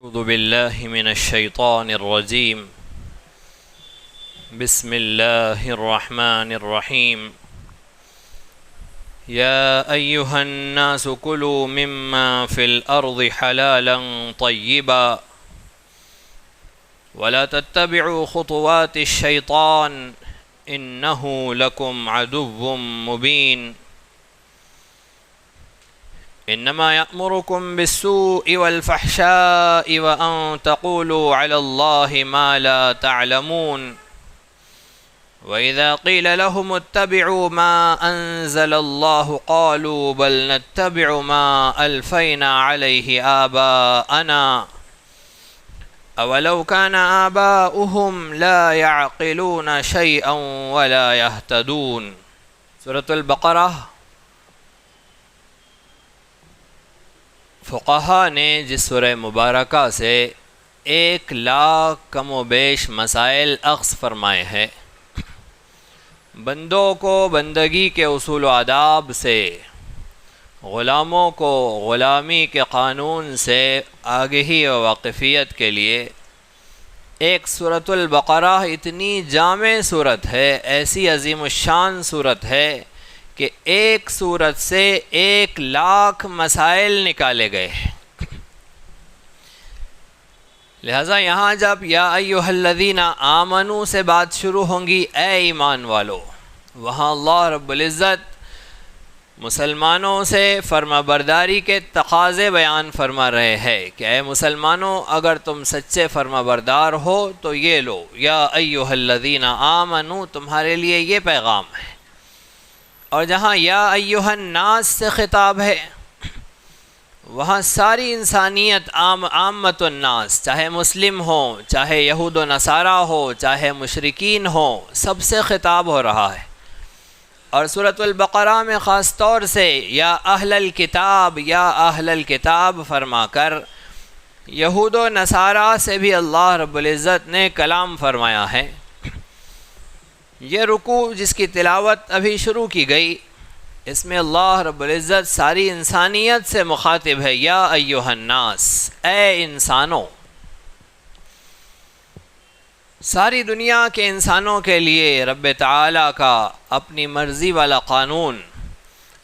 أعوذ بالله من الشيطان الرجيم. بسم الله الرحمن الرحيم. يا أيها الناس كلوا مما في الأرض حلالا طيبا ولا تتبعوا خطوات الشيطان إنه لكم عدو مبين. إنما يأمركم بالسوء والفحشاء وأن تقولوا على الله ما لا تعلمون. وإذا قيل لهم اتبعوا ما أنزل الله قالوا بل نتبع ما ألفينا عليه آباءنا أولو كان آباؤهم لا يعقلون شيئا ولا يهتدون. سورة البقرہ فقہا نے جس سورہ مبارکہ سے 1,00,000 کم و بیش مسائل اخذ فرمائے ہیں، بندوں کو بندگی کے اصول و آداب سے، غلاموں کو غلامی کے قانون سے آگہی و واقفیت کے لیے ایک سورۃ البقرہ اتنی جامع صورت ہے، ایسی عظیم الشان صورت ہے کہ ایک سورت سے 1,00,000 مسائل نکالے گئے ہیں۔ لہذا یہاں جب یا ایھا الذین آمنوا سے بات شروع ہوں گی، اے ایمان والو، وہاں اللہ رب العزت مسلمانوں سے فرما برداری کے تقاضے بیان فرما رہے ہیں کہ اے مسلمانوں، اگر تم سچے فرما بردار ہو تو یہ لو، یا ایھا الذین آمنوا تمہارے لیے یہ پیغام ہے۔ اور جہاں یا ایھا الناس سے خطاب ہے، وہاں ساری انسانیت عامت الناس، چاہے مسلم ہوں، چاہے یہود و نصارہ ہو، چاہے مشرکین ہوں، سب سے خطاب ہو رہا ہے۔ اور سورۃ البقرہ میں خاص طور سے یا اہل الکتاب، یا اہل الکتاب فرما کر یہود و نصارہ سے بھی اللہ رب العزت نے کلام فرمایا ہے۔ یہ رکوع جس کی تلاوت ابھی شروع کی گئی، اس میں اللہ رب العزت ساری انسانیت سے مخاطب ہے، یا ایھا الناس، اے انسانوں۔ ساری دنیا کے انسانوں کے لیے رب تعالیٰ کا اپنی مرضی والا قانون،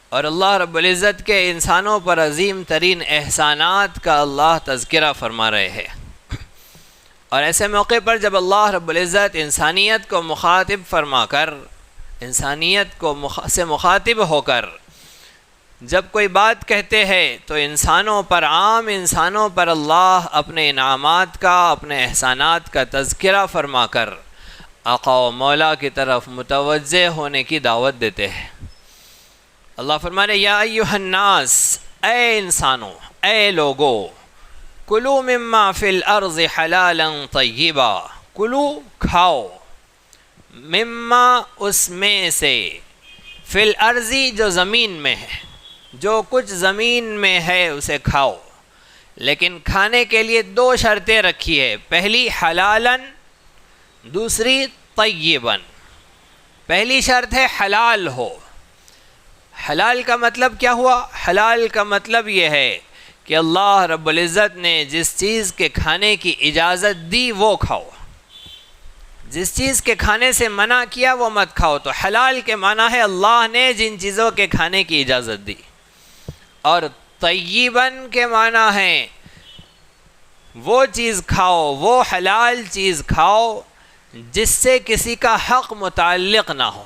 اور اللہ رب العزت کے انسانوں پر عظیم ترین احسانات کا اللہ تذکرہ فرما رہے ہیں۔ اور ایسے موقع پر جب اللہ رب العزت انسانیت کو مخاطب فرما کر، انسانیت کو سے مخاطب ہو کر جب کوئی بات کہتے ہیں تو انسانوں پر، عام انسانوں پر اللہ اپنے انعامات کا، اپنے احسانات کا تذکرہ فرما کر آقا و مولا کی طرف متوجہ ہونے کی دعوت دیتے ہیں۔ اللہ فرما رہے، یا ایھا الناس، اے انسانوں، اے لوگو، کلوا مما فی الارض حلالا طیبا، کلو کھاؤ، مما اس میں سے، فی الارض جو زمین میں ہے، جو کچھ زمین میں ہے اسے کھاؤ، لیکن کھانے کے لیے 2 شرطیں رکھی ہے، پہلی حلالا، دوسری طیبا۔ پہلی شرط ہے حلال ہو۔ حلال کا مطلب کیا ہوا؟ حلال کا مطلب یہ ہے کہ اللہ رب العزت نے جس چیز کے کھانے کی اجازت دی وہ کھاؤ، جس چیز کے کھانے سے منع کیا وہ مت کھاؤ۔ تو حلال کے معنی ہے اللہ نے جن چیزوں کے کھانے کی اجازت دی، اور طیباً کے معنی ہے وہ چیز کھاؤ، وہ حلال چیز کھاؤ جس سے کسی کا حق متعلق نہ ہو،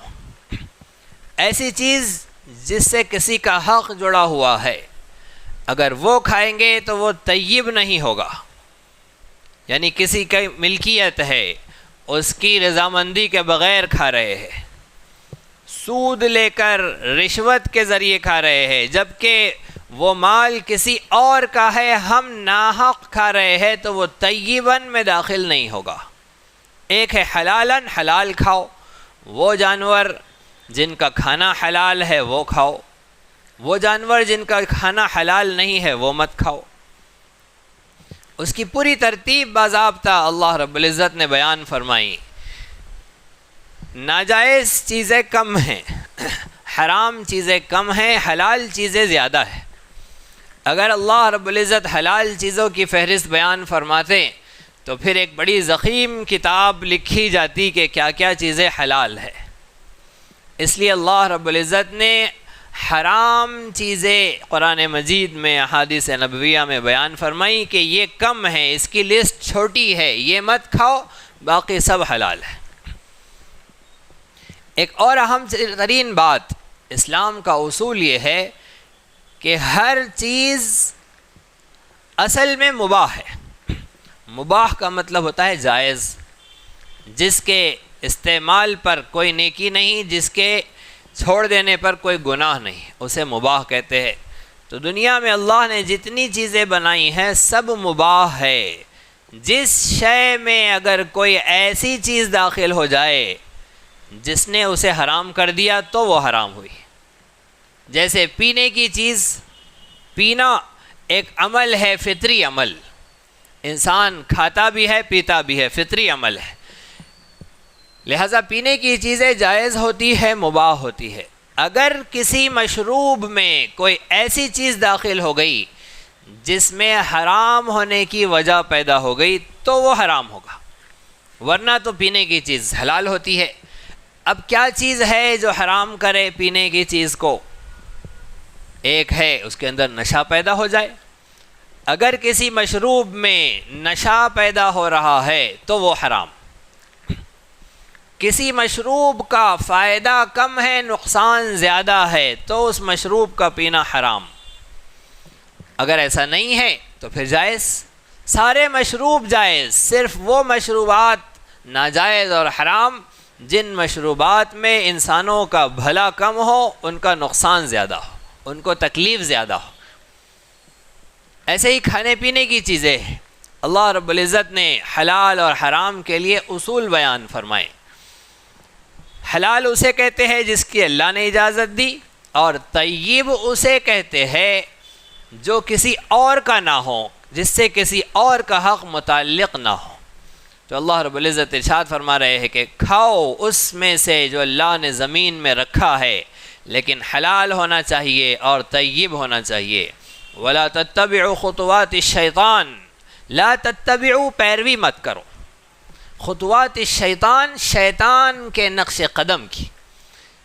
ایسی چیز جس سے کسی کا حق جڑا ہوا ہے، اگر وہ کھائیں گے تو وہ طیب نہیں ہوگا۔ یعنی کسی کی ملکیت ہے، اس کی رضامندی کے بغیر کھا رہے ہیں، سود لے کر رشوت کے ذریعے کھا رہے ہیں، جبکہ وہ مال کسی اور کا ہے، ہم ناحق کھا رہے ہیں، تو وہ طیباً میں داخل نہیں ہوگا۔ ایک ہے حلالاً، حلال کھاؤ، وہ جانور جن کا کھانا حلال ہے وہ کھاؤ، وہ جانور جن کا کھانا حلال نہیں ہے وہ مت کھاؤ۔ اس کی پوری ترتیب باضابطہ اللہ رب العزت نے بیان فرمائی۔ ناجائز چیزیں کم ہیں، حرام چیزیں کم ہیں، حلال چیزیں زیادہ ہیں۔ اگر اللہ رب العزت حلال چیزوں کی فہرست بیان فرماتے تو پھر ایک بڑی ضخیم کتاب لکھی جاتی کہ کیا کیا چیزیں حلال ہے۔ اس لیے اللہ رب العزت نے حرام چیزیں قرآن مجید میں احادیث نبویہ میں بیان فرمائی کہ یہ کم ہے، اس کی لسٹ چھوٹی ہے، یہ مت کھاؤ، باقی سب حلال ہے۔ ایک اور اہم ترین بات، اسلام کا اصول یہ ہے کہ ہر چیز اصل میں مباح ہے۔ مباح کا مطلب ہوتا ہے جائز، جس کے استعمال پر کوئی نیکی نہیں، جس کے چھوڑ دینے پر کوئی گناہ نہیں، اسے مباح کہتے ہیں۔ تو دنیا میں اللہ نے جتنی چیزیں بنائی ہیں سب مباح ہے۔ جس شے میں اگر کوئی ایسی چیز داخل ہو جائے جس نے اسے حرام کر دیا تو وہ حرام ہوئی۔ جیسے پینے کی چیز، پینا ایک عمل ہے، فطری عمل، انسان کھاتا بھی ہے پیتا بھی ہے، فطری عمل ہے، لہذا پینے کی چیزیں جائز ہوتی ہے، مباح ہوتی ہے۔ اگر کسی مشروب میں کوئی ایسی چیز داخل ہو گئی جس میں حرام ہونے کی وجہ پیدا ہو گئی تو وہ حرام ہوگا، ورنہ تو پینے کی چیز حلال ہوتی ہے۔ اب کیا چیز ہے جو حرام کرے پینے کی چیز کو؟ ایک ہے اس کے اندر نشہ پیدا ہو جائے۔ اگر کسی مشروب میں نشہ پیدا ہو رہا ہے تو وہ حرام۔ کسی مشروب کا فائدہ کم ہے، نقصان زیادہ ہے تو اس مشروب کا پینا حرام۔ اگر ایسا نہیں ہے تو پھر جائز۔ سارے مشروب جائز، صرف وہ مشروبات ناجائز اور حرام جن مشروبات میں انسانوں کا بھلا کم ہو، ان کا نقصان زیادہ ہو، ان کو تکلیف زیادہ ہو۔ ایسے ہی کھانے پینے کی چیزیں اللہ رب العزت نے حلال اور حرام کے لیے اصول بیان فرمائے۔ حلال اسے کہتے ہیں جس کی اللہ نے اجازت دی، اور طیب اسے کہتے ہیں جو کسی اور کا نہ ہو، جس سے کسی اور کا حق متعلق نہ ہو۔ تو اللہ رب العزت ارشاد فرما رہے ہیں کہ کھاؤ اس میں سے جو اللہ نے زمین میں رکھا ہے، لیکن حلال ہونا چاہیے اور طیب ہونا چاہیے۔ وَلَا تَتَّبِعُوا خُطُوَاتِ الشَّيْطَانِ، لا تتبعوا، پیروی مت کرو، خطوات الشیطان، شیطان کے نقش قدم کی،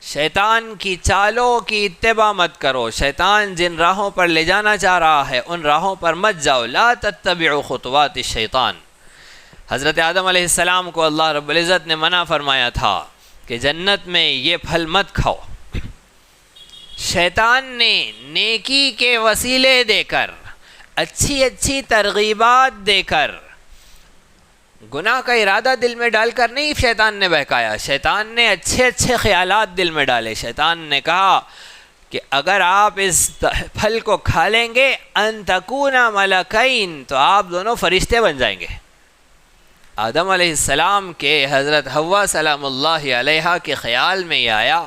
شیطان کی چالوں کی اتباع مت کرو۔ شیطان جن راہوں پر لے جانا چاہ رہا ہے ان راہوں پر مت جاؤ۔ لا تتبعوا خطوات الشیطان۔ حضرت آدم علیہ السلام کو اللہ رب العزت نے منع فرمایا تھا کہ جنت میں یہ پھل مت کھاؤ۔ شیطان نے نیکی کے وسیلے دے کر، اچھی اچھی ترغیبات دے کر، گناہ کا ارادہ دل میں ڈال کر نہیں شیطان نے بہکایا، شیطان نے اچھے اچھے خیالات دل میں ڈالے۔ شیطان نے کہا کہ اگر آپ اس پھل کو کھا لیں گے ان تکونا ملکین، تو آپ دونوں فرشتے بن جائیں گے۔ آدم علیہ السلام کے حضرت حوا سلام اللہ علیہا کے خیال میں یہ آیا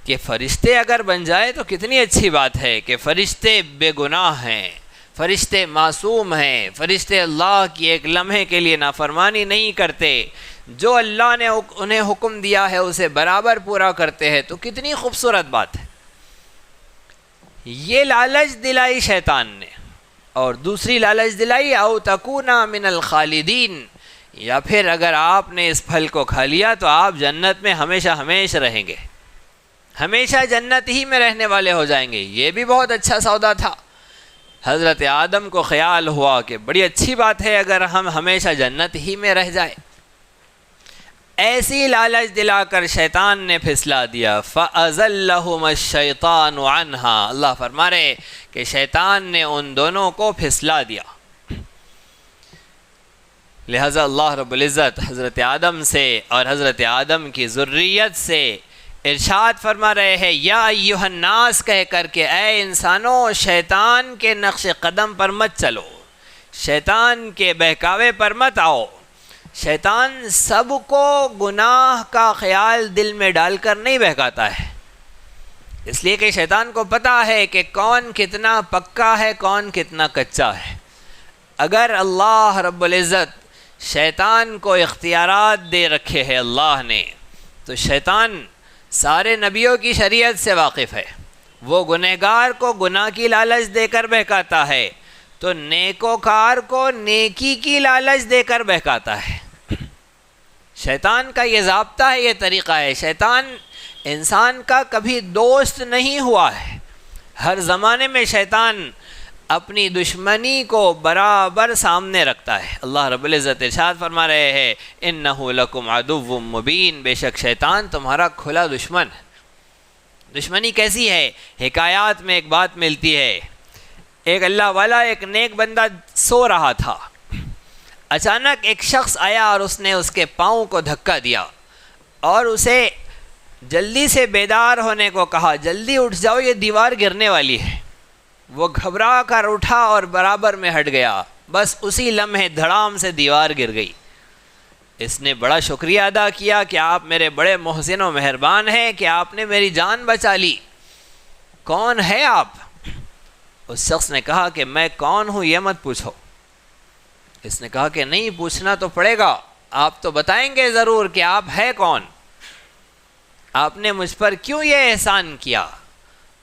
کہ فرشتے اگر بن جائے تو کتنی اچھی بات ہے کہ فرشتے بے گناہ ہیں، فرشتے معصوم ہیں، فرشتے اللہ کی ایک لمحے کے لیے نافرمانی نہیں کرتے، جو اللہ نے انہیں حکم دیا ہے اسے برابر پورا کرتے ہیں، تو کتنی خوبصورت بات ہے۔ یہ لالچ دلائی شیطان نے، اور دوسری لالچ دلائی او تکونا من الخالدین، یا پھر اگر آپ نے اس پھل کو کھا لیا تو آپ جنت میں ہمیشہ ہمیشہ رہیں گے، ہمیشہ جنت ہی میں رہنے والے ہو جائیں گے۔ یہ بھی بہت اچھا سودا تھا۔ حضرت آدم کو خیال ہوا کہ بڑی اچھی بات ہے اگر ہم ہمیشہ جنت ہی میں رہ جائیں۔ ایسی لالچ دلا کر شیطان نے پھسلا دیا۔ فَأَزَلَّهُمَ الشَّيْطَانُ عَنْهَا، اللہ فرما رہے کہ شیطان نے ان دونوں کو پھسلا دیا۔ لہذا اللہ رب العزت حضرت آدم سے اور حضرت آدم کی ذریت سے ارشاد فرما رہے ہیں، یا ایھا الناس کہہ کر کہ اے انسانوں، شیطان کے نقش قدم پر مت چلو، شیطان کے بہکاوے پر مت آؤ۔ شیطان سب کو گناہ کا خیال دل میں ڈال کر نہیں بہکاتا ہے، اس لیے کہ شیطان کو پتہ ہے کہ کون کتنا پکا ہے، کون کتنا کچا ہے۔ اگر اللہ رب العزت شیطان کو اختیارات دے رکھے ہیں اللہ نے، تو شیطان سارے نبیوں کی شریعت سے واقف ہے، وہ گنہگار کو گناہ کی لالچ دے کر بہکاتا ہے تو نیکوکار کو نیکی کی لالچ دے کر بہکاتا ہے۔ شیطان کا یہ ضابطہ ہے، یہ طریقہ ہے۔ شیطان انسان کا کبھی دوست نہیں ہوا ہے۔ ہر زمانے میں شیطان اپنی دشمنی کو برابر سامنے رکھتا ہے۔ اللہ رب العزت ارشاد فرما رہے ہیں اِنَّهُ لَكُمْ عَدُوٌّ مُبِينٌ، بے شک شیطان تمہارا کھلا دشمن ہے۔ دشمنی کیسی ہے؟ حکایات میں ایک بات ملتی ہے، ایک اللہ والا، ایک نیک بندہ سو رہا تھا، اچانک ایک شخص آیا اور اس نے اس کے پاؤں کو دھکا دیا اور اسے جلدی سے بیدار ہونے کو کہا، جلدی اٹھ جاؤ یہ دیوار گرنے والی ہے۔ وہ گھبرا کر اٹھا اور برابر میں ہٹ گیا، بس اسی لمحے دھڑام سے دیوار گر گئی۔ اس نے بڑا شکریہ ادا کیا کہ آپ میرے بڑے محسن و مہربان ہیں کہ آپ نے میری جان بچا لی، کون ہے آپ؟ اس شخص نے کہا کہ میں کون ہوں یہ مت پوچھو۔ اس نے کہا کہ نہیں پوچھنا تو پڑے گا، آپ تو بتائیں گے ضرور کہ آپ ہے کون، آپ نے مجھ پر کیوں یہ احسان کیا؟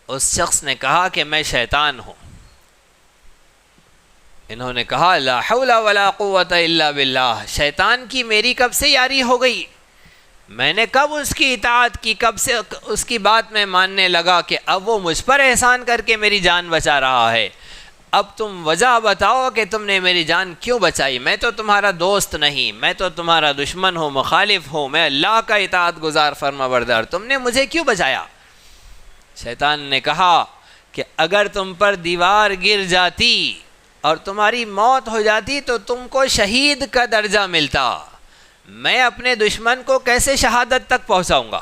اس شخص نے کہا کہ میں شیطان ہوں۔ انہوں نے کہا لا حول ولا قوت الا باللہ، شیطان کی میری کب سے یاری ہو گئی، میں نے کب اس کی اطاعت کی، کب سے اس کی بات میں ماننے لگا کہ اب وہ مجھ پر احسان کر کے میری جان بچا رہا ہے۔ اب تم وجہ بتاؤ کہ تم نے میری جان کیوں بچائی؟ میں تو تمہارا دوست نہیں، میں تو تمہارا دشمن ہوں، مخالف ہوں، میں اللہ کا اطاعت گزار فرما بردار، تم نے مجھے کیوں بچایا؟ شیطان نے کہا کہ اگر تم پر دیوار گر جاتی اور تمہاری موت ہو جاتی تو تم کو شہید کا درجہ ملتا، میں اپنے دشمن کو کیسے شہادت تک پہنچاؤں گا،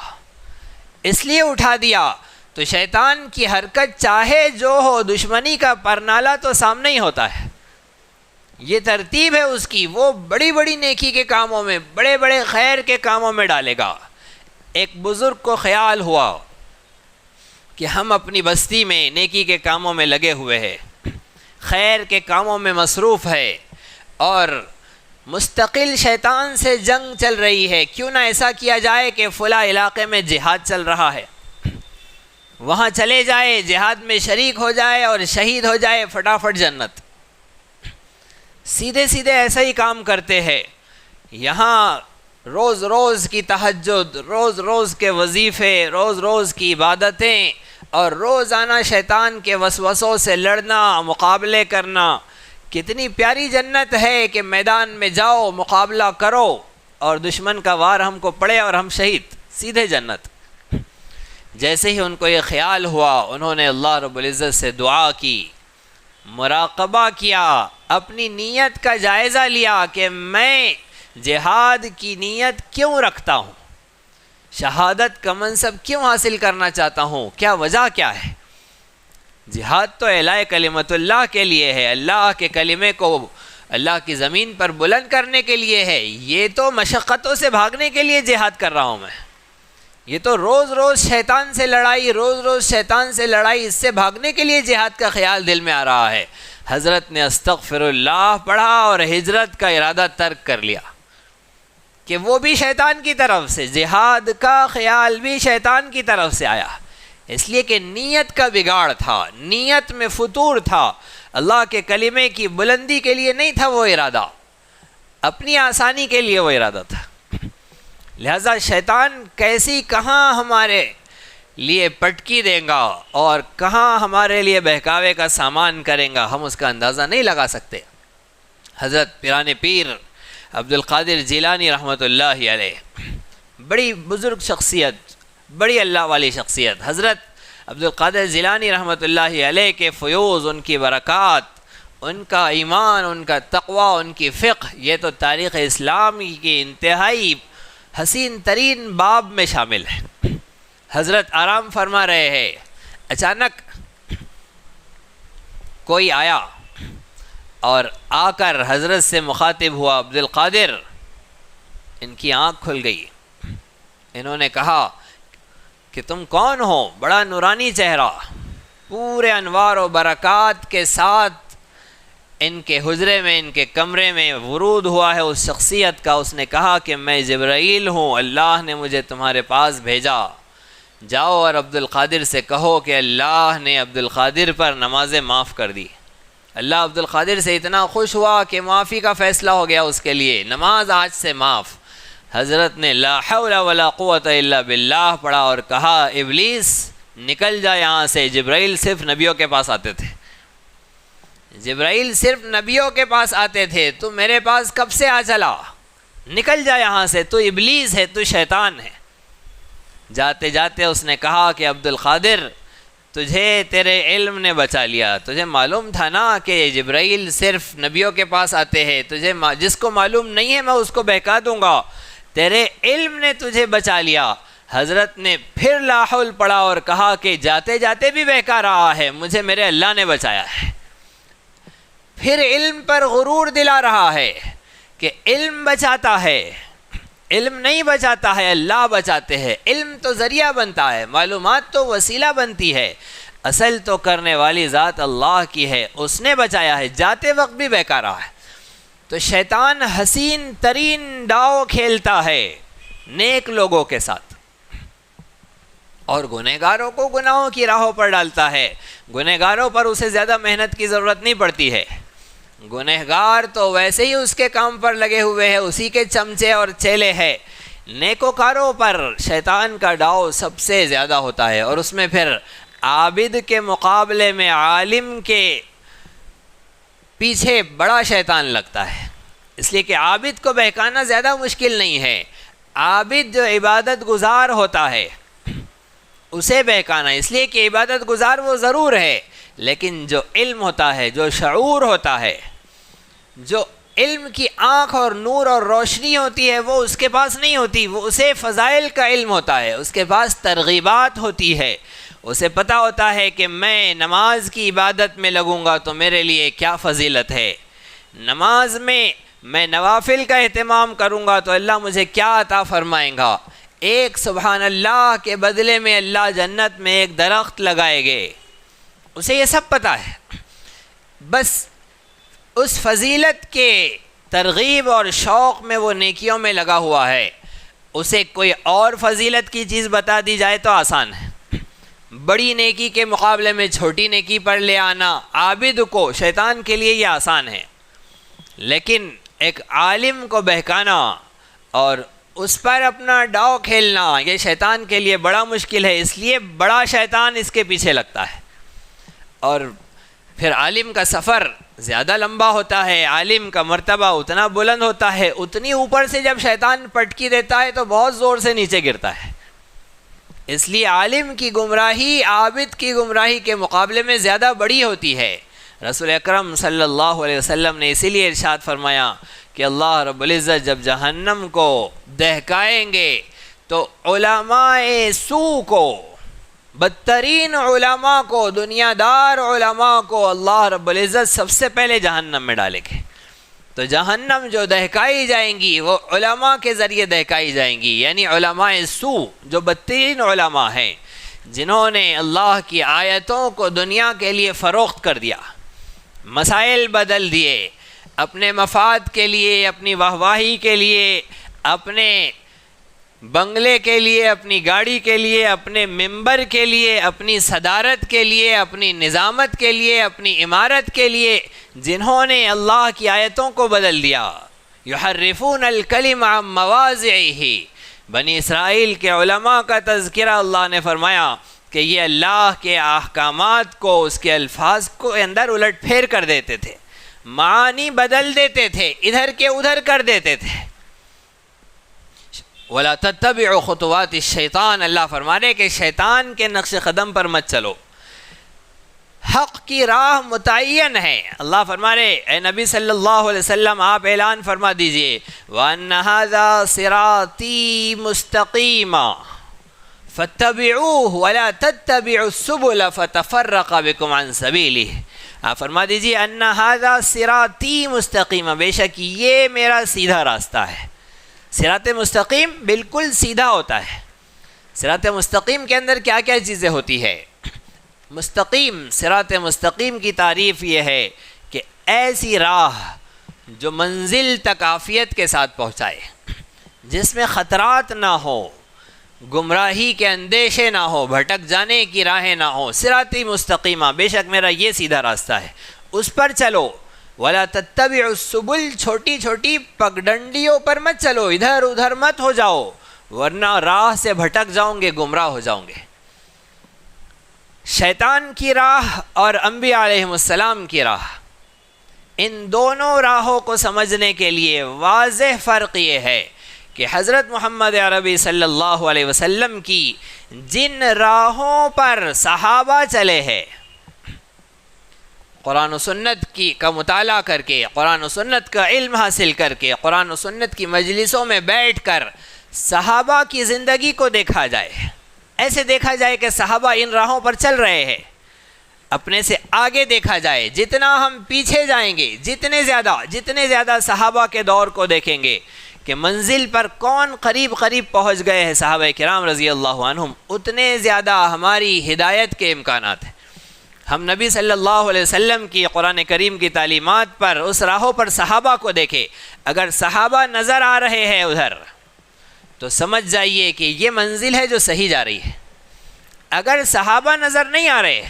اس لیے اٹھا دیا۔ تو شیطان کی حرکت چاہے جو ہو، دشمنی کا پرنالہ تو سامنے ہی ہوتا ہے، یہ ترتیب ہے اس کی، وہ بڑی بڑی نیکی کے کاموں میں، بڑے بڑے خیر کے کاموں میں ڈالے گا۔ ایک بزرگ کو خیال ہوا کہ ہم اپنی بستی میں نیکی کے کاموں میں لگے ہوئے ہیں، خیر کے کاموں میں مصروف ہے اور مستقل شیطان سے جنگ چل رہی ہے، کیوں نہ ایسا کیا جائے کہ فلاں علاقے میں جہاد چل رہا ہے، وہاں چلے جائے، جہاد میں شریک ہو جائے اور شہید ہو جائے، فٹافٹ جنت۔ سیدھے سیدھے ایسا ہی کام کرتے ہیں، یہاں روز روز کی تہجد، روز روز کے وظیفے، روز روز کی عبادتیں اور روزانہ شیطان کے وسوسوں سے لڑنا، مقابلے کرنا۔ کتنی پیاری جنت ہے کہ میدان میں جاؤ، مقابلہ کرو اور دشمن کا وار ہم کو پڑے اور ہم شہید، سیدھے جنت۔ جیسے ہی ان کو یہ خیال ہوا، انہوں نے اللہ رب العزت سے دعا کی، مراقبہ کیا، اپنی نیت کا جائزہ لیا کہ میں جہاد کی نیت کیوں رکھتا ہوں، شہادت کا منصب کیوں حاصل کرنا چاہتا ہوں، کیا وجہ کیا ہے؟ جہاد تو اعلاء کلمت اللہ کے لیے ہے، اللہ کے کلمے کو اللہ کی زمین پر بلند کرنے کے لیے ہے، یہ تو مشقتوں سے بھاگنے کے لیے جہاد کر رہا ہوں میں، یہ تو روز روز شیطان سے لڑائی، روز روز شیطان سے لڑائی، اس سے بھاگنے کے لیے جہاد کا خیال دل میں آ رہا ہے۔ حضرت نے استغفر اللہ پڑھا اور ہجرت کا ارادہ ترک کر لیا، کہ وہ بھی شیطان کی طرف سے، جہاد کا خیال بھی شیطان کی طرف سے آیا، اس لیے کہ نیت کا بگاڑ تھا، نیت میں فتور تھا، اللہ کے کلمے کی بلندی کے لیے نہیں تھا وہ ارادہ، اپنی آسانی کے لیے وہ ارادہ تھا۔ لہذا شیطان کیسی کہاں ہمارے لیے پٹکی دے گا اور کہاں ہمارے لیے بہکاوے کا سامان کریں گا، ہم اس کا اندازہ نہیں لگا سکتے۔ حضرت پیران پیر عبد القادر جیلانی رحمۃ اللہ علیہ، بڑی بزرگ شخصیت، بڑی اللہ والی شخصیت، حضرت عبد القادر جیلانی رحمۃ اللہ علیہ کے فیوض، ان کی برکات، ان کا ایمان، ان کا تقوی، ان کی فقہ، یہ تو تاریخ اسلامی کی انتہائی حسین ترین باب میں شامل ہے۔ حضرت آرام فرما رہے ہیں، اچانک کوئی آیا اور آ کر حضرت سے مخاطب ہوا، عبد القادر، ان کی آنکھ کھل گئی، انہوں نے کہا کہ تم کون ہو؟ بڑا نورانی چہرہ، پورے انوار و برکات کے ساتھ ان کے حجرے میں، ان کے کمرے میں ورود ہوا ہے اس شخصیت کا۔ اس نے کہا کہ میں جبرائیل ہوں، اللہ نے مجھے تمہارے پاس بھیجا، جاؤ اور عبد القادر سے کہو کہ اللہ نے عبد القادر پر نمازیں معاف کر دی۔ اللہ عبد القادر سے اتنا خوش ہوا کہ معافی کا فیصلہ ہو گیا اس کے لیے، نماز آج سے معاف۔ حضرت نے لا حول ولا قوت الا باللہ پڑھا اور کہا ابلیس نکل جا یہاں سے۔ جبرائیل صرف نبیوں کے پاس آتے تھے، جبرائیل صرف نبیوں کے پاس آتے تھے، تو میرے پاس کب سے آ چلا؟ نکل جا یہاں سے، تو ابلیس ہے، تو شیطان ہے۔ جاتے جاتے اس نے کہا کہ عبد القادر تجھے تیرے علم نے بچا لیا، تجھے معلوم تھا نا کہ جبرائیل صرف نبیوں کے پاس آتے ہیں، تجھے جس کو معلوم نہیں ہے میں اس کو بہکا دوں گا، تیرے علم نے تجھے بچا لیا۔ حضرت نے پھر لا حول پڑھا اور کہا کہ جاتے جاتے بھی بہکا رہا ہے، مجھے میرے اللہ نے بچایا ہے۔ پھر علم پر غرور دلا رہا ہے کہ علم بچاتا ہے، علم نہیں بچاتا ہے، اللہ بچاتے ہیں۔ علم تو ذریعہ بنتا ہے، معلومات تو وسیلہ بنتی ہے، اصل تو کرنے والی ذات اللہ کی ہے، اس نے بچایا ہے، جاتے وقت بھی بہکا رہا ہے۔ تو شیطان حسین ترین داؤ کھیلتا ہے نیک لوگوں کے ساتھ، اور گنہگاروں کو گناہوں کی راہوں پر ڈالتا ہے۔ گنہگاروں پر اسے زیادہ محنت کی ضرورت نہیں پڑتی ہے، گنہگار تو ویسے ہی اس کے کام پر لگے ہوئے ہیں، اسی کے چمچے اور چیلے ہیں۔ نیکوکاروں پر شیطان کا ڈاؤ سب سے زیادہ ہوتا ہے، اور اس میں پھر عابد کے مقابلے میں عالم کے پیچھے بڑا شیطان لگتا ہے، اس لیے کہ عابد کو بہکانا زیادہ مشکل نہیں ہے۔ عابد جو عبادت گزار ہوتا ہے اسے بہکانا، اس لیے کہ عبادت گزار وہ ضرور ہے، لیکن جو علم ہوتا ہے، جو شعور ہوتا ہے، جو علم کی آنکھ اور نور اور روشنی ہوتی ہے، وہ اس کے پاس نہیں ہوتی، وہ اسے فضائل کا علم ہوتا ہے، اس کے پاس ترغیبات ہوتی ہے، اسے پتہ ہوتا ہے کہ میں نماز کی عبادت میں لگوں گا تو میرے لیے کیا فضیلت ہے، نماز میں نوافل کا اہتمام کروں گا تو اللہ مجھے کیا عطا فرمائیں گا۔ ایک سبحان اللہ کے بدلے میں اللہ جنت میں ایک درخت لگائے گے، اسے یہ سب پتہ ہے، بس اس فضیلت کے ترغیب اور شوق میں وہ نیکیوں میں لگا ہوا ہے۔ اسے کوئی اور فضیلت کی چیز بتا دی جائے تو آسان ہے، بڑی نیکی کے مقابلے میں چھوٹی نیکی پر لے آنا عابد کو، شیطان کے لیے یہ آسان ہے، لیکن ایک عالم کو بہکانا اور اس پر اپنا ڈاؤ کھیلنا یہ شیطان کے لیے بڑا مشکل ہے، اس لیے بڑا شیطان اس کے پیچھے لگتا ہے۔ اور پھر عالم کا سفر زیادہ لمبا ہوتا ہے، عالم کا مرتبہ اتنا بلند ہوتا ہے، اتنی اوپر سے جب شیطان پٹکی دیتا ہے تو بہت زور سے نیچے گرتا ہے، اس لیے عالم کی گمراہی عابد کی گمراہی کے مقابلے میں زیادہ بڑی ہوتی ہے۔ رسول اکرم صلی اللہ علیہ وسلم نے اسی لیے ارشاد فرمایا کہ اللہ رب العزت جب جہنم کو دہکائیں گے تو علماء سو کو، بدترین علماء کو، دنیا دار علماء کو اللہ رب العزت سب سے پہلے جہنم میں ڈالیں گے۔ تو جہنم جو دہکائی جائیں گی وہ علماء کے ذریعے دہکائی جائیں گی، یعنی علماء سو جو بدترین علماء ہیں، جنہوں نے اللہ کی آیتوں کو دنیا کے لیے فروخت کر دیا، مسائل بدل دیے، اپنے مفاد کے لیے، اپنی واہواہی کے لیے، اپنے بنگلے کے لیے، اپنی گاڑی کے لیے، اپنے ممبر کے لیے، اپنی صدارت کے لیے، اپنی نظامت کے لیے، اپنی عمارت کے لیے، جنہوں نے اللہ کی آیتوں کو بدل دیا۔ یحرفون الکلم عن مواضعہ، بنی اسرائیل کے علماء کا تذکرہ اللہ نے فرمایا کہ یہ اللہ کے احکامات کو، اس کے الفاظ کو اندر الٹ پھیر کر دیتے تھے، معانی بدل دیتے تھے، ادھر کے ادھر کر دیتے تھے۔ وَلَا تَتَّبِعُوا خُطُوَاتِ الشَّيْطَانِ، اللہ فرما رہے کہ شیطان کے نقش قدم پر مت چلو، حق کی راہ متعین ہے۔ اللہ فرما رہے اے نبی صلی اللہ علیہ وسلم آپ اعلان فرما دیجئے وَأَنَّ هَذَا صِرَاطِي مُسْتَقِيمًا فَاتَّبِعُوهُ وَلَا تَتَّبِعُوا السُّبُلَ فَتَفَرَّقَ بِكُمْ عَنْ سَبِيلِهِ۔ آپ فرما دیجئے أَنَّ هَذَا صِرَاطِي مُسْتَقِيمًا، بے شک یہ میرا سیدھا راستہ ہے۔ صراط مستقیم بالکل سیدھا ہوتا ہے۔ صراط مستقیم کے اندر کیا کیا چیزیں ہوتی ہے؟ مستقیم، صراط مستقیم کی تعریف یہ ہے کہ ایسی راہ جو منزل تک عافیت کے ساتھ پہنچائے، جس میں خطرات نہ ہو، گمراہی کے اندیشے نہ ہو، بھٹک جانے کی راہیں نہ ہو، صراطی مستقیمہ، بے شک میرا یہ سیدھا راستہ ہے، اس پر چلو۔ وَلَا تَتَّبِعُوا السُّبُلَ، چھوٹی چھوٹی پگڈنڈیوں پر مت چلو، ادھر ادھر مت ہو جاؤ، ورنہ راہ سے بھٹک جاؤں گے، گمراہ ہو جاؤں گے۔ شیطان کی راہ اور انبیاء علیہم السلام کی راہ، ان دونوں راہوں کو سمجھنے کے لیے واضح فرق یہ ہے کہ حضرت محمد عربی صلی اللہ علیہ وسلم کی جن راہوں پر صحابہ چلے ہیں، قرآن و سنت کا مطالعہ کر کے، قرآن و سنت کا علم حاصل کر کے، قرآن و سنت کی مجلسوں میں بیٹھ کر صحابہ کی زندگی کو دیکھا جائے، ایسے دیکھا جائے کہ صحابہ ان راہوں پر چل رہے ہیں، اپنے سے آگے دیکھا جائے۔ جتنا ہم پیچھے جائیں گے، جتنے زیادہ صحابہ کے دور کو دیکھیں گے کہ منزل پر کون قریب پہنچ گئے ہیں صحابہ کرام رضی اللہ عنہم، اتنے زیادہ ہماری ہدایت کے امکانات ہیں۔ ہم نبی صلی اللہ علیہ وسلم کی قرآن کریم کی تعلیمات پر، اس راہوں پر صحابہ کو دیکھیں، اگر صحابہ نظر آ رہے ہیں ادھر تو سمجھ جائیے کہ یہ منزل ہے جو صحیح جا رہی ہے۔ اگر صحابہ نظر نہیں آ رہے،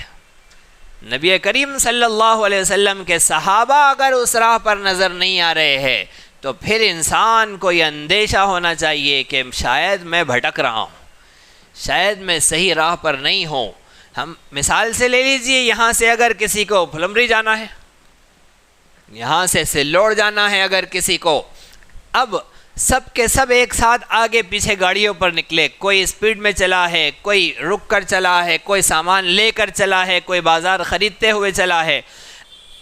نبی کریم صلی اللہ علیہ وسلم کے صحابہ اگر اس راہ پر نظر نہیں آ رہے ہیں تو پھر انسان کو یہ اندیشہ ہونا چاہیے کہ شاید میں بھٹک رہا ہوں، شاید میں صحیح راہ پر نہیں ہوں۔ ہم مثال سے لے لیجئے، یہاں سے اگر کسی کو پھلمری جانا ہے، یہاں سے سلوڑ جانا ہے اگر کسی کو، اب سب کے سب ایک ساتھ آگے پیچھے گاڑیوں پر نکلے، کوئی اسپیڈ میں چلا ہے، کوئی رک کر چلا ہے، کوئی سامان لے کر چلا ہے، کوئی بازار خریدتے ہوئے چلا ہے۔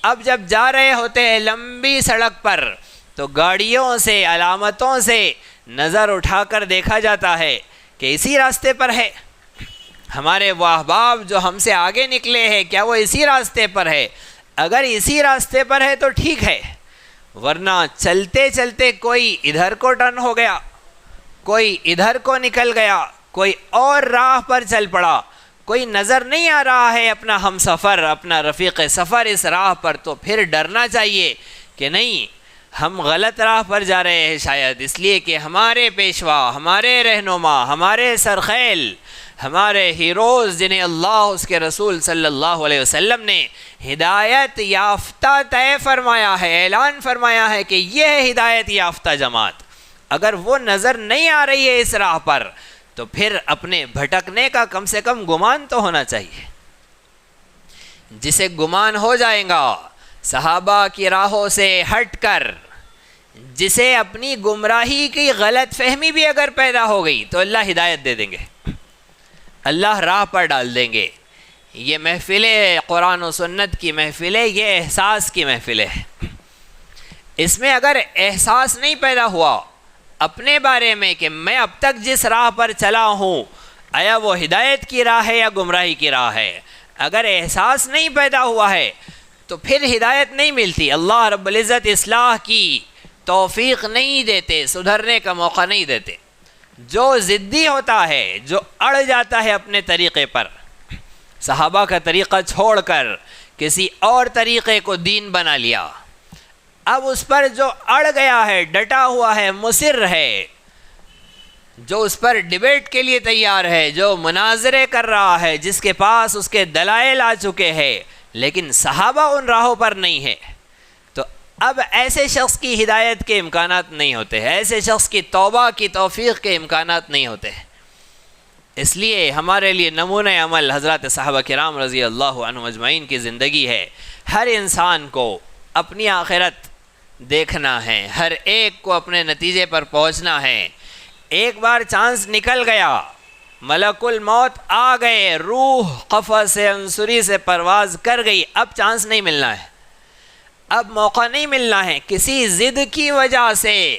اب جب جا رہے ہوتے ہیں لمبی سڑک پر تو گاڑیوں سے، علامتوں سے نظر اٹھا کر دیکھا جاتا ہے کہ اسی راستے پر ہے، ہمارے وہ احباب جو ہم سے آگے نکلے ہیں کیا وہ اسی راستے پر ہے؟ اگر اسی راستے پر ہے تو ٹھیک ہے، ورنہ چلتے چلتے کوئی ادھر کو ٹرن ہو گیا، کوئی ادھر کو نکل گیا، کوئی اور راہ پر چل پڑا، کوئی نظر نہیں آ رہا ہے اپنا ہم سفر، اپنا رفیق سفر اس راہ پر، تو پھر ڈرنا چاہیے کہ نہیں، ہم غلط راہ پر جا رہے ہیں شاید، اس لیے کہ ہمارے پیشوا، ہمارے رہنما، ہمارے سرخیل، ہمارے ہیروز جنہیں اللہ اس کے رسول صلی اللہ علیہ وسلم نے ہدایت یافتہ طے فرمایا ہے، اعلان فرمایا ہے کہ یہ ہے ہدایت یافتہ جماعت، اگر وہ نظر نہیں آ رہی ہے اس راہ پر تو پھر اپنے بھٹکنے کا کم سے کم گمان تو ہونا چاہیے۔ جسے گمان ہو جائے گا صحابہ کی راہوں سے ہٹ کر، جسے اپنی گمراہی کی غلط فہمی بھی اگر پیدا ہو گئی تو اللہ ہدایت دے دیں گے، اللہ راہ پر ڈال دیں گے۔ یہ محفل قرآن و سنت کی محفل ہے، یہ احساس کی محفل ہے۔ اس میں اگر احساس نہیں پیدا ہوا اپنے بارے میں کہ میں اب تک جس راہ پر چلا ہوں آیا وہ ہدایت کی راہ ہے یا گمراہی کی راہ ہے، اگر احساس نہیں پیدا ہوا ہے تو پھر ہدایت نہیں ملتی، اللہ رب العزت اصلاح کی توفیق نہیں دیتے، سدھرنے کا موقع نہیں دیتے۔ جو ضدی ہوتا ہے، جو اڑ جاتا ہے اپنے طریقے پر، صحابہ کا طریقہ چھوڑ کر کسی اور طریقے کو دین بنا لیا، اب اس پر جو اڑ گیا ہے، ڈٹا ہوا ہے، مصر ہے، جو اس پر ڈیبیٹ کے لیے تیار ہے، جو مناظرے کر رہا ہے، جس کے پاس اس کے دلائل آ چکے ہیں لیکن صحابہ ان راہوں پر نہیں ہے، تو اب ایسے شخص کی ہدایت کے امکانات نہیں ہوتے ہیں، ایسے شخص کی توبہ کی توفیق کے امکانات نہیں ہوتے ہیں۔ اس لیے ہمارے لیے نمونہ عمل حضرات صحابہ کرام رضی اللہ عنہم اجمعین کی زندگی ہے۔ ہر انسان کو اپنی آخرت دیکھنا ہے، ہر ایک کو اپنے نتیجے پر پہنچنا ہے۔ ایک بار چانس نکل گیا، ملک الموت آ گئے، روح قفس عنصری سے پرواز کر گئی، اب چانس نہیں ملنا ہے، اب موقع نہیں ملنا ہے۔ کسی ضد کی وجہ سے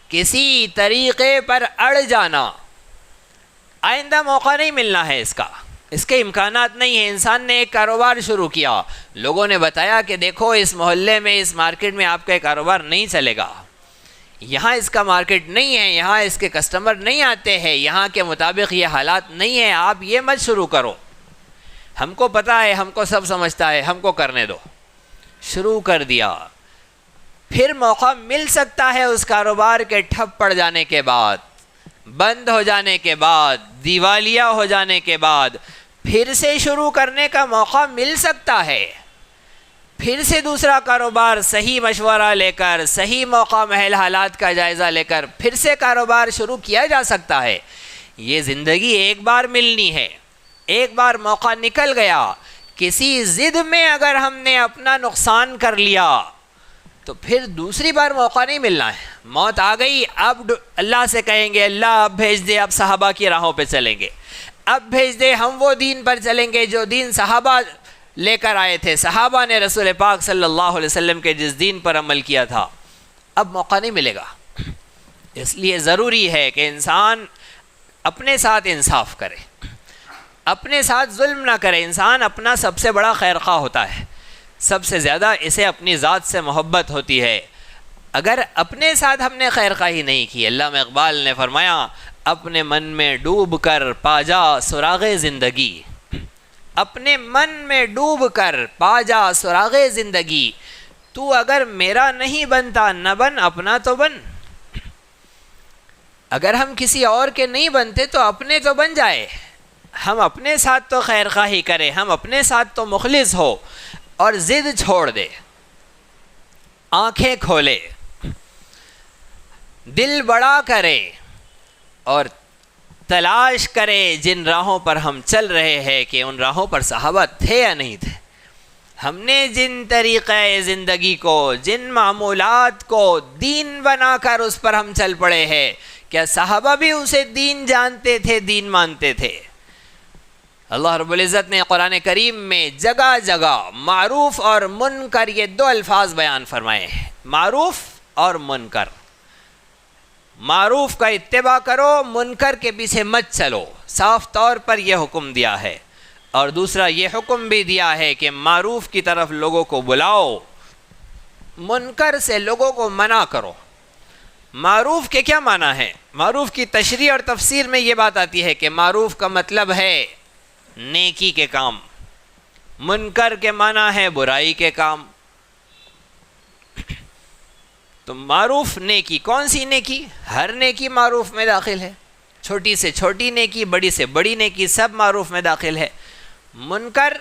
کسی طریقے پر اڑ جانا، آئندہ موقع نہیں ملنا ہے، اس کے امکانات نہیں ہیں۔ انسان نے ایک کاروبار شروع کیا، لوگوں نے بتایا کہ دیکھو اس محلے میں، اس مارکیٹ میں آپ کا کاروبار نہیں چلے گا، یہاں اس کا مارکیٹ نہیں ہے، یہاں اس کے کسٹمر نہیں آتے ہیں، یہاں کے مطابق یہ حالات نہیں ہیں، آپ یہ مت شروع کرو، ہم کو پتہ ہے، ہم کو سب سمجھتا ہے، ہم کو کرنے دو۔ شروع کر دیا، پھر موقع مل سکتا ہے اس کاروبار کے ٹھپ پڑ جانے کے بعد، بند ہو جانے کے بعد، دیوالیہ ہو جانے کے بعد پھر سے شروع کرنے کا موقع مل سکتا ہے، پھر سے دوسرا کاروبار صحیح مشورہ لے کر، صحیح موقع محل حالات کا جائزہ لے کر پھر سے کاروبار شروع کیا جا سکتا ہے۔ یہ زندگی ایک بار ملنی ہے، ایک بار موقع نکل گیا، کسی ضد میں اگر ہم نے اپنا نقصان کر لیا تو پھر دوسری بار موقع نہیں ملنا ہے۔ موت آ گئی، اب اللہ سے کہیں گے اللہ اب بھیج دے، اب صحابہ کی راہوں پہ چلیں گے، اب بھیج دے، ہم وہ دین پر چلیں گے جو دین صحابہ لے کر آئے تھے، صحابہ نے رسول پاک صلی اللہ علیہ وسلم کے جس دین پر عمل کیا تھا۔ اب موقع نہیں ملے گا، اس لیے ضروری ہے کہ انسان اپنے ساتھ انصاف کرے، اپنے ساتھ ظلم نہ کرے۔ انسان اپنا سب سے بڑا خیرخواہ ہوتا ہے، سب سے زیادہ اسے اپنی ذات سے محبت ہوتی ہے۔ اگر اپنے ساتھ ہم نے خیرخواہی نہیں کی، علامہ اقبال نے فرمایا اپنے من میں ڈوب کر پا جا سراغ زندگی، اپنے من میں ڈوب کر پا جا سراغ زندگی، تو اگر میرا نہیں بنتا نہ بن، اپنا تو بن۔ اگر ہم کسی اور کے نہیں بنتے تو اپنے تو بن جائے، ہم اپنے ساتھ تو خیرخواہی کریں، ہم اپنے ساتھ تو مخلص ہو اور ضد چھوڑ دے، آنکھیں کھولے، دل بڑا کرے اور تلاش کرے جن راہوں پر ہم چل رہے ہیں کہ ان راہوں پر صحابہ تھے یا نہیں تھے۔ ہم نے جن طریقہ زندگی کو، جن معمولات کو دین بنا کر اس پر ہم چل پڑے ہیں، کیا صحابہ بھی اسے دین جانتے تھے، دین مانتے تھے؟ اللہ رب العزت نے قرآن کریم میں جگہ جگہ معروف اور منکر یہ دو الفاظ بیان فرمائے ہیں، معروف اور منکر۔ معروف کا اتباع کرو، منکر کے پیچھے مت چلو، صاف طور پر یہ حکم دیا ہے۔ اور دوسرا یہ حکم بھی دیا ہے کہ معروف کی طرف لوگوں کو بلاؤ، منکر سے لوگوں کو منع کرو۔ معروف کے کیا معنی ہے؟ معروف کی تشریح اور تفسیر میں یہ بات آتی ہے کہ معروف کا مطلب ہے نیکی کے کام، منکر کے معنی ہے برائی کے کام۔ تو معروف نیکی، کون سی نیکی؟ ہر نیکی معروف میں داخل ہے، چھوٹی سے چھوٹی نیکی، بڑی سے بڑی نیکی، سب معروف میں داخل ہے۔ منکر،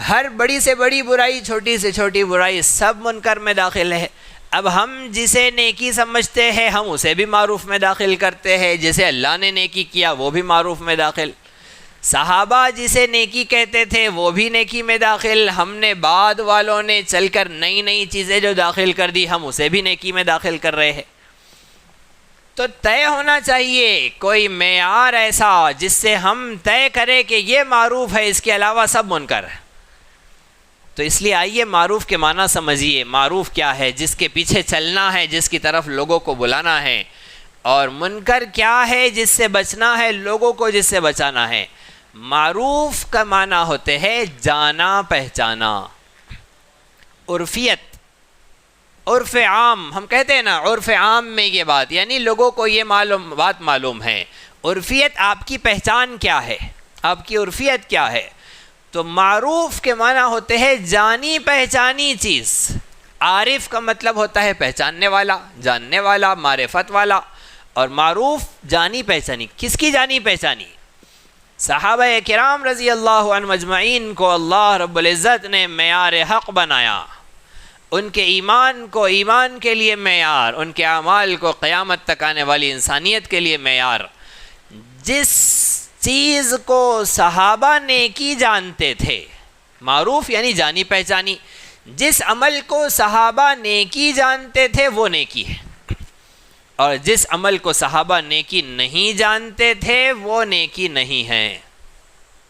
ہر بڑی سے بڑی برائی، چھوٹی سے چھوٹی برائی، سب منکر میں داخل ہے۔ اب ہم جسے نیکی سمجھتے ہیں ہم اسے بھی معروف میں داخل کرتے ہیں، جسے اللہ نے نیکی کیا وہ بھی معروف میں داخل۔ صحابہ جسے نیکی کہتے تھے وہ بھی نیکی میں داخل، ہم نے بعد والوں نے چل کر نئی نئی چیزیں جو داخل کر دی ہم اسے بھی نیکی میں داخل کر رہے ہیں۔ تو طے ہونا چاہیے کوئی معیار ایسا جس سے ہم طے کریں کہ یہ معروف ہے، اس کے علاوہ سب منکر ہے۔ تو اس لیے آئیے معروف کے معنی سمجھیے، معروف کیا ہے؟ جس کے پیچھے چلنا ہے، جس کی طرف لوگوں کو بلانا ہے۔ اور منکر کیا ہے؟ جس سے بچنا ہے، لوگوں کو جس سے بچانا ہے۔ معروف کا معنی ہوتے ہے جانا پہچانا، عرفیت، عرف عام۔ ہم کہتے ہیں نا عرف عام میں یہ بات، یعنی لوگوں کو یہ بات معلوم ہے۔ عرفیت آپ کی پہچان کیا ہے، آپ کی عرفیت کیا ہے؟ تو معروف کے معنی ہوتے ہیں جانی پہچانی چیز۔ عارف کا مطلب ہوتا ہے پہچاننے والا، جاننے والا، معرفت والا، اور معروف جانی پہچانی۔ کس کی جانی پہچانی؟ صحابہ کرام رضی اللہ عنہ اجمعین کو اللہ رب العزت نے معیار حق بنایا، ان کے ایمان کو ایمان کے لیے معیار، ان کے اعمال کو قیامت تک آنے والی انسانیت کے لیے معیار۔ جس چیز کو صحابہ نیکی جانتے تھے، معروف یعنی جانی پہچانی، جس عمل کو صحابہ نیکی جانتے تھے وہ نیکی ہے، اور جس عمل کو صحابہ نیکی نہیں جانتے تھے وہ نیکی نہیں ہے۔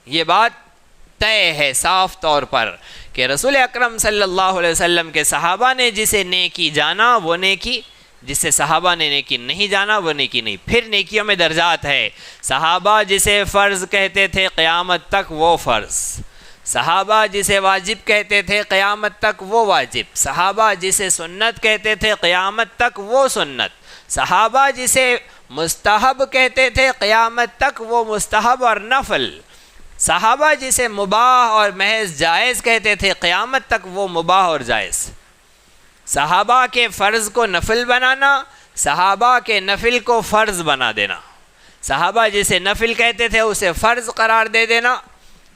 یہ بات طے ہے صاف طور پر کہ رسول اکرم صلی اللہ علیہ وسلم کے صحابہ نے جسے نیکی جانا وہ نیکی، جس سے صحابہ نے نیکی نہیں جانا وہ نیکی نہیں۔ پھر نیکیوں میں درجات ہے۔ صحابہ جسے فرض کہتے تھے قیامت تک وہ فرض، صحابہ جسے واجب کہتے تھے قیامت تک وہ واجب، صحابہ جسے سنت کہتے تھے قیامت تک وہ سنت، صحابہ جسے مستحب کہتے تھے قیامت تک وہ مستحب اور نفل، صحابہ جسے مباح اور محض جائز کہتے تھے قیامت تک وہ مباح اور جائز۔ صحابہ کے فرض کو نفل بنانا، صحابہ کے نفل کو فرض بنا دینا۔ صحابہ جسے نفل کہتے تھے اسے فرض قرار دے دینا،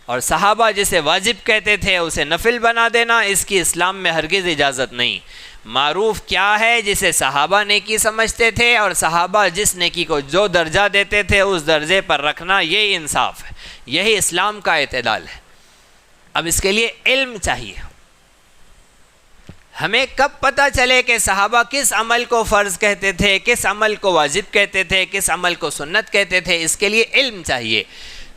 اور صحابہ جسے واجب کہتے تھے اسے نفل بنا دینا، اس کی اسلام میں ہرگز اجازت نہیں۔ معروف کیا ہے؟ جسے صحابہ نیکی سمجھتے تھے اور صحابہ جس نیکی کو جو درجہ دیتے تھے اس درجے پر رکھنا، یہی انصاف ہے، یہی اسلام کا اعتدال ہے۔ اب اس کے لیے علم چاہیے۔ ہمیں کب پتہ چلے کہ صحابہ کس عمل کو فرض کہتے تھے، کس عمل کو واجب کہتے تھے، کس عمل کو سنت کہتے تھے؟ اس کے لیے علم چاہیے۔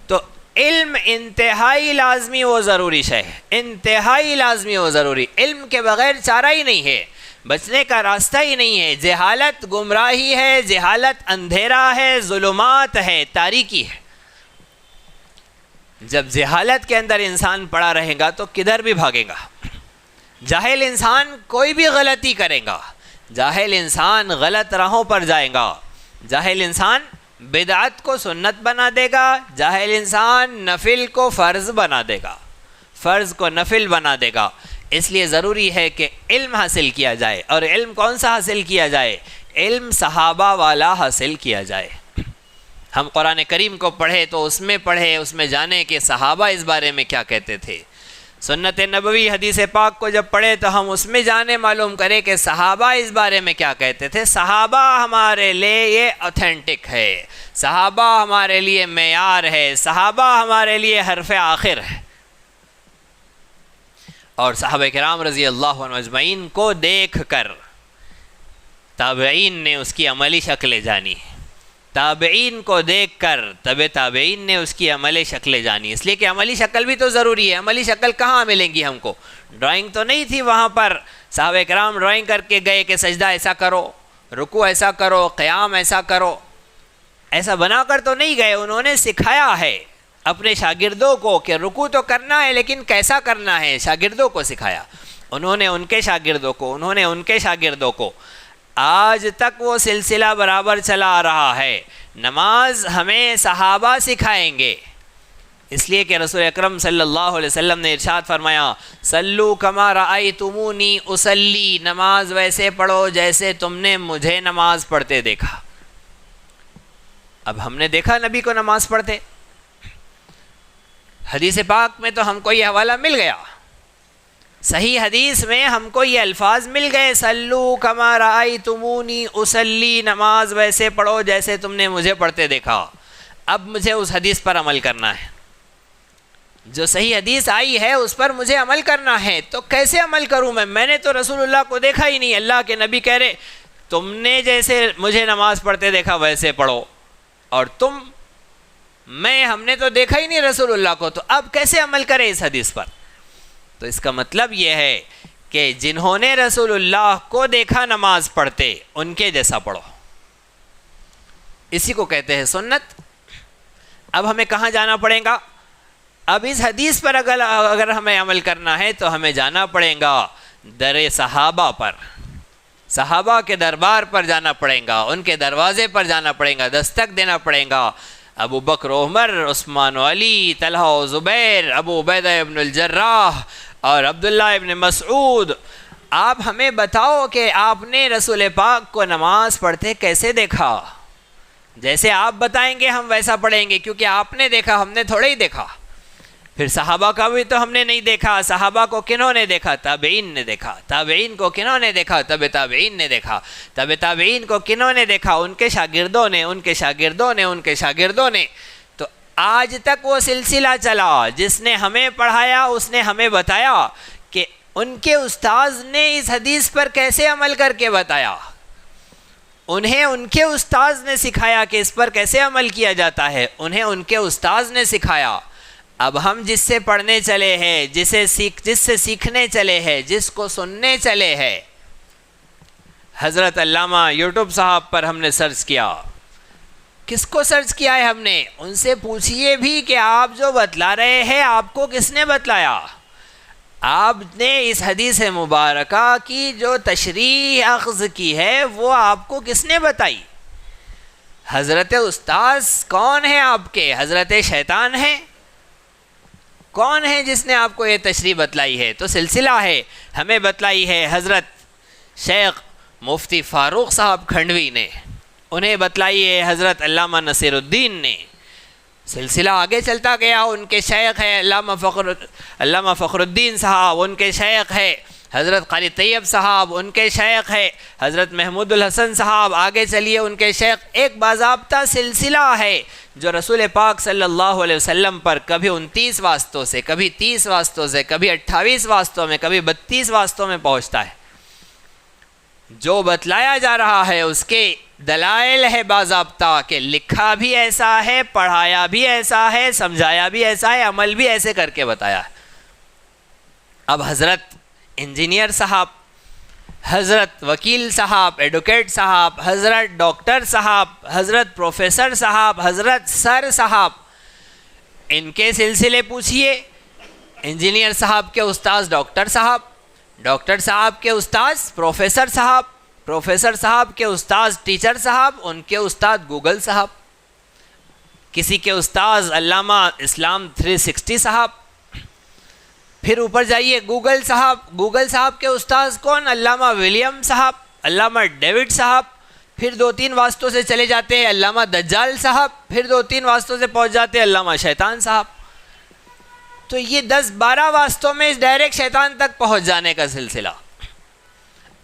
تو علم انتہائی لازمی و ضروری شے ہے، انتہائی لازمی و ضروری۔ علم کے بغیر چارہ ہی نہیں ہے، بچنے کا راستہ ہی نہیں ہے۔ جہالت گمراہی ہے، جہالت اندھیرا ہے، ظلمات ہے، تاریکی ہے۔ جب جہالت کے اندر انسان پڑا رہے گا تو کدھر بھی بھاگے گا۔ جاہل انسان کوئی بھی غلطی کرے گا، جاہل انسان غلط راہوں پر جائے گا، جاہل انسان بدعت کو سنت بنا دے گا، جاہل انسان نفل کو فرض بنا دے گا، فرض کو نفل بنا دے گا۔ اس لیے ضروری ہے کہ علم حاصل کیا جائے، اور علم کون سا حاصل کیا جائے؟ علم صحابہ والا حاصل کیا جائے۔ ہم قرآن کریم کو پڑھے تو اس میں جانیں کہ صحابہ اس بارے میں کیا کہتے تھے۔ سنت نبوی حدیث پاک کو جب پڑھے تو ہم اس میں جانے معلوم کریں کہ صحابہ اس بارے میں کیا کہتے تھے۔ صحابہ ہمارے لیے یہ اوتھینٹک ہے، صحابہ ہمارے لیے معیار ہے، صحابہ ہمارے لیے حرف آخر ہے۔ اور صحابہ کرام رضی اللہ عنہ اجمعین کو دیکھ کر تابعین نے اس کی عملی شکلیں جانی، تابعین کو دیکھ کر تابعین نے اس کی عملی شکلیں جانی۔ اس لیے کہ عملی شکل بھی تو ضروری ہے۔ عملی شکل کہاں ملیں گی ہم کو؟ ڈرائنگ تو نہیں تھی وہاں پر صحابہ کرام ڈرائنگ کر کے گئے کہ سجدہ ایسا کرو، رکوع ایسا کرو، قیام ایسا کرو، ایسا بنا کر تو نہیں گئے۔ انہوں نے سکھایا ہے اپنے شاگردوں کو کہ رکوع تو کرنا ہے لیکن کیسا کرنا ہے، شاگردوں کو سکھایا۔ انہوں نے ان کے شاگردوں کو آج تک وہ سلسلہ برابر چلا آ رہا ہے۔ نماز ہمیں صحابہ سکھائیں گے، اس لیے کہ رسول اکرم صلی اللہ علیہ وسلم نے ارشاد فرمایا، سلو کما رأیتمونی اصلی، نماز ویسے پڑھو جیسے تم نے مجھے نماز پڑھتے دیکھا۔ اب ہم نے دیکھا نبی کو نماز پڑھتے، حدیث پاک میں تو ہم کو یہ حوالہ مل گیا، صحیح حدیث میں ہم کو یہ الفاظ مل گئے، سلو کما رأیتمونی اصلی، نماز ویسے پڑھو جیسے تم نے مجھے پڑھتے دیکھا۔ اب مجھے اس حدیث پر عمل کرنا ہے، جو صحیح حدیث آئی ہے اس پر مجھے عمل کرنا ہے۔ تو کیسے عمل کروں میں نے تو رسول اللہ کو دیکھا ہی نہیں۔ اللہ کے نبی کہہ رہے تم نے جیسے مجھے نماز پڑھتے دیکھا ویسے پڑھو، اور ہم نے تو دیکھا ہی نہیں رسول اللہ کو، تو اب کیسے عمل کرے اس حدیث پر؟ تو اس کا مطلب یہ ہے کہ جنہوں نے رسول اللہ کو دیکھا نماز پڑھتے ان کے جیسا پڑھو، اسی کو کہتے ہیں سنت۔ اب ہمیں کہاں جانا پڑے گا؟ اب اس حدیث پر اگر ہمیں عمل کرنا ہے تو ہمیں جانا پڑے گا در صحابہ پر، صحابہ کے دربار پر جانا پڑے گا، ان کے دروازے پر جانا پڑے گا، دستک دینا پڑے گا۔ ابو بکر و عمر، عثمان و علی، طلحہ و زبیر، ابو عبیدہ ابن الجراح اور عبداللہ ابن مسعود، آپ ہمیں بتاؤ کہ آپ نے رسول پاک کو نماز پڑھتے کیسے دیکھا؟ جیسے آپ بتائیں گے ہم ویسا پڑھیں گے، کیونکہ آپ نے دیکھا، ہم نے تھوڑے ہی دیکھا۔ پھر صحابہ کا بھی تو ہم نے نہیں دیکھا، صحابہ کو کنہوں نے دیکھا؟ تابعین نے دیکھا۔ تابعین کو کنہوں نے دیکھا؟ تابعین نے دیکھا۔ تابعین کو کنہوں نے دیکھا؟ ان کے شاگردوں نے، ان کے شاگردوں نے، ان کے شاگردوں نے۔ تو آج تک وہ سلسلہ چلا، جس نے ہمیں پڑھایا اس نے ہمیں بتایا کہ ان کے استاذ نے اس حدیث پر کیسے عمل کر کے بتایا، انہیں ان کے استاذ نے سکھایا کہ اس پر کیسے عمل کیا جاتا ہے، انہیں ان کے استاذ نے سکھایا۔ اب ہم جس سے پڑھنے چلے ہیں، جس سے سیکھنے چلے ہیں، جس کو سننے چلے ہیں، حضرت علامہ یوٹیوب صاحب پر ہم نے سرچ کیا۔ کس کو سرچ کیا ہے ہم نے؟ ان سے پوچھئے بھی کہ آپ جو بتلا رہے ہیں آپ کو کس نے بتلایا؟ آپ نے اس حدیث مبارکہ کی جو تشریح اخذ کی ہے وہ آپ کو کس نے بتائی؟ حضرت استاذ کون ہے آپ کے؟ حضرت شیطان ہے؟ کون ہے جس نے آپ کو یہ تشریح بتلائی ہے؟ تو سلسلہ ہے، ہمیں بتلائی ہے حضرت شیخ مفتی فاروق صاحب کھنڈوی نے، انہیں بتلائی ہے حضرت علامہ نصیر الدین نے. سلسلہ آگے چلتا گیا. ان کے شیخ ہے علامہ فخر الدین صاحب، ان کے شیخ ہے حضرت قاری طیب صاحب، ان کے شیخ ہے حضرت محمود الحسن صاحب. آگے چلیے ان کے شیخ. ایک باضابطہ سلسلہ ہے جو رسول پاک صلی اللہ علیہ وسلم پر کبھی 29 واسطوں سے، کبھی 30 واسطوں سے، کبھی 28 واسطوں میں، کبھی 32 واسطوں میں پہنچتا ہے. جو بتلایا جا رہا ہے اس کے دلائل ہے باضابطہ کہ لکھا بھی ایسا ہے، پڑھایا بھی ایسا ہے، سمجھایا بھی ایسا ہے، عمل بھی ایسے کر کے بتایا ہے. اب حضرت انجینئر صاحب، حضرت وکیل صاحب، ایڈوکیٹ صاحب، حضرت ڈاکٹر صاحب، حضرت پروفیسر صاحب، حضرت سر صاحب، ان کے سلسلے پوچھئے. انجینئر صاحب کے استاذ ڈاکٹر صاحب، ڈاکٹر صاحب کے استاذ پروفیسر صاحب، پروفیسر صاحب کے استاذ ٹیچر صاحب، ان کے استاد گوگل صاحب، کسی کے استاذ علامہ اسلام 360 صاحب. پھر اوپر جائیے گوگل صاحب، گوگل صاحب کے استاذ کون؟ علامہ ولیم صاحب، علامہ ڈیوڈ صاحب. پھر 2-3 واسطوں سے چلے جاتے ہیں علامہ دجال صاحب. پھر 2-3 واسطوں سے پہنچ جاتے ہیں علامہ شیطان صاحب. تو یہ 10-12 واسطوں میں ڈائریکٹ شیطان تک پہنچ جانے کا سلسلہ.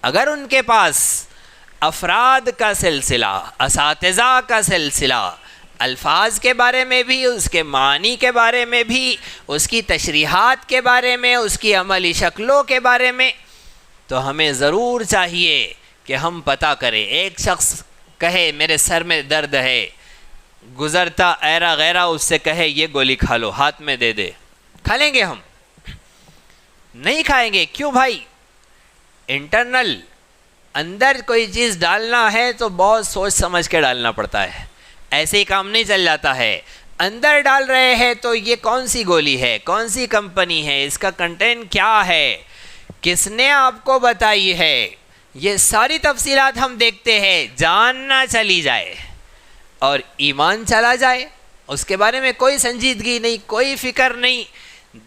اگر ان کے پاس افراد کا سلسلہ، اساتذہ کا سلسلہ، الفاظ کے بارے میں بھی، اس کے معنی کے بارے میں بھی، اس کی تشریحات کے بارے میں، اس کی عملی شکلوں کے بارے میں، تو ہمیں ضرور چاہیے کہ ہم پتہ کریں. ایک شخص کہے میرے سر میں درد ہے، گزرتا ایرا غیرہ اس سے کہے یہ گولی کھا لو، ہاتھ میں دے دے، کھا لیں گے ہم؟ نہیں کھائیں گے. کیوں بھائی؟ انٹرنل اندر کوئی چیز ڈالنا ہے تو بہت سوچ سمجھ کے ڈالنا پڑتا ہے، ایسے ہی کام نہیں چل جاتا ہے. اندر ڈال رہے ہیں تو یہ کون سی گولی ہے، کون سی کمپنی ہے، اس کا کنٹینٹ کیا ہے، کس نے آپ کو بتائی ہے، یہ ساری تفصیلات ہم دیکھتے ہیں. جان نہ چلی جائے اور ایمان چلا جائے، اس کے بارے میں کوئی سنجیدگی نہیں، کوئی فکر نہیں.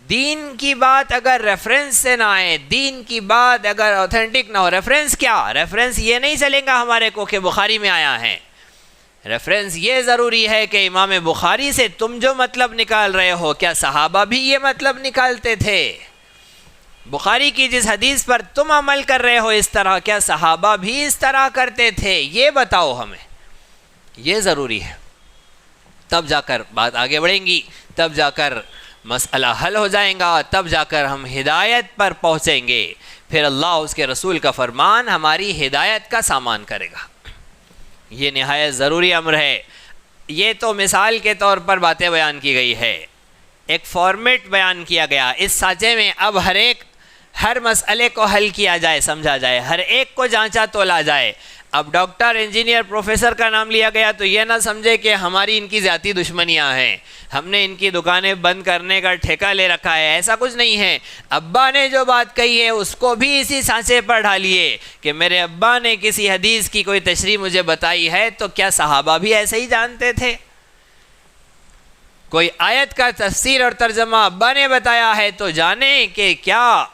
دین کی بات اگر ریفرنس سے نہ آئے، دین کی بات اگر اوتھینٹک نہ ہو، ریفرنس کیا؟ ریفرنس یہ نہیں چلے گا ہمارے کو کہ بخاری میں آیا ہے. ریفرنس یہ ضروری ہے کہ امام بخاری سے تم جو مطلب نکال رہے ہو، کیا صحابہ بھی یہ مطلب نکالتے تھے؟ بخاری کی جس حدیث پر تم عمل کر رہے ہو اس طرح، کیا صحابہ بھی اس طرح کرتے تھے؟ یہ بتاؤ ہمیں، یہ ضروری ہے. تب جا کر بات آگے بڑھیں گی، تب جا کر مسئلہ حل ہو جائیں گا، تب جا کر ہم ہدایت پر پہنچیں گے. پھر اللہ اس کے رسول کا فرمان ہماری ہدایت کا سامان کرے گا. یہ نہایت ضروری امر ہے. یہ تو مثال کے طور پر باتیں بیان کی گئی ہے، ایک فارمیٹ بیان کیا گیا. اس سانچے میں اب ہر مسئلے کو حل کیا جائے، سمجھا جائے، ہر ایک کو جانچا تولا جائے. اب ڈاکٹر، انجینئر، پروفیسر کا نام لیا گیا تو یہ نہ سمجھے کہ ہماری ان کی ذاتی دشمنیاں ہیں، ہم نے ان کی دکانیں بند کرنے کا ٹھیکہ لے رکھا ہے. ایسا کچھ نہیں ہے. ابا نے جو بات کہی ہے اس کو بھی اسی سانچے پر ڈالیے کہ میرے ابا نے کسی حدیث کی کوئی تشریح مجھے بتائی ہے تو کیا صحابہ بھی ایسے ہی جانتے تھے؟ کوئی آیت کا تفسیر اور ترجمہ ابا نے بتایا ہے تو جانیں کہ کیا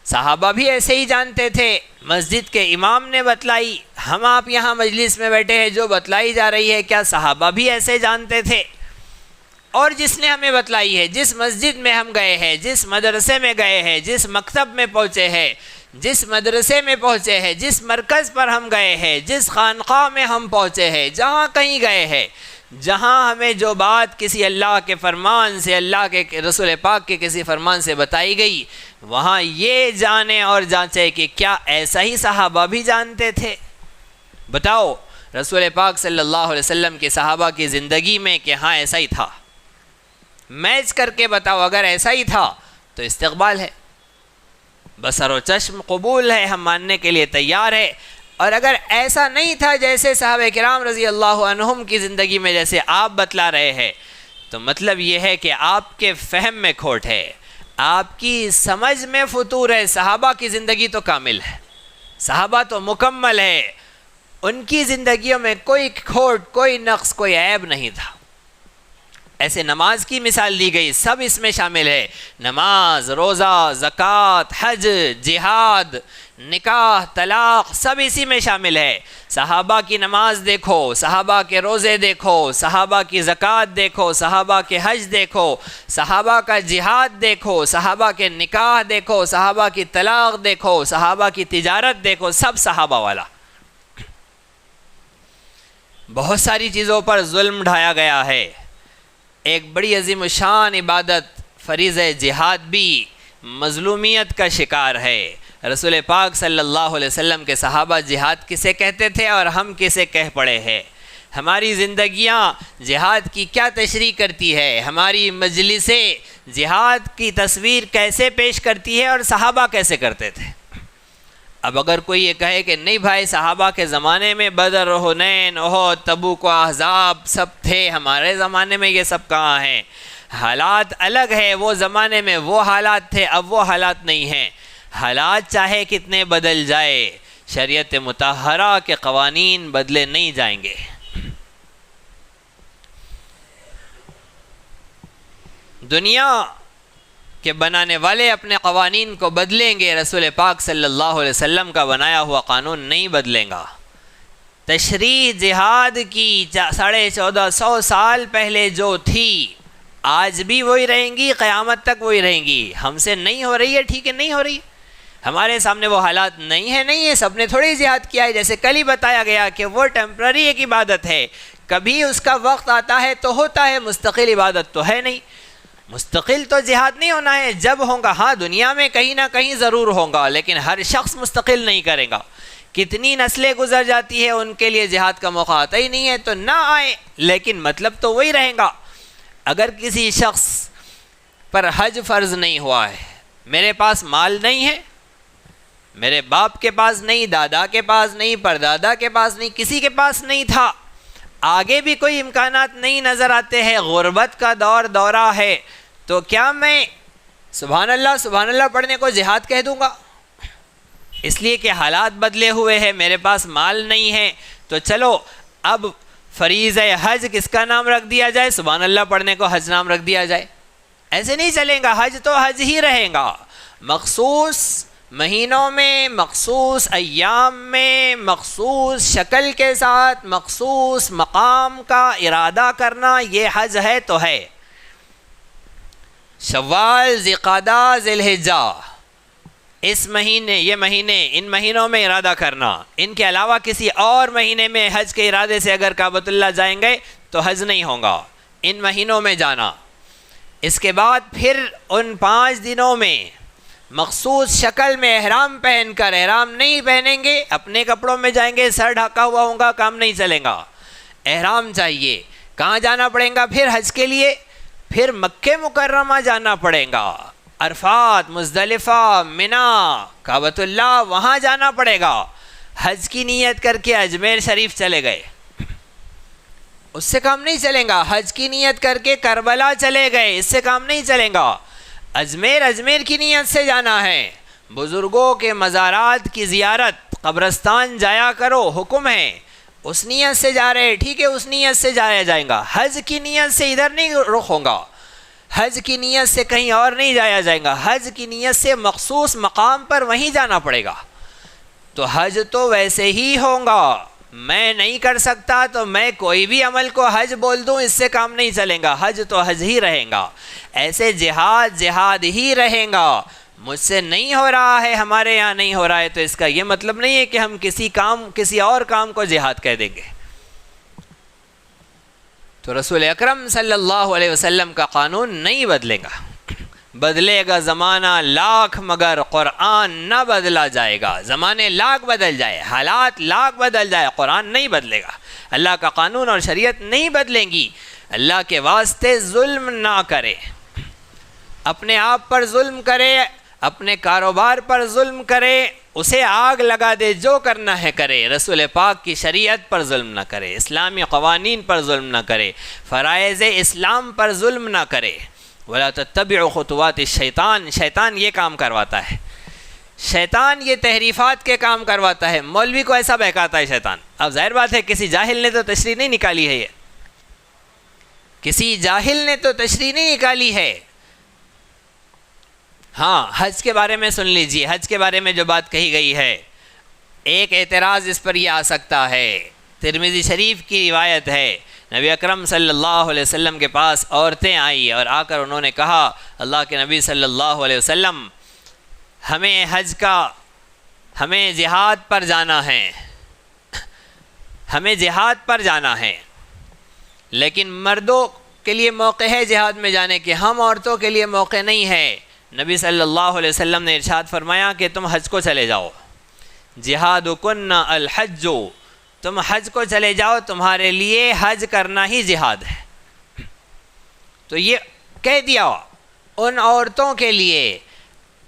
صحابہ بھی ایسے ہی جانتے تھے؟ مسجد کے امام نے بتلائی، ہم آپ یہاں مجلس میں بیٹھے ہیں، جو بتلائی جا رہی ہے کیا صحابہ بھی ایسے جانتے تھے؟ اور جس نے ہمیں بتلائی ہے، جس مسجد میں ہم گئے ہیں، جس مدرسے میں گئے ہیں، جس مکتب میں پہنچے ہیں، جس مدرسے میں پہنچے ہیں، جس مرکز پر ہم گئے ہیں، جس خانقاہ میں ہم پہنچے ہیں، جہاں کہیں گئے ہیں، جہاں ہمیں جو بات کسی اللہ کے فرمان سے، اللہ کے رسول پاک کے کسی فرمان سے بتائی گئی، وہاں یہ جانیں اور جانچیں کہ کیا ایسا ہی صحابہ بھی جانتے تھے؟ بتاؤ رسول پاک صلی اللہ علیہ وسلم کے صحابہ کی زندگی میں کہ ہاں ایسا ہی تھا، میچ کر کے بتاؤ. اگر ایسا ہی تھا تو استقبال ہے، بصر و چشم قبول ہے، ہم ماننے کے لیے تیار ہے. اور اگر ایسا نہیں تھا جیسے صحابہ کرام رضی اللہ عنہم کی زندگی میں جیسے آپ بتلا رہے ہیں، تو مطلب یہ ہے کہ آپ کے فہم میں کھوٹ ہے، آپ کی سمجھ میں فطور ہے. صحابہ کی زندگی تو کامل ہے، صحابہ تو مکمل ہے، ان کی زندگیوں میں کوئی کھوٹ، کوئی نقص، کوئی عیب نہیں تھا. ایسے نماز کی مثال دی گئی، سب اس میں شامل ہے، نماز، روزہ، زکوٰۃ، حج، جہاد، نکاح، طلاق، سب اسی میں شامل ہے۔ صحابہ کی نماز دیکھو، صحابہ کے روزے دیکھو، صحابہ کی زکوٰۃ دیکھو، صحابہ کے حج دیکھو، صحابہ کا جہاد دیکھو، صحابہ کے نکاح دیکھو، صحابہ کی طلاق دیکھو، صحابہ کی تجارت دیکھو، سب صحابہ والا۔ بہت ساری چیزوں پر ظلم ڈھایا گیا ہے۔ ایک بڑی عظیم الشان عبادت فریضہ جہاد بھی مظلومیت کا شکار ہے۔ رسول پاک صلی اللہ علیہ وسلم کے صحابہ جہاد کسے کہتے تھے اور ہم کسے کہہ پڑے ہیں؟ ہماری زندگیاں جہاد کی کیا تشریح کرتی ہے؟ ہماری مجلسیں جہاد کی تصویر کیسے پیش کرتی ہے اور صحابہ کیسے کرتے تھے؟ اب اگر کوئی یہ کہے کہ نہیں بھائی صحابہ کے زمانے میں بدر، حنین، احد، تبوک و احزاب سب تھے، ہمارے زمانے میں یہ سب کہاں ہیں؟ حالات الگ ہے، وہ زمانے میں وہ حالات تھے، اب وہ حالات نہیں ہیں۔ حالات چاہے کتنے بدل جائے، شریعت مطہرہ کے قوانین بدلے نہیں جائیں گے۔ دنیا کہ بنانے والے اپنے قوانین کو بدلیں گے، رسول پاک صلی اللہ علیہ وسلم کا بنایا ہوا قانون نہیں بدلیں گا۔ تشریح جہاد کی 1450 سال پہلے جو تھی آج بھی وہی رہیں گی، قیامت تک وہی رہیں گی۔ ہم سے نہیں ہو رہی ہے، ٹھیک ہے نہیں ہو رہی، ہمارے سامنے وہ حالات نہیں ہے، سب نے تھوڑی جہاد کیا ہے۔ جیسے کل ہی بتایا گیا کہ وہ ٹیمپرری ایک عبادت ہے، کبھی اس کا وقت آتا ہے تو ہوتا ہے، مستقل عبادت تو ہے نہیں۔ مستقل تو جہاد نہیں ہونا ہے، جب ہوگا ہاں دنیا میں کہیں نہ کہیں ضرور ہوگا، لیکن ہر شخص مستقل نہیں کرے گا۔ کتنی نسلیں گزر جاتی ہے، ان کے لیے جہاد کا موقع آتا ہی نہیں ہے تو نہ آئے، لیکن مطلب تو وہی رہے گا۔ اگر کسی شخص پر حج فرض نہیں ہوا ہے، میرے پاس مال نہیں ہے، میرے باپ کے پاس نہیں، دادا کے پاس نہیں، پردادا کے پاس نہیں، کسی کے پاس نہیں تھا، آگے بھی کوئی امکانات نہیں نظر آتے ہیں، غربت کا دورہ ہے، تو کیا میں سبحان اللہ پڑھنے کو جہاد کہہ دوں گا؟ اس لیے کہ حالات بدلے ہوئے ہیں، میرے پاس مال نہیں ہے، تو چلو اب فریضہ حج کس کا نام رکھ دیا جائے؟ سبحان اللہ پڑھنے کو حج نام رکھ دیا جائے۔ ایسے نہیں چلے گا، حج تو حج ہی رہے گا۔ مخصوص مہینوں میں، مخصوص ایام میں، مخصوص شکل کے ساتھ، مخصوص مقام کا ارادہ کرنا، یہ حج ہے تو ہے۔ شوال، ذوالقعدہ، ذی الحجہ، اس مہینے، یہ مہینے، ان مہینوں میں ارادہ کرنا، ان کے علاوہ کسی اور مہینے میں حج کے ارادے سے اگر کعبۃ اللہ جائیں گے تو حج نہیں ہوگا، ان مہینوں میں جانا۔ اس کے بعد پھر ان 5 دنوں میں مخصوص شکل میں احرام پہن کر، احرام نہیں پہنیں گے، اپنے کپڑوں میں جائیں گے، سر ڈھکا ہوا ہوگا، کام نہیں چلے گا، احرام چاہیے۔ کہاں جانا پڑے گا پھر حج کے لیے؟ پھر مکہ مکرمہ جانا پڑے گا، عرفات، مزدلفہ، منی، کعبۃ اللہ، وہاں جانا پڑے گا۔ حج کی نیت کر کے اجمیر شریف چلے گئے، اس سے کام نہیں چلے گا۔ حج کی نیت کر کے کربلا چلے گئے، اس سے کام نہیں چلے گا۔ اجمیر کی نیت سے جانا ہے، بزرگوں کے مزارات کی زیارت، قبرستان جایا کرو، حکم ہے، اس نیت سے جا رہے، ٹھیک ہے، اس نیت سے جایا جائے گا۔ حج کی نیت سے ادھر نہیں رخ ہوگا، حج کی نیت سے کہیں اور نہیں جایا جائے گا، حج کی نیت سے مخصوص مقام پر وہیں جانا پڑے گا۔ تو حج تو ویسے ہی ہوگا، میں نہیں کر سکتا تو میں کوئی بھی عمل کو حج بول دوں، اس سے کام نہیں چلے گا، حج تو حج ہی رہے گا۔ ایسے جہاد ہی رہے گا۔ مجھ سے نہیں ہو رہا ہے، ہمارے یہاں نہیں ہو رہا ہے، تو اس کا یہ مطلب نہیں ہے کہ ہم کسی اور کام کو جہاد کہہ دیں گے۔ تو رسول اکرم صلی اللہ علیہ وسلم کا قانون نہیں بدلے گا، بدلے گا زمانہ لاکھ مگر قرآن نہ بدلا جائے گا۔ زمانے لاکھ بدل جائے، حالات لاکھ بدل جائے، قرآن نہیں بدلے گا۔ اللہ کا قانون اور شریعت نہیں بدلیں گی۔ اللہ کے واسطے ظلم نہ کرے، اپنے آپ پر ظلم کرے، اپنے کاروبار پر ظلم کرے، اسے آگ لگا دے، جو کرنا ہے کرے، رسول پاک کی شریعت پر ظلم نہ کرے، اسلامی قوانین پر ظلم نہ کرے، فرائض اسلام پر ظلم نہ کرے۔ وَلَا تَتَّبِعُوا خُطُوَاتِ الشَّيْطَانِ، شیطان یہ کام کرواتا ہے، شیطان یہ تحریفات کے کام کرواتا ہے، مولوی کو ایسا بہکاتا ہے شیطان۔ اب ظاہر بات ہے کسی جاہل نے تو تشریح نہیں نکالی ہے، یہ کسی جاہل نے تو تشریح نہیں نکالی ہے۔ ہاں حج کے بارے میں سن لیجئے، حج کے بارے میں جو بات کہی گئی ہے، ایک اعتراض اس پر یہ آ سکتا ہے۔ ترمذی شریف کی روایت ہے، نبی اکرم صلی اللہ علیہ وسلم کے پاس عورتیں آئی اور آ کر انہوں نے کہا، اللہ کے نبی صلی اللہ علیہ وسلم ہمیں حج کا، ہمیں جہاد پر جانا ہے، ہمیں جہاد پر جانا ہے، لیکن مردوں کے لیے موقع ہے جہاد میں جانے کے، ہم عورتوں کے لیے موقع نہیں ہے۔ نبی صلی اللہ علیہ وسلم نے ارشاد فرمایا کہ تم حج کو چلے جاؤ، جہادکن الحج، تم حج کو چلے جاؤ، تمہارے لیے حج کرنا ہی جہاد ہے۔ تو یہ کہہ دیا ان عورتوں کے لیے،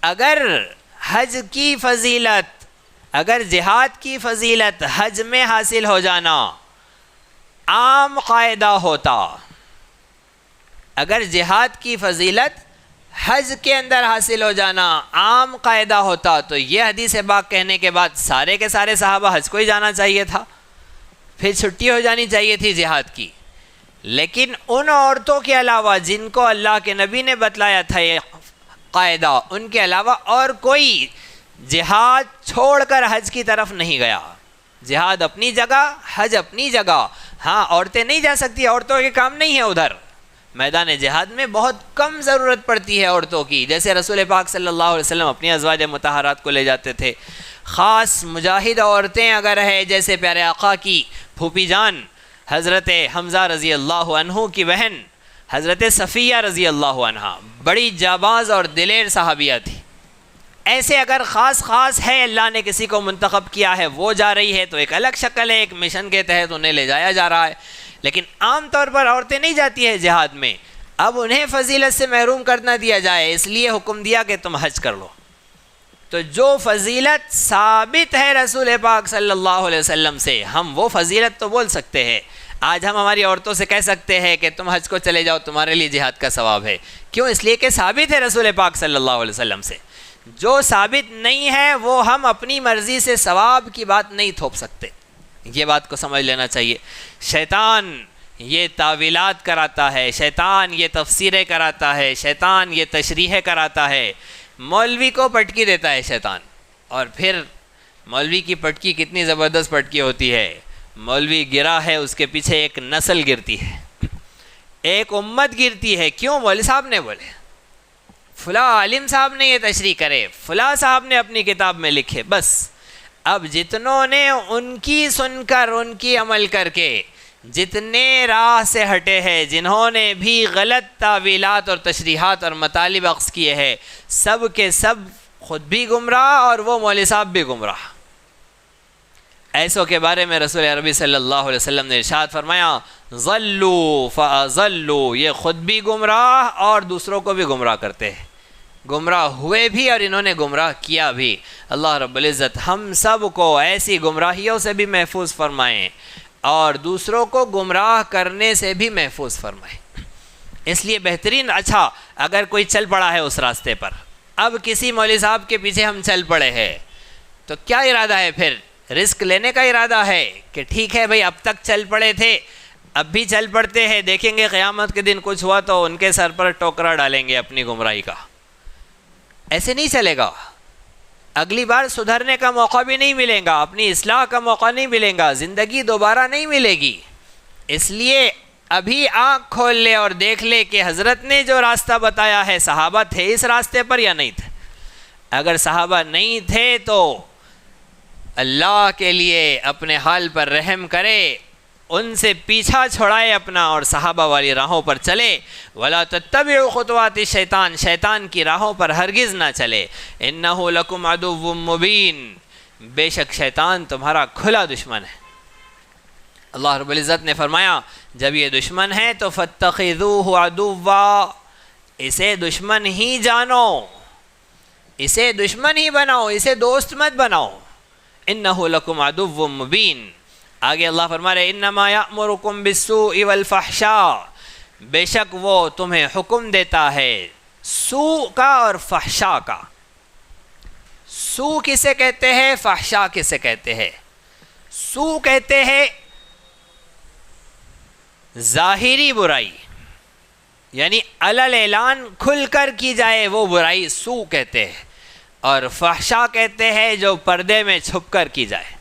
اگر حج کی فضیلت، اگر جہاد کی فضیلت حج میں حاصل ہو جانا عام قاعدہ ہوتا، اگر جہاد کی فضیلت حج کے اندر حاصل ہو جانا عام قاعدہ ہوتا تو یہ حدیث پاک کہنے کے بعد سارے کے سارے صحابہ حج کو ہی جانا چاہیے تھا، پھر چھٹی ہو جانی چاہیے تھی جہاد کی۔ لیکن ان عورتوں کے علاوہ جن کو اللہ کے نبی نے بتلایا تھا یہ قاعدہ، ان کے علاوہ اور کوئی جہاد چھوڑ کر حج کی طرف نہیں گیا۔ جہاد اپنی جگہ، حج اپنی جگہ۔ ہاں عورتیں نہیں جا سکتی، عورتوں کے کام نہیں ہے ادھر، میدان جہاد میں بہت کم ضرورت پڑتی ہے عورتوں کی، جیسے رسول پاک صلی اللہ علیہ وسلم اپنی ازواج مطہرات کو لے جاتے تھے۔ خاص مجاہد عورتیں اگر ہے، جیسے پیارے آقا کی پھوپھی جان حضرت حمزہ رضی اللہ عنہ کی بہن حضرت صفیہ رضی اللہ عنہ، بڑی جاباز اور دلیر صحابیہ تھی، ایسے اگر خاص ہے اللہ نے کسی کو منتخب کیا ہے، وہ جا رہی ہے تو ایک الگ شکل ہے، ایک مشن کے تحت انہیں لے جایا جا رہا ہے، لیکن عام طور پر عورتیں نہیں جاتی ہیں جہاد میں۔ اب انہیں فضیلت سے محروم کر نہ دیا جائے، اس لیے حکم دیا کہ تم حج کر لو۔ تو جو فضیلت ثابت ہے رسول پاک صلی اللہ علیہ وسلم سے، ہم وہ فضیلت تو بول سکتے ہیں۔ آج ہم ہماری عورتوں سے کہہ سکتے ہیں کہ تم حج کو چلے جاؤ، تمہارے لیے جہاد کا ثواب ہے۔ کیوں؟ اس لیے کہ ثابت ہے رسول پاک صلی اللہ علیہ وسلم سے۔ جو ثابت نہیں ہے وہ ہم اپنی مرضی سے ثواب کی بات نہیں تھوپ سکتے، یہ بات کو سمجھ لینا چاہیے۔ شیطان یہ تعویلات کراتا ہے، شیطان یہ تفسیریں کراتا ہے، شیطان یہ تشریحیں کراتا ہے، مولوی کو پٹکی دیتا ہے شیطان۔ اور پھر مولوی کی پٹکی کتنی زبردست پٹکی ہوتی ہے، مولوی گرا ہے اس کے پیچھے ایک نسل گرتی ہے، ایک امت گرتی ہے۔ کیوں؟ مولوی صاحب نے بولے، فلاں عالم صاحب نے یہ تشریح کرے، فلاں صاحب نے اپنی کتاب میں لکھے، بس اب جتنوں نے ان کی سن کر، ان کی عمل کر کے جتنے راہ سے ہٹے ہیں، جنہوں نے بھی غلط تعویلات اور تشریحات اور مطالب اخذ کیے ہیں، سب کے سب خود بھی گمراہ اور وہ مولوی صاحب بھی گمراہ۔ ایسوں کے بارے میں رسول عربی صلی اللہ علیہ وسلم نے ارشاد فرمایا، ضلوا فاضلوا، یہ خود بھی گمراہ اور دوسروں کو بھی گمراہ کرتے ہیں، گمراہ ہوئے بھی اور انہوں نے گمراہ کیا بھی۔ اللہ رب العزت ہم سب کو ایسی گمراہیوں سے بھی محفوظ فرمائیں اور دوسروں کو گمراہ کرنے سے بھی محفوظ فرمائیں۔ اس لیے بہترین، اچھا اگر کوئی چل پڑا ہے اس راستے پر، اب کسی مولوی صاحب کے پیچھے ہم چل پڑے ہیں، تو کیا ارادہ ہے؟ پھر رزق لینے کا ارادہ ہے کہ ٹھیک ہے بھائی اب تک چل پڑے تھے، اب بھی چل پڑتے ہیں، دیکھیں گے قیامت کے دن کچھ ہوا تو ان کے سر پر ٹوکرا ڈالیں گے اپنی گمراہی کا۔ ایسے نہیں چلے گا، اگلی بار سدھرنے کا موقع بھی نہیں ملے گا، اپنی اصلاح کا موقع نہیں ملے گا، زندگی دوبارہ نہیں ملے گی۔ اس لیے ابھی آنکھ کھول لے اور دیکھ لے کہ حضرت نے جو راستہ بتایا ہے، صحابہ تھے اس راستے پر یا نہیں تھے؟ اگر صحابہ نہیں تھے تو اللہ کے لیے اپنے حال پر رحم کرے، ان سے پیچھا چھڑائے اپنا اور صحابہ والی راہوں پر چلے۔ وَلَا تَتَّبِعُوا خُطُوَاتِ الشَّيْطَانِ، شیطان کی راہوں پر ہرگز نہ چلے۔ إِنَّهُ لَكُمْ عَدُوٌّ مُّبِينٌ، بے شک شیطان تمہارا کھلا دشمن ہے۔ اللہ رب العزت نے فرمایا جب یہ دشمن ہے تو فَاتَّخِذُوهُ عَدُوًّا، اسے دشمن ہی جانو، اسے دشمن ہی بناؤ، اسے دوست مت بناؤ۔ إِنَّهُ لَكُمْ عَدُوٌّ مُّبِينٌ، آگے اللہ فرما رہے انما یأمرکم بالسوء والفحشاء، بے شک وہ تمہیں حکم دیتا ہے سوء کا اور فحشاء کا۔ سوء کسے کہتے ہیں؟ فحشاء کسے کہتے ہیں؟ سوء کہتے ہیں ظاہری برائی، یعنی علل اعلان کھل کر کی جائے وہ برائی سو کہتے ہیں، اور فحشا کہتے ہیں جو پردے میں چھپ کر کی جائے۔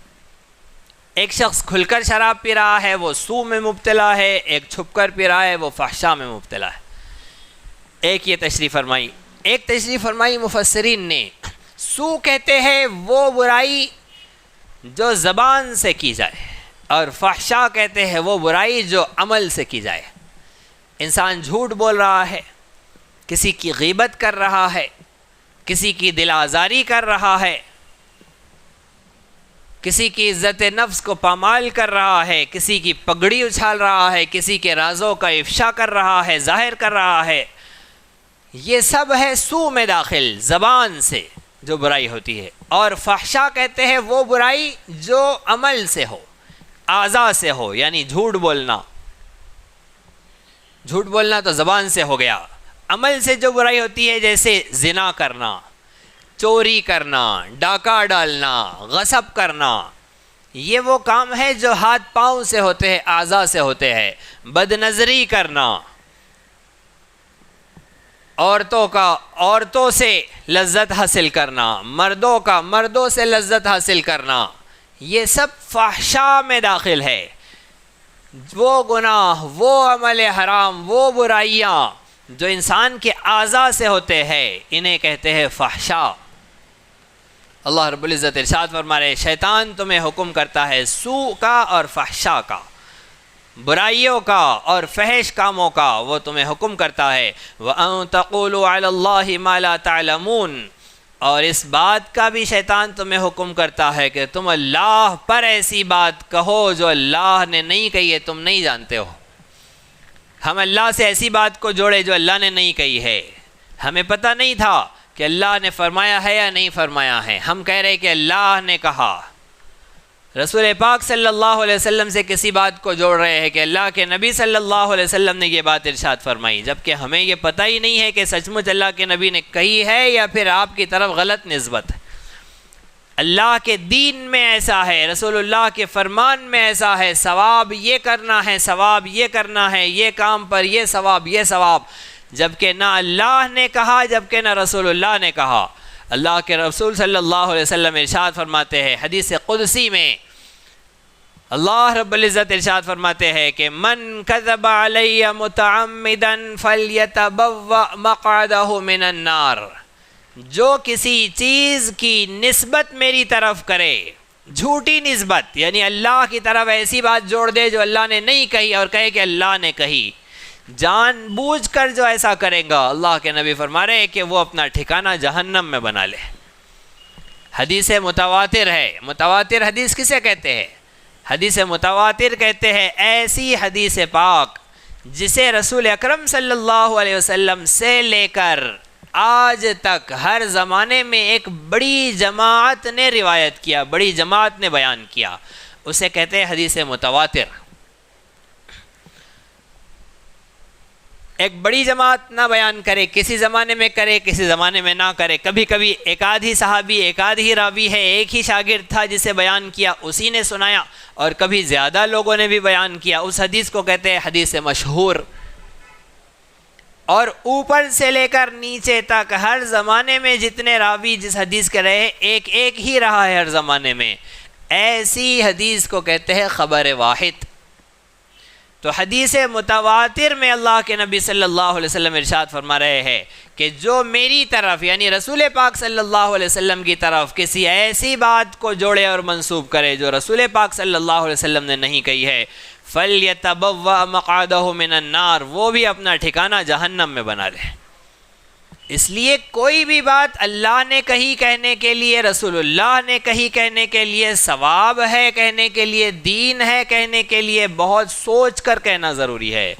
ایک شخص کھل کر شراب پی رہا ہے وہ سو میں مبتلا ہے، ایک چھپ کر پی رہا ہے وہ فحشا میں مبتلا ہے۔ ایک یہ تشریح فرمائی۔ ایک تشریح فرمائی مفسرین نے، سو کہتے ہیں وہ برائی جو زبان سے کی جائے، اور فحشا کہتے ہیں وہ برائی جو عمل سے کی جائے۔ انسان جھوٹ بول رہا ہے، کسی کی غیبت کر رہا ہے، کسی کی دل آزاری کر رہا ہے، کسی کی عزت نفس کو پامال کر رہا ہے، کسی کی پگڑی اچھال رہا ہے، کسی کے رازوں کا افشا کر رہا ہے، ظاہر کر رہا ہے، یہ سب ہے سو میں داخل، زبان سے جو برائی ہوتی ہے۔ اور فحشا کہتے ہیں وہ برائی جو عمل سے ہو، اعضاء سے ہو، یعنی جھوٹ بولنا۔ جھوٹ بولنا تو زبان سے ہو گیا۔ عمل سے جو برائی ہوتی ہے جیسے زنا کرنا، چوری کرنا، ڈاکہ ڈالنا، غصب کرنا، یہ وہ کام ہے جو ہاتھ پاؤں سے ہوتے ہیں، اعضاء سے ہوتے ہیں۔ بد نظری کرنا، عورتوں سے لذت حاصل کرنا، مردوں کا مردوں سے لذت حاصل کرنا، یہ سب فحشا میں داخل ہے۔ وہ گناہ، وہ عمل حرام، وہ برائیاں جو انسان کے اعضاء سے ہوتے ہیں، انہیں کہتے ہیں فحشا۔ اللہ رب العزت ارشاد فرما رہے، شیطان تمہیں حکم کرتا ہے سو کا اور فحشا کا، برائیوں کا اور فحش کاموں کا وہ تمہیں حکم کرتا ہے۔ وَأَن تَقُولُوا عَلَى اللَّهِ مَا لَا تَعْلَمُونَ، اور اس بات کا بھی شیطان تمہیں حکم کرتا ہے کہ تم اللہ پر ایسی بات کہو جو اللہ نے نہیں کہی ہے، تم نہیں جانتے ہو۔ ہم اللہ سے ایسی بات کو جوڑے جو اللہ نے نہیں کہی ہے، ہمیں پتہ نہیں تھا کہ اللہ نے فرمایا ہے یا نہیں فرمایا ہے، ہم کہہ رہے کہ اللہ نے کہا۔ رسول پاک صلی اللہ علیہ وسلم سے کسی بات کو جوڑ رہے ہیں کہ اللہ کے نبی صلی اللہ علیہ وسلم نے یہ بات ارشاد فرمائی، جبکہ ہمیں یہ پتہ ہی نہیں ہے کہ سچ مچ اللہ کے نبی نے کہی ہے یا پھر آپ کی طرف غلط نسبت ہے۔ اللہ کے دین میں ایسا ہے، رسول اللہ کے فرمان میں ایسا ہے، ثواب یہ کرنا ہے، ثواب یہ کرنا ہے، یہ کام پر یہ ثواب، یہ ثواب، جبکہ نہ اللہ نے کہا جبکہ نہ رسول اللہ نے کہا۔ اللہ کے رسول صلی اللہ علیہ وسلم ارشاد فرماتے ہیں حدیث قدسی میں، اللہ رب العزت ارشاد فرماتے ہیں کہ من کذب علی متعمدا فلیتبوأ مقعدہ من النار، جو کسی چیز کی نسبت میری طرف کرے، جھوٹی نسبت یعنی اللہ کی طرف ایسی بات جوڑ دے جو اللہ نے نہیں کہی اور کہے کہ اللہ نے کہی، جان بوجھ کر جو ایسا کرے گا، اللہ کے نبی فرما رہے ہیں کہ وہ اپنا ٹھکانہ جہنم میں بنا لے۔ حدیث متواتر ہے۔ متواتر حدیث کسے کہتے ہیں؟ حدیث متواتر کہتے ہیں ایسی حدیث پاک جسے رسول اکرم صلی اللہ علیہ وسلم سے لے کر آج تک ہر زمانے میں ایک بڑی جماعت نے روایت کیا، بڑی جماعت نے بیان کیا، اسے کہتے ہیں حدیث متواتر۔ ایک بڑی جماعت نہ بیان کرے، کسی زمانے میں کرے کسی زمانے میں نہ کرے، کبھی کبھی ایک آدھ ہی صحابی، ایک آدھ ہی راوی ہے، ایک ہی شاگرد تھا جسے بیان کیا، اسی نے سنایا، اور کبھی زیادہ لوگوں نے بھی بیان کیا، اس حدیث کو کہتے ہیں حدیث مشہور۔ اور اوپر سے لے کر نیچے تک ہر زمانے میں جتنے راوی جس حدیث کے رہے، ایک ایک ہی رہا ہے ہر زمانے میں، ایسی حدیث کو کہتے ہیں خبر واحد۔ تو حدیث متواتر میں اللہ کے نبی صلی اللہ علیہ وسلم ارشاد فرما رہے ہیں کہ جو میری طرف یعنی رسول پاک صلی اللہ علیہ وسلم کی طرف کسی ایسی بات کو جوڑے اور منسوب کرے جو رسول پاک صلی اللہ علیہ وسلم نے نہیں کہی ہے، فَلْيَتَبَوَّأْ مَقْعَدَهُ مِنَ النَّارِ، وہ بھی اپنا ٹھکانہ جہنم میں بنا لے۔ اس لیے کوئی بھی بات اللہ نے کہی کہنے کے لیے، رسول اللہ نے کہی کہنے کے لیے، ثواب ہے کہنے کے لیے، دین ہے کہنے کے لیے، بہت سوچ کر کہنا ضروری ہے،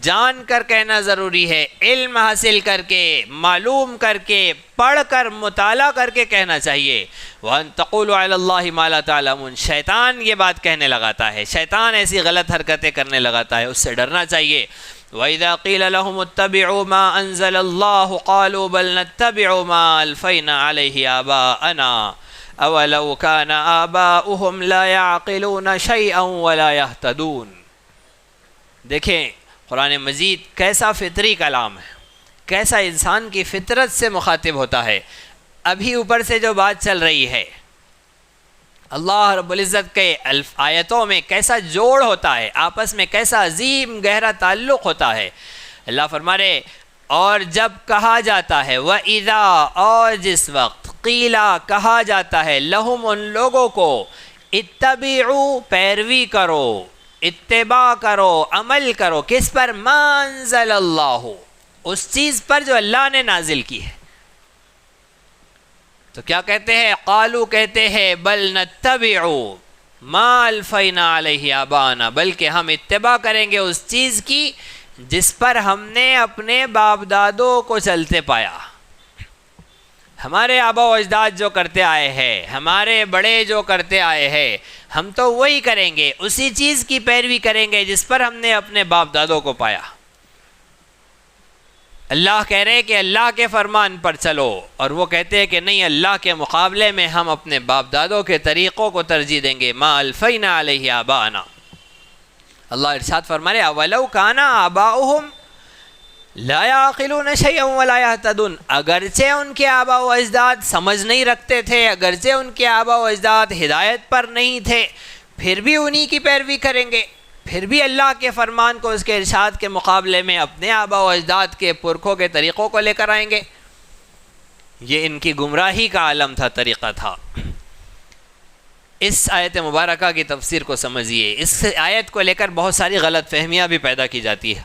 جان کر کہنا ضروری ہے، علم حاصل کر کے، معلوم کر کے، پڑھ کر، مطالعہ کر کے کہنا چاہیے۔ وَأَن تَقُولُوا عَلَى اللَّهِ مَا لَا تَعْلَمُونَ، شیطان یہ بات کہنے لگاتا ہے، شیطان ایسی غلط حرکتیں کرنے لگاتا ہے، اس سے ڈرنا چاہیے۔ وَإِذَا قِيلَ لَهُمُ اتَّبِعُوا مَا أَنزَلَ اللَّهُ قَالُوا بَلْ نَتَّبِعُ مَا أَلْفَيْنَا عَلَيْهِ آبَاءَنَا أَوَلَوْ كَانَ آبَاؤُهُمْ لَا يَعْقِلُونَ شَيْئًا وَلَا يَهْتَدُونَ۔ دیکھیں قرآن مجید کیسا فطری کلام ہے، کیسا انسان کی فطرت سے مخاطب ہوتا ہے۔ ابھی اوپر سے جو بات چل رہی ہے، اللہ رب العزت کے آیتوں میں کیسا جوڑ ہوتا ہے، آپس میں کیسا عظیم گہرا تعلق ہوتا ہے۔ اللہ فرما رہے اور جب کہا جاتا ہے وَإِذَا، اور جس وقت قیلا کہا جاتا ہے لہم ان لوگوں کو اتبعوا پیروی کرو، اتباع کرو، عمل کرو، کس پر؟ ما انزل اللہ، اس چیز پر جو اللہ نے نازل کی ہے۔ تو کیا کہتے ہیں؟ قالو کہتے ہیں بل نتبع ما الفینا علیہ آبانا، بلکہ ہم اتباع کریں گے اس چیز کی جس پر ہم نے اپنے باپ دادوں کو چلتے پایا۔ ہمارے آبا و اجداد جو کرتے آئے ہیں، ہمارے بڑے جو کرتے آئے ہیں، ہم تو وہی کریں گے، اسی چیز کی پیروی کریں گے جس پر ہم نے اپنے باپ دادوں کو پایا۔ اللہ کہہ رہے کہ اللہ کے فرمان پر چلو، اور وہ کہتے ہیں کہ نہیں، اللہ کے مقابلے میں ہم اپنے باپ دادوں کے طریقوں کو ترجیح دیں گے۔ ما الفینا علیہ آباءنا، اللہ ارشاد فرما رہے اولو کان آباؤہم لا یعقلون شیئا ولا یہتدون، اگرچہ ان کے آبا و اجداد سمجھ نہیں رکھتے تھے، اگرچہ ان کے آبا و اجداد ہدایت پر نہیں تھے، پھر بھی انہی کی پیروی کریں گے، پھر بھی اللہ کے فرمان کو، اس کے ارشاد کے مقابلے میں اپنے آبا و اجداد کے پرکھوں کے طریقوں کو لے کر آئیں گے۔ یہ ان کی گمراہی کا عالم تھا، طریقہ تھا۔ اس آیت مبارکہ کی تفسیر کو سمجھیے۔ اس آیت کو لے کر بہت ساری غلط فہمیاں بھی پیدا کی جاتی ہے۔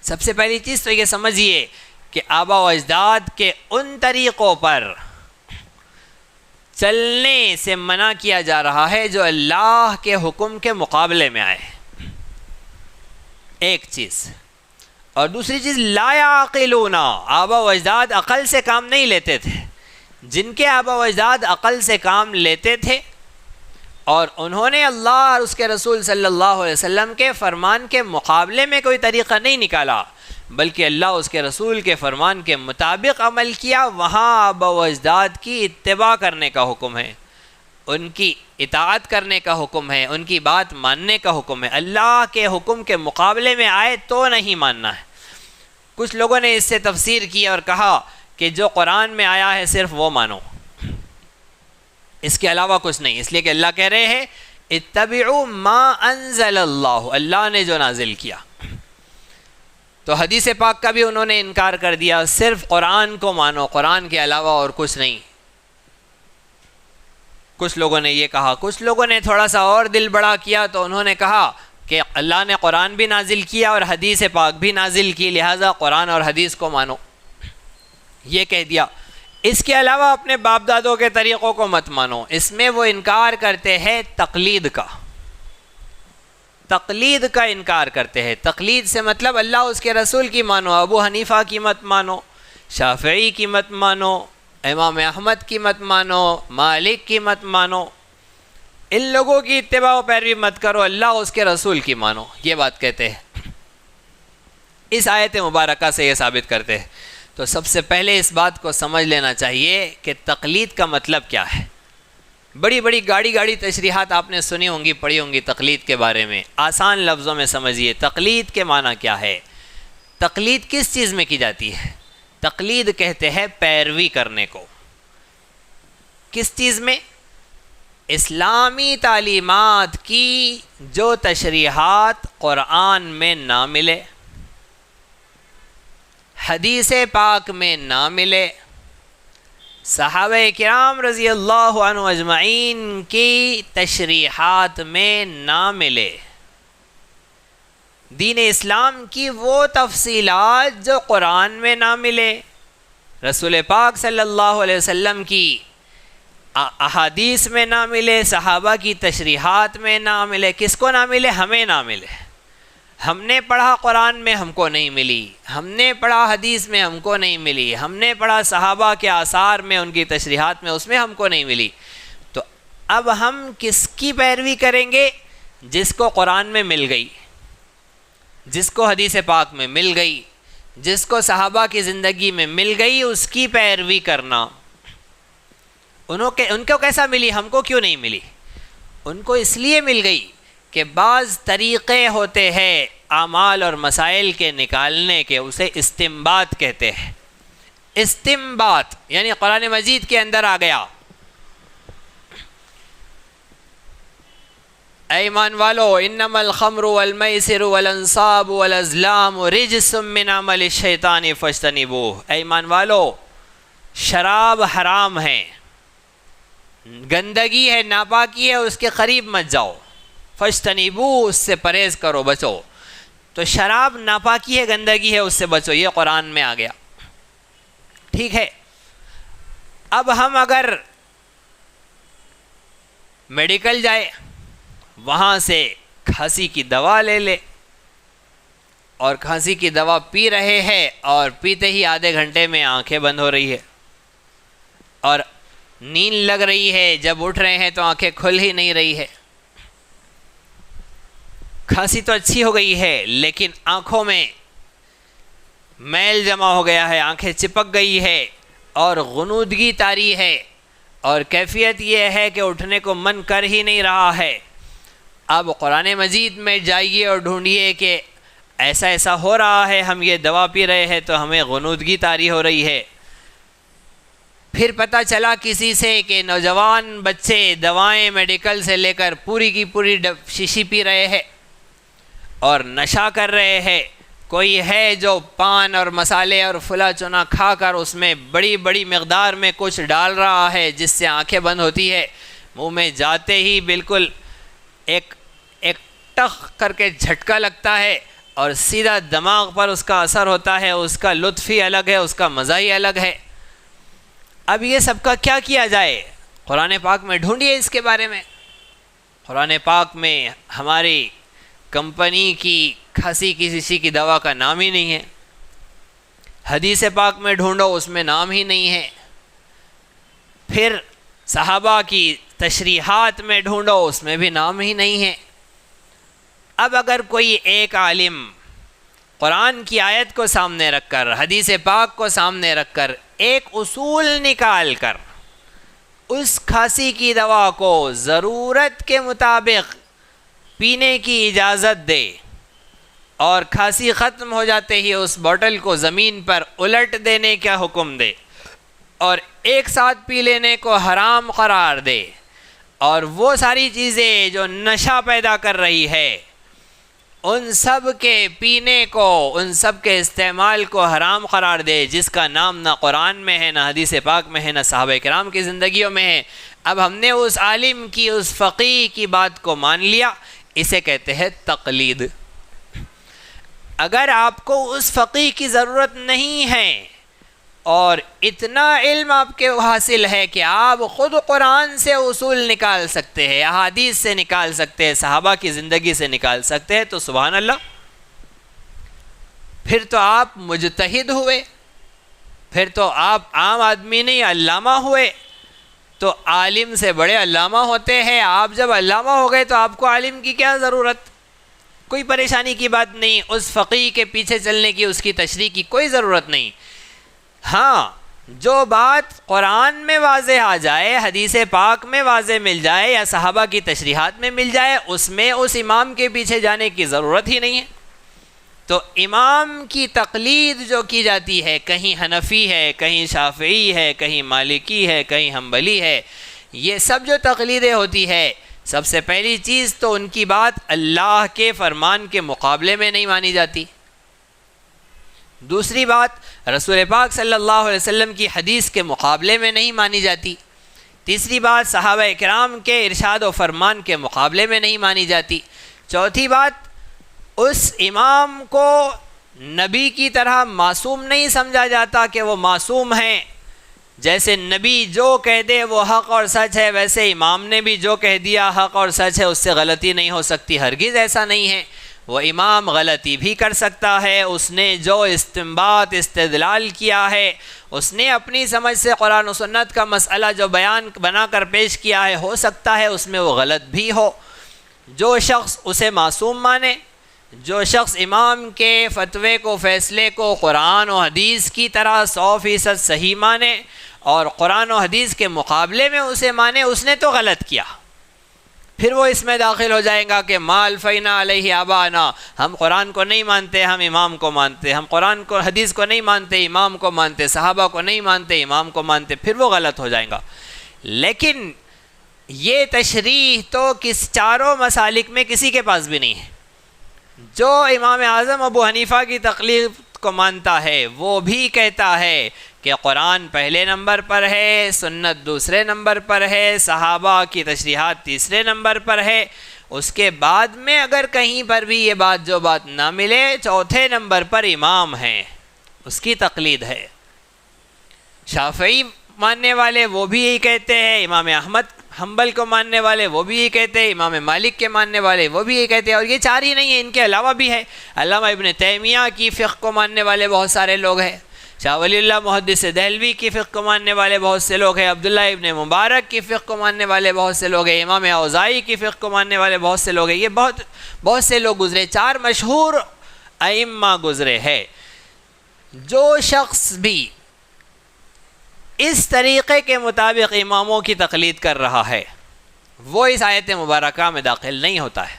سب سے پہلی چیز تو یہ سمجھیے کہ آبا و اجداد کے ان طریقوں پر چلنے سے منع کیا جا رہا ہے جو اللہ کے حکم کے مقابلے میں آئے، ایک چیز۔ اور دوسری چیز لا یعقلون، آبا و اجداد عقل سے کام نہیں لیتے تھے۔ جن کے آبا و اجداد عقل سے کام لیتے تھے اور انہوں نے اللہ اور اس کے رسول صلی اللہ علیہ وسلم کے فرمان کے مقابلے میں کوئی طریقہ نہیں نکالا، بلکہ اللہ اس کے رسول کے فرمان کے مطابق عمل کیا، وہاں آبا و اجداد کی اتباع کرنے کا حکم ہے، ان کی اطاعت کرنے کا حکم ہے، ان کی بات ماننے کا حکم ہے۔ اللہ کے حکم کے مقابلے میں آئے تو نہیں ماننا ہے۔ کچھ لوگوں نے اس سے تفسیر کی اور کہا کہ جو قرآن میں آیا ہے صرف وہ مانو، اس کے علاوہ کچھ نہیں، اس لیے کہ اللہ کہہ رہے ہیں اتبعوا ما انزل اللہ، اللہ نے جو نازل کیا۔ تو حدیث پاک کا بھی انہوں نے انکار کر دیا، صرف قرآن کو مانو، قرآن کے علاوہ اور کچھ نہیں۔ کچھ لوگوں نے یہ کہا، کچھ لوگوں نے تھوڑا سا اور دل بڑا کیا، تو انہوں نے کہا کہ اللہ نے قرآن بھی نازل کیا اور حدیث پاک بھی نازل کی، لہٰذا قرآن اور حدیث کو مانو، یہ کہہ دیا۔ اس کے علاوہ اپنے باپ دادوں کے طریقوں کو مت مانو۔ اس میں وہ انکار کرتے ہیں تقلید کا، تقلید کا انکار کرتے ہیں۔ تقلید سے مطلب اللہ اس کے رسول کی مانو، ابو حنیفہ کی مت مانو، شافعی کی مت مانو، امام احمد کی مت مانو، مالک کی مت مانو، ان لوگوں کی اتباع و پیروی مت کرو، اللہ اس کے رسول کی مانو، یہ بات کہتے ہیں۔ اس آیت مبارکہ سے یہ ثابت کرتے ہیں۔ تو سب سے پہلے اس بات کو سمجھ لینا چاہیے کہ تقلید کا مطلب کیا ہے۔ بڑی بڑی گاڑی تشریحات آپ نے سنی ہوں گی، پڑھی ہوں گی تقلید کے بارے میں۔ آسان لفظوں میں سمجھیے تقلید کے معنی کیا ہے۔ تقلید کس چیز میں کی جاتی ہے؟ تقلید کہتے ہیں پیروی کرنے کو۔ کس چیز میں؟ اسلامی تعلیمات کی جو تشریحات قرآن میں نہ ملے، حدیث پاک میں نہ ملے، صحابہ کرام رضی اللہ عنہ اجمعین کی تشریحات میں نہ ملے، دین اسلام کی وہ تفصیلات جو قرآن میں نہ ملے، رسول پاک صلی اللہ علیہ وسلم کی احادیث میں نہ ملے، صحابہ کی تشریحات میں نہ ملے۔ کس کو نہ ملے؟ ہمیں نہ ملے۔ ہم نے پڑھا قرآن میں، ہم کو نہیں ملی، ہم نے پڑھا حدیث میں، ہم کو نہیں ملی، ہم نے پڑھا صحابہ کے آثار میں، ان کی تشریحات میں، اس میں ہم کو نہیں ملی۔ تو اب ہم کس کی پیروی کریں گے؟ جس کو قرآن میں مل گئی، جس کو حدیث پاک میں مل گئی، جس کو صحابہ کی زندگی میں مل گئی، اس کی پیروی کرنا۔ ان کو کیسا ملی؟ ہم کو کیوں نہیں ملی؟ ان کو اس لیے مل گئی کہ بعض طریقے ہوتے ہیں اعمال اور مسائل کے نکالنے کے اسے استنباط کہتے ہیں۔ استنباط یعنی قرآن مجید کے اندر آ گیا، اے ایمان والو انما الخمر والمیسر والانصاب والازلام رجس من عمل الشیطان فاجتنبوہ، اے ایمان والو شراب حرام ہے، گندگی ہے، ناپاکی ہے، اس کے قریب مت جاؤ، فاجتنبوہ اس سے پرہیز کرو، بچو۔ تو شراب ناپاکی ہے، گندگی ہے، اس سے بچو، یہ قرآن میں آ گیا، ٹھیک ہے۔ اب ہم اگر میڈیکل جائے، وہاں سے کھانسی کی دوا لے لے اور کھانسی کی دوا پی رہے ہیں اور پیتے ہی آدھے گھنٹے میں آنکھیں بند ہو رہی ہے اور نیند لگ رہی ہے، جب اٹھ رہے ہیں تو آنکھیں کھل ہی نہیں رہی ہے۔ کھانسی تو اچھی ہو گئی ہے لیکن آنکھوں میں میل جمع ہو گیا ہے، آنکھیں چپک گئی ہے اور غنودگی طاری ہے اور کیفیت یہ ہے کہ اٹھنے کو من کر ہی نہیں رہا ہے۔ اب قرآن مجید میں جائیے اور ڈھونڈیے کہ ایسا ایسا ہو رہا ہے، ہم یہ دوا پی رہے ہیں تو ہمیں غنودگی طاری ہو رہی ہے۔ پھر پتہ چلا کسی سے کہ نوجوان بچے دوائیں میڈیکل سے لے کر پوری کی پوری شیشی پی رہے ہیں اور نشہ کر رہے ہیں۔ کوئی ہے جو پان اور مسالے اور فلا چنا کھا کر اس میں بڑی بڑی مقدار میں کچھ ڈال رہا ہے جس سے آنکھیں بند ہوتی ہے، منہ میں جاتے ہی بالکل ایک ٹخ کر کے جھٹکا لگتا ہے اور سیدھا دماغ پر اس کا اثر ہوتا ہے، اس کا لطف ہی الگ ہے، اس کا مزہ ہی الگ ہے۔ اب یہ سب کا کیا کیا جائے؟ قرآن پاک میں ڈھونڈیے اس کے بارے میں۔ قرآن پاک میں ہماری کمپنی کی کھانسی کی شیشی کی دوا کا نام ہی نہیں ہے، حدیث پاک میں ڈھونڈو اس میں نام ہی نہیں ہے، پھر صحابہ کی تشریحات میں ڈھونڈو اس میں بھی نام ہی نہیں ہے۔ اب اگر کوئی ایک عالم قرآن کی آیت کو سامنے رکھ کر، حدیث پاک کو سامنے رکھ کر ایک اصول نکال کر اس کھانسی کی دوا کو ضرورت کے مطابق پینے کی اجازت دے اور کھانسی ختم ہو جاتے ہی اس بوتل کو زمین پر الٹ دینے کا حکم دے اور ایک ساتھ پی لینے کو حرام قرار دے اور وہ ساری چیزیں جو نشہ پیدا کر رہی ہے ان سب کے پینے کو، ان سب کے استعمال کو حرام قرار دے، جس کا نام نہ قرآن میں ہے، نہ حدیث پاک میں ہے، نہ صحابہ کرام کی زندگیوں میں ہے۔ اب ہم نے اس عالم کی، اس فقیہ کی بات کو مان لیا، اسے کہتے ہیں تقلید۔ اگر آپ کو اس فقیہ کی ضرورت نہیں ہے اور اتنا علم آپ کے حاصل ہے کہ آپ خود قرآن سے اصول نکال سکتے ہیں، احادیث سے نکال سکتے ہیں، صحابہ کی زندگی سے نکال سکتے ہیں، تو سبحان اللہ، پھر تو آپ مجتہد ہوئے، پھر تو آپ عام آدمی نہیں علامہ ہوئے۔ تو عالم سے بڑے علامہ ہوتے ہیں، آپ جب علامہ ہو گئے تو آپ کو عالم کی کیا ضرورت؟ کوئی پریشانی کی بات نہیں، اس فقیہ کے پیچھے چلنے کی، اس کی تشریح کی کوئی ضرورت نہیں۔ ہاں، جو بات قرآن میں واضح آ جائے، حدیث پاک میں واضح مل جائے یا صحابہ کی تشریحات میں مل جائے، اس میں اس امام کے پیچھے جانے کی ضرورت ہی نہیں ہے۔ تو امام کی تقلید جو کی جاتی ہے، کہیں حنفی ہے، کہیں شافعی ہے، کہیں مالکی ہے، کہیں حنبلی ہے، یہ سب جو تقلیدیں ہوتی ہے، سب سے پہلی چیز تو ان کی بات اللہ کے فرمان کے مقابلے میں نہیں مانی جاتی۔ دوسری بات رسول پاک صلی اللہ علیہ وسلم کی حدیث کے مقابلے میں نہیں مانی جاتی۔ تیسری بات صحابہ کرام کے ارشاد و فرمان کے مقابلے میں نہیں مانی جاتی۔ چوتھی بات اس امام کو نبی کی طرح معصوم نہیں سمجھا جاتا کہ وہ معصوم ہیں، جیسے نبی جو کہہ دے وہ حق اور سچ ہے، ویسے امام نے بھی جو کہہ دیا حق اور سچ ہے، اس سے غلطی نہیں ہو سکتی۔ ہرگز ایسا نہیں ہے، وہ امام غلطی بھی کر سکتا ہے، اس نے جو استنباط استدلال کیا ہے، اس نے اپنی سمجھ سے قرآن و سنت کا مسئلہ جو بیان بنا کر پیش کیا ہے، ہو سکتا ہے اس میں وہ غلط بھی ہو۔ جو شخص اسے معصوم مانے، جو شخص امام کے فتوے کو، فیصلے کو قرآن و حدیث کی طرح 100% صحیح مانے اور قرآن و حدیث کے مقابلے میں اسے مانے، اس نے تو غلط کیا۔ پھر وہ اس میں داخل ہو جائے گا کہ ما الفینا علیہ آبانا، ہم قرآن کو نہیں مانتے، ہم امام کو مانتے، ہم قرآن کو حدیث کو نہیں مانتے، امام کو مانتے، صحابہ کو نہیں مانتے، امام کو مانتے، پھر وہ غلط ہو جائے گا۔ لیکن یہ تشریح تو چاروں مسالک میں کسی کے پاس بھی نہیں ہے۔ جو امام اعظم ابو حنیفہ کی تقلید کو مانتا ہے وہ بھی کہتا ہے کہ قرآن پہلے نمبر پر ہے، سنت دوسرے نمبر پر ہے، صحابہ کی تشریحات تیسرے نمبر پر ہے، اس کے بعد میں اگر کہیں پر بھی یہ بات نہ ملے، چوتھے نمبر پر امام ہیں، اس کی تقلید ہے۔ شافعی ماننے والے وہ بھی یہی کہتے ہیں، امام احمد حنبل کو ماننے والے وہ بھی یہی کہتے ہیں، امام مالک کے ماننے والے وہ بھی یہی کہتے ہیں، اور یہ چار ہی نہیں ہیں، ان کے علاوہ بھی ہے۔ علامہ ابن تیمیہ کی فقہ کو ماننے والے بہت سارے لوگ ہیں، شاہ ولی اللہ محدث دہلوی کی فقہ کو ماننے والے بہت سے لوگ ہیں، عبداللہ ابن مبارک کی فقہ کو ماننے والے بہت سے لوگ ہیں، امام اوزاعی کی فقہ کو ماننے والے بہت سے لوگ ہیں۔ یہ بہت سے لوگ گزرے، چار مشہور ائمہ گزرے ہیں۔ جو شخص بھی اس طریقے کے مطابق اماموں کی تقلید کر رہا ہے وہ اس آیت مبارکہ میں داخل نہیں ہوتا ہے،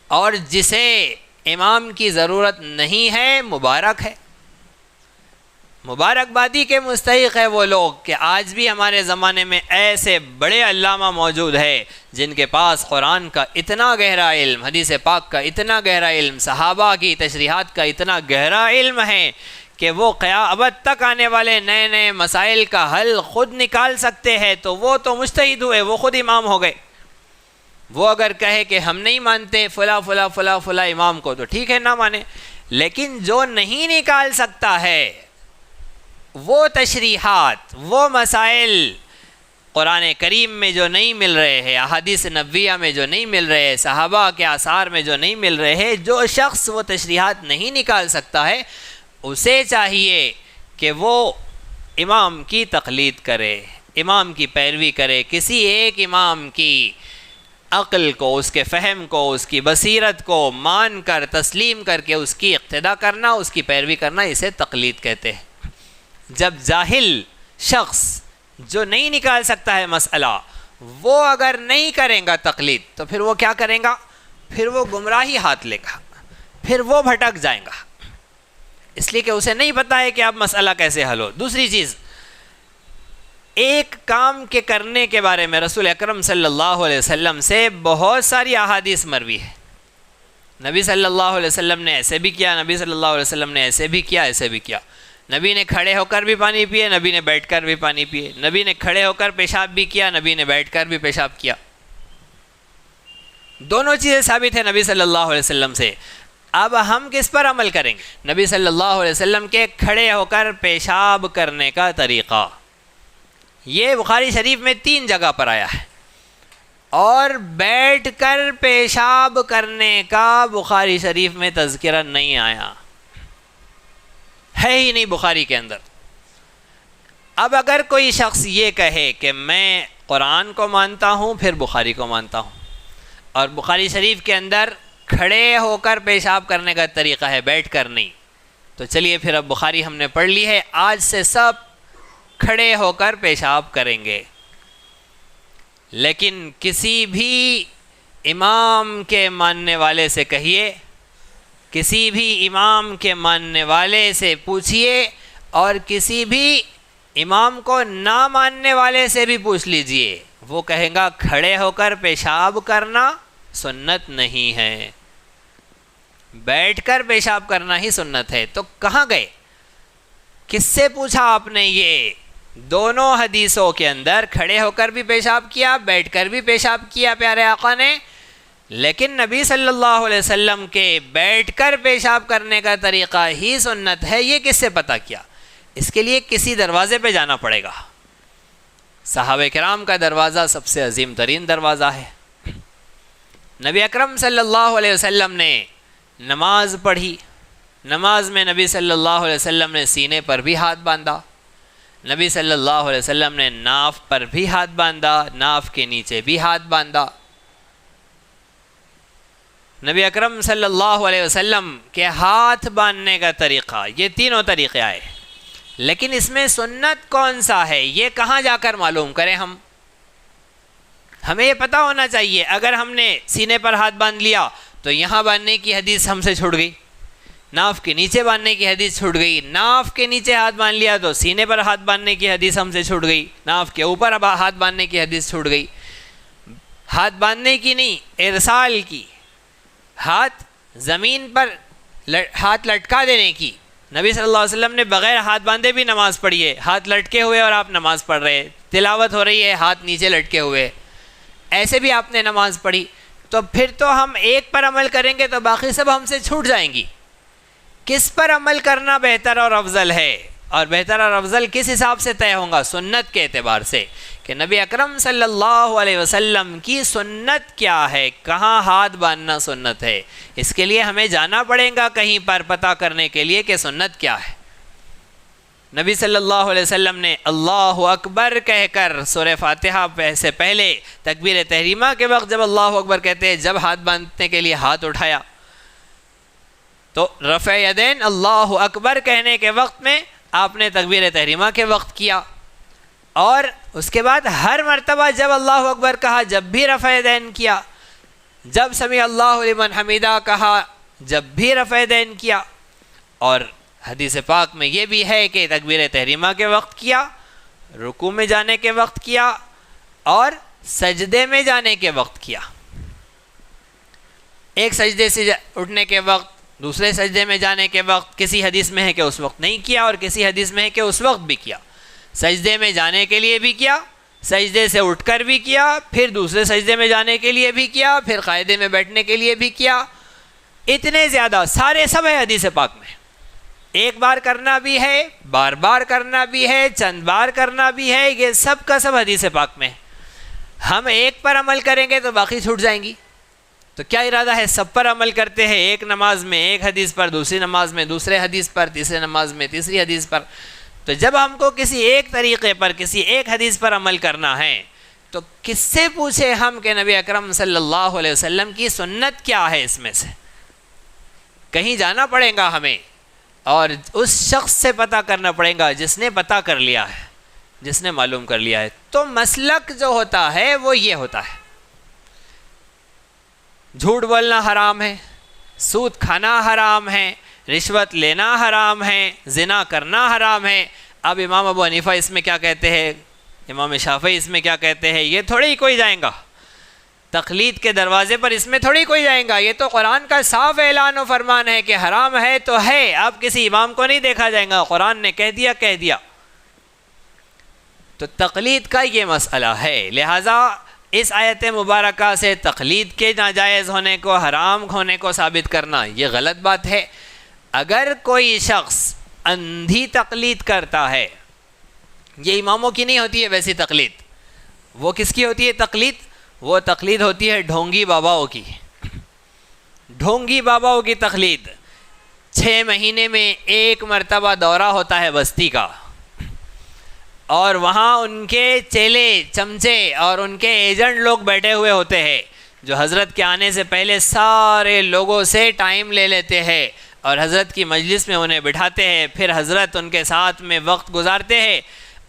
اور جسے امام کی ضرورت نہیں ہے مبارک ہے، مبارکبادی کے مستحق ہے وہ لوگ کہ آج بھی ہمارے زمانے میں ایسے بڑے علامہ موجود ہیں جن کے پاس قرآن کا اتنا گہرا علم، حدیث پاک کا اتنا گہرا علم، صحابہ کی تشریحات کا اتنا گہرا علم ہے کہ وہ قیامت تک آنے والے نئے نئے مسائل کا حل خود نکال سکتے ہیں۔ تو وہ تو مجتہد ہوئے، وہ خود امام ہو گئے۔ وہ اگر کہے کہ ہم نہیں مانتے فلاں فلاں فلاں فلاں امام کو تو ٹھیک ہے، نہ مانے، لیکن جو نہیں نکال سکتا ہے وہ تشریحات، وہ مسائل قرآن کریم میں جو نہیں مل رہے ہیں، احادیث نبویہ میں جو نہیں مل رہے ہیں، صحابہ کے آثار میں جو نہیں مل رہے ہیں، جو شخص وہ تشریحات نہیں نکال سکتا ہے اسے چاہیے کہ وہ امام کی تقلید کرے، امام کی پیروی کرے، کسی ایک امام کی عقل کو، اس کے فہم کو، اس کی بصیرت کو مان کر تسلیم کر کے اس کی اقتداء کرنا، اس کی پیروی کرنا، اسے تقلید کہتے ہیں۔ جب جاہل شخص جو نہیں نکال سکتا ہے مسئلہ وہ اگر نہیں کرے گا تقلید تو پھر وہ کیا کرے گا؟ پھر وہ گمراہی ہاتھ لے گا، پھر وہ بھٹک جائے گا، اس لیے کہ اسے نہیں پتہ ہے کہ اب مسئلہ کیسے حل ہو۔ دوسری چیز، ایک کام کے کرنے کے بارے میں رسول اکرم صلی اللہ علیہ وسلم سے بہت ساری احادیث مروی ہے۔ نبی صلی اللہ علیہ وسلم نے ایسے بھی کیا، نبی صلی اللہ علیہ وسلم نے ایسے بھی کیا، ایسے بھی کیا۔ نبی نے کھڑے ہو کر بھی پانی پیے، نبی نے بیٹھ کر بھی پانی پیے، نبی نے کھڑے ہو کر پیشاب بھی کیا، نبی نے بیٹھ کر بھی پیشاب کیا۔ دونوں چیزیں ثابت ہیں نبی صلی اللہ علیہ وسلم سے۔ اب ہم کس پر عمل کریں گے؟ نبی صلی اللہ علیہ وسلم کے کھڑے ہو کر پیشاب کرنے کا طریقہ، یہ بخاری شریف میں 3 جگہ پر آیا ہے، اور بیٹھ کر پیشاب کرنے کا بخاری شریف میں تذکرہ نہیں آیا، ہے ہی نہیں بخاری کے اندر۔ اب اگر کوئی شخص یہ کہے کہ میں قرآن کو مانتا ہوں پھر بخاری کو مانتا ہوں، اور بخاری شریف کے اندر کھڑے ہو کر پیشاب کرنے کا طریقہ ہے، بیٹھ کر نہیں، تو چلیے پھر اب بخاری ہم نے پڑھ لی ہے، آج سے سب کھڑے ہو کر پیشاب کریں گے۔ لیکن کسی بھی امام کے ماننے والے سے کہیے، کسی بھی امام کے ماننے والے سے پوچھئے، اور کسی بھی امام کو نہ ماننے والے سے بھی پوچھ لیجئے، وہ کہے گا کھڑے ہو کر پیشاب کرنا سنت نہیں ہے، بیٹھ کر پیشاب کرنا ہی سنت ہے۔ تو کہاں گئے؟ کس سے پوچھا آپ نے؟ یہ دونوں حدیثوں کے اندر کھڑے ہو کر بھی پیشاب کیا، بیٹھ کر بھی پیشاب کیا پیارے آقا نے، لیکن نبی صلی اللہ علیہ وسلم کے بیٹھ کر پیشاب کرنے کا طریقہ ہی سنت ہے، یہ کس سے پتہ کیا؟ اس کے لیے کسی دروازے پہ جانا پڑے گا۔ صحابہ کرام کا دروازہ سب سے عظیم ترین دروازہ ہے۔ نبی اکرم صلی اللہ علیہ وسلم نے نماز پڑھی، نماز میں نبی صلی اللہ علیہ وسلم نے سینے پر بھی ہاتھ باندھا، نبی صلی اللہ علیہ وسلم نے ناف پر بھی ہاتھ باندھا، ناف کے نیچے بھی ہاتھ باندھا۔ نبی اکرم صلی اللہ علیہ وسلم کے ہاتھ باندھنے کا طریقہ، یہ تینوں طریقے آئے، لیکن اس میں سنت کون سا ہے یہ کہاں جا کر معلوم کریں ہم؟ ہمیں یہ پتہ ہونا چاہیے اگر ہم نے سینے پر ہاتھ باندھ لیا تو یہاں باندھنے کی حدیث ہم سے چھوٹ گئی، ناف کے نیچے باندھنے کی حدیث چھوٹ گئی، ناف کے نیچے ہاتھ باندھ لیا تو سینے پر ہاتھ باندھنے کی حدیث ہم سے چھوٹ گئی، ناف کے اوپر ہاتھ باندھنے کی حدیث چھوٹ گئی، ہاتھ باندھنے کی نہیں، ارسال کی، ہاتھ زمین پر ہاتھ لٹکا دینے کی۔ نبی صلی اللہ علیہ وسلم نے بغیر ہاتھ باندھے بھی نماز پڑھی ہے، ہاتھ لٹکے ہوئے اور آپ نماز پڑھ رہے، تلاوت ہو رہی ہے ہاتھ نیچے لٹکے ہوئے، ایسے بھی آپ نے نماز پڑھی، تو پھر تو ہم ایک پر عمل کریں گے تو باقی سب ہم سے چھوٹ جائیں گی۔ کس پر عمل کرنا بہتر اور افضل ہے، اور بہتر اور افضل کس حساب سے طے ہوں گا؟ سنت کے اعتبار سے، کہ نبی اکرم صلی اللہ علیہ وسلم کی سنت کیا ہے، کہاں ہاتھ باندھنا سنت ہے، اس کے لیے ہمیں جانا پڑے گا کہیں پر پتہ کرنے کے لیے کہ سنت کیا ہے۔ نبی صلی اللہ علیہ وسلم نے اللہ اکبر کہہ کر سورہ فاتحہ سے پہلے تکبیر تحریمہ کے وقت جب اللہ اکبر کہتے ہیں، جب ہاتھ باندھنے کے لیے ہاتھ اٹھایا تو رفع یدین اللہ اکبر کہنے کے وقت میں آپ نے تکبیر تحریمہ کے وقت کیا، اور اس کے بعد ہر مرتبہ جب اللہ اکبر کہا جب بھی رفع یدین کیا، جب سمیع اللہ لمن حمیدہ کہا جب بھی رفع یدین کیا، اور حدیث پاک میں یہ بھی ہے کہ تکبیر تحریمہ کے وقت کیا، رکوع میں جانے کے وقت کیا، اور سجدے میں جانے کے وقت کیا۔ ایک سجدے سے اٹھنے کے وقت، دوسرے سجدے میں جانے کے وقت، کسی حدیث میں ہے کہ اس وقت نہیں کیا اور کسی حدیث میں ہے کہ اس وقت بھی کیا۔ سجدے میں جانے کے لیے بھی کیا، سجدے سے اٹھ کر بھی کیا، پھر دوسرے سجدے میں جانے کے لیے بھی کیا، پھر قاعدے میں بیٹھنے کے لیے بھی کیا۔ اتنے زیادہ سارے سب ہے حدیث پاک میں، ایک بار کرنا بھی ہے، بار بار کرنا بھی ہے، چند بار کرنا بھی ہے، یہ سب کا سب حدیث پاک میں۔ ہم ایک پر عمل کریں گے تو باقی چھوٹ جائیں گی، تو کیا ارادہ ہے؟ سب پر عمل کرتے ہیں، ایک نماز میں ایک حدیث پر، دوسری نماز میں دوسرے حدیث پر، تیسرے نماز میں تیسری حدیث پر۔ تو جب ہم کو کسی ایک طریقے پر، کسی ایک حدیث پر عمل کرنا ہے تو کس سے پوچھے ہم کہ نبی اکرم صلی اللہ علیہ وسلم کی سنت کیا ہے؟ اس میں سے کہیں جانا پڑے گا ہمیں، اور اس شخص سے پتہ کرنا پڑے گا جس نے پتہ کر لیا ہے، جس نے معلوم کر لیا ہے۔ تو مسلک جو ہوتا ہے وہ یہ ہوتا ہے، جھوٹ بولنا حرام ہے، سود کھانا حرام ہے، رشوت لینا حرام ہے، زنا کرنا حرام ہے۔ اب امام ابو حنیفہ اس میں کیا کہتے ہیں، امام شافعی اس میں کیا کہتے ہیں، یہ تھوڑی کوئی جائیں گا تقلید کے دروازے پر، اس میں تھوڑی کوئی جائیں گا۔ یہ تو قرآن کا صاف اعلان و فرمان ہے کہ حرام ہے تو ہے، اب کسی امام کو نہیں دیکھا جائے گا، قرآن نے کہہ دیا کہہ دیا۔ تو تقلید کا یہ مسئلہ ہے، لہٰذا اس آیت مبارکہ سے تقلید کے ناجائز ہونے کو، حرام ہونے کو ثابت کرنا یہ غلط بات ہے۔ اگر کوئی شخص اندھی تقلید کرتا ہے، یہ اماموں کی نہیں ہوتی ہے ویسی تقلید، وہ کس کی ہوتی ہے تقلید؟ وہ تقلید ہوتی ہے ڈھونگی باباؤں کی، ڈھونگی باباؤں کی تقلید۔ 6 مہینے میں ایک مرتبہ دورہ ہوتا ہے بستی کا، اور وہاں ان کے چیلے چمچے اور ان کے ایجنٹ لوگ بیٹھے ہوئے ہوتے ہیں، جو حضرت کے آنے سے پہلے سارے لوگوں سے ٹائم لے لیتے ہیں اور حضرت کی مجلس میں انہیں بٹھاتے ہیں، پھر حضرت ان کے ساتھ میں وقت گزارتے ہیں،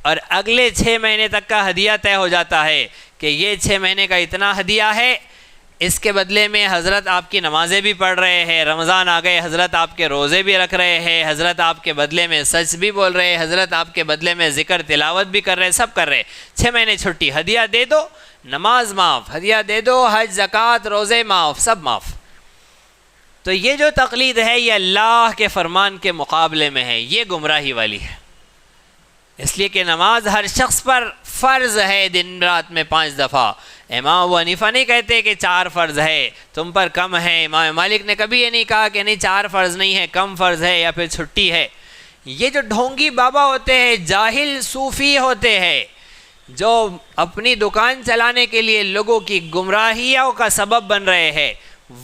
اور اگلے 6 مہینے تک کا ہدیہ طے ہو جاتا ہے کہ یہ 6 مہینے کا اتنا ہدیہ ہے، اس کے بدلے میں حضرت آپ کی نمازیں بھی پڑھ رہے ہیں، رمضان آ گئے حضرت آپ کے روزے بھی رکھ رہے ہیں، حضرت آپ کے بدلے میں سچ بھی بول رہے ہیں، حضرت آپ کے بدلے میں ذکر تلاوت بھی کر رہے ہیں، سب کر رہے ہیں۔ 6 مہینے چھٹی، ہدیہ دے دو نماز معاف، ہدیہ دے دو حج زکوٰۃ روزے معاف، سب معاف۔ تو یہ جو تقلید ہے یہ اللہ کے فرمان کے مقابلے میں ہے، یہ گمراہی والی ہے، اس لیے کہ نماز ہر شخص پر فرض ہے دن رات میں 5 دفعہ۔ امام ابو حنیفہ نہیں کہتے کہ 4 فرض ہے تم پر کم ہے، امام مالک نے کبھی یہ نہیں کہا کہ نہیں 4 فرض نہیں ہے، کم فرض ہے یا پھر چھٹی ہے۔ یہ جو ڈھونگی بابا ہوتے ہیں، جاہل صوفی ہوتے ہیں، جو اپنی دکان چلانے کے لیے لوگوں کی گمراہیوں کا سبب بن رہے ہیں،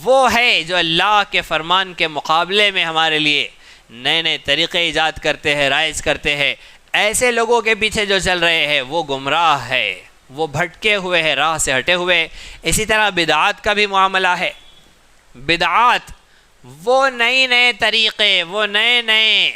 وہ ہے جو اللہ کے فرمان کے مقابلے میں ہمارے لیے نئے نئے طریقے ایجاد کرتے ہیں، رائج کرتے ہیں۔ ایسے لوگوں کے پیچھے جو چل رہے ہیں وہ گمراہ ہے، وہ بھٹکے ہوئے ہیں، راہ سے ہٹے ہوئے۔ اسی طرح بدعات کا بھی معاملہ ہے، بدعات وہ نئے نئے طریقے، وہ نئے نئے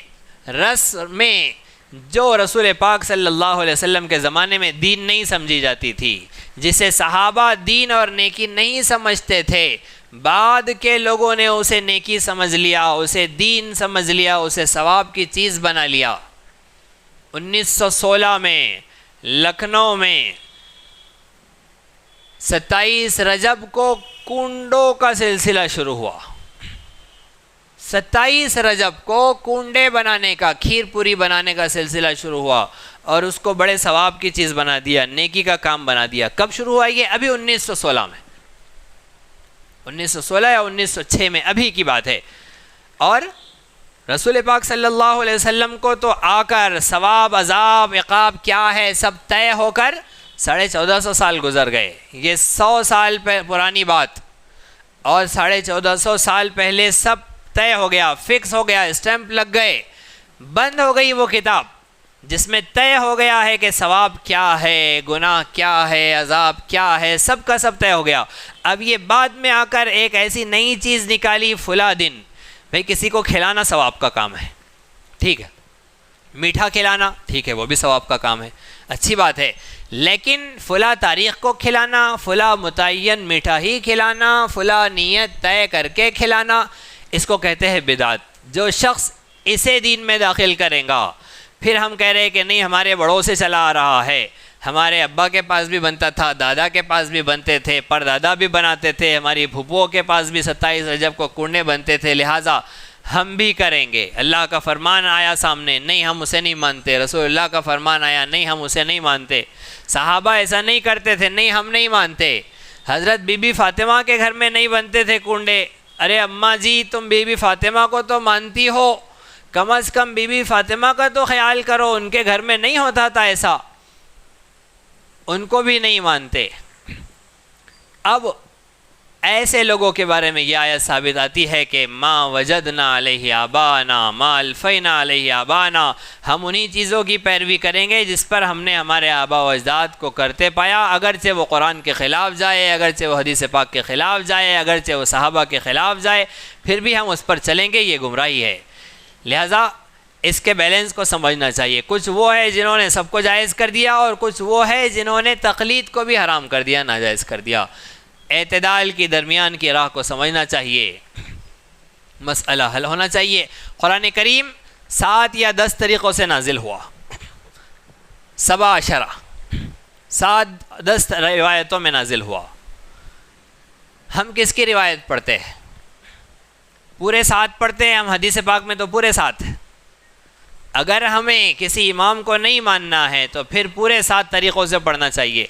رسمیں جو رسول پاک صلی اللہ علیہ وسلم کے زمانے میں دین نہیں سمجھی جاتی تھی، جسے صحابہ دین اور نیکی نہیں سمجھتے تھے، بعد کے لوگوں نے اسے نیکی سمجھ لیا، اسے دین سمجھ لیا، اسے ثواب کی چیز بنا لیا۔ 1916 میں لکھنؤ میں 27 رجب کو کنڈوں کا سلسلہ شروع ہوا۔ 27 رجب کو کنڈے بنانے کا، کھیر پوری بنانے کا سلسلہ شروع ہوا اور اس کو بڑے ثواب کی چیز بنا دیا، نیکی کا کام بنا دیا۔ کب شروع ہوا یہ؟ ابھی 1916 میں، 1916 یا 1906 میں، ابھی کی بات ہے۔ اور رسول پاک صلی اللہ علیہ وسلم کو تو آ کر ثواب، عذاب، عقاب کیا ہے سب طے ہو کر 1450 سال گزر گئے۔ یہ 100 سال پرانی بات، اور 1450 سال پہلے سب طے ہو گیا، فکس ہو گیا، اسٹیمپ لگ گئے، بند ہو گئی وہ کتاب جس میں طے ہو گیا ہے کہ ثواب کیا ہے، گناہ کیا ہے، عذاب کیا ہے، سب کا سب طے ہو گیا۔ اب یہ بعد میں آ کر ایک ایسی نئی چیز نکالی، فلاں دن، بھئی کسی کو کھلانا ثواب کا کام ہے، ٹھیک ہے، میٹھا کھلانا ٹھیک ہے، وہ بھی ثواب کا کام ہے، اچھی بات ہے، لیکن فلاں تاریخ کو کھلانا، فلاں متعین میٹھا ہی کھلانا، فلاں نیت طے کر کے کھلانا، اس کو کہتے ہیں بدعت۔ جو شخص اسے دین میں داخل کرے گا، پھر ہم کہہ رہے ہیں کہ نہیں ہمارے بڑوں سے چلا آ رہا ہے، ہمارے ابا کے پاس بھی بنتا تھا، دادا کے پاس بھی بنتے تھے، پردادا بھی بناتے تھے، ہماری پھپھوؤں کے پاس بھی 27 رجب کو کنڈے بنتے تھے، لہٰذا ہم بھی کریں گے۔ اللہ کا فرمان آیا سامنے، نہیں ہم اسے نہیں مانتے، رسول اللہ کا فرمان آیا، نہیں ہم اسے نہیں مانتے، صحابہ ایسا نہیں کرتے تھے، نہیں ہم نہیں مانتے، حضرت بی بی فاطمہ کے گھر میں نہیں بنتے تھے کنڈے، ارے اماں جی تم بی بی فاطمہ کو تو مانتی ہو، کم از کم بی بی فاطمہ کا تو خیال کرو، ان کے گھر میں نہیں ہوتا تھا ایسا، ان کو بھی نہیں مانتے۔ اب ایسے لوگوں کے بارے میں یہ آیت ثابت آتی ہے کہ ما وجدنا علیہ آبانا ما الفینا علیہ آبانا، ہم انہی چیزوں کی پیروی کریں گے جس پر ہم نے ہمارے آبا و اجداد کو کرتے پایا، اگرچہ وہ قرآن کے خلاف جائے، اگرچہ وہ حدیث پاک کے خلاف جائے، اگرچہ وہ صحابہ کے خلاف جائے، پھر بھی ہم اس پر چلیں گے، یہ گمراہی ہے۔ لہٰذا اس کے بیلنس کو سمجھنا چاہیے، کچھ وہ ہے جنہوں نے سب کو جائز کر دیا، اور کچھ وہ ہے جنہوں نے تقلید کو بھی حرام کر دیا، ناجائز کر دیا۔ اعتدال کی درمیان کی راہ کو سمجھنا چاہیے، مسئلہ حل ہونا چاہیے۔ قرآن کریم 7 یا 10 طریقوں سے نازل ہوا، 17 7-10 روایتوں میں نازل ہوا۔ ہم کس کی روایت پڑھتے ہیں؟ پورے 7 پڑھتے ہیں ہم، حدیث پاک میں تو پورے 7 ہیں۔ اگر ہمیں کسی امام کو نہیں ماننا ہے تو پھر پورے 7 طریقوں سے پڑھنا چاہیے،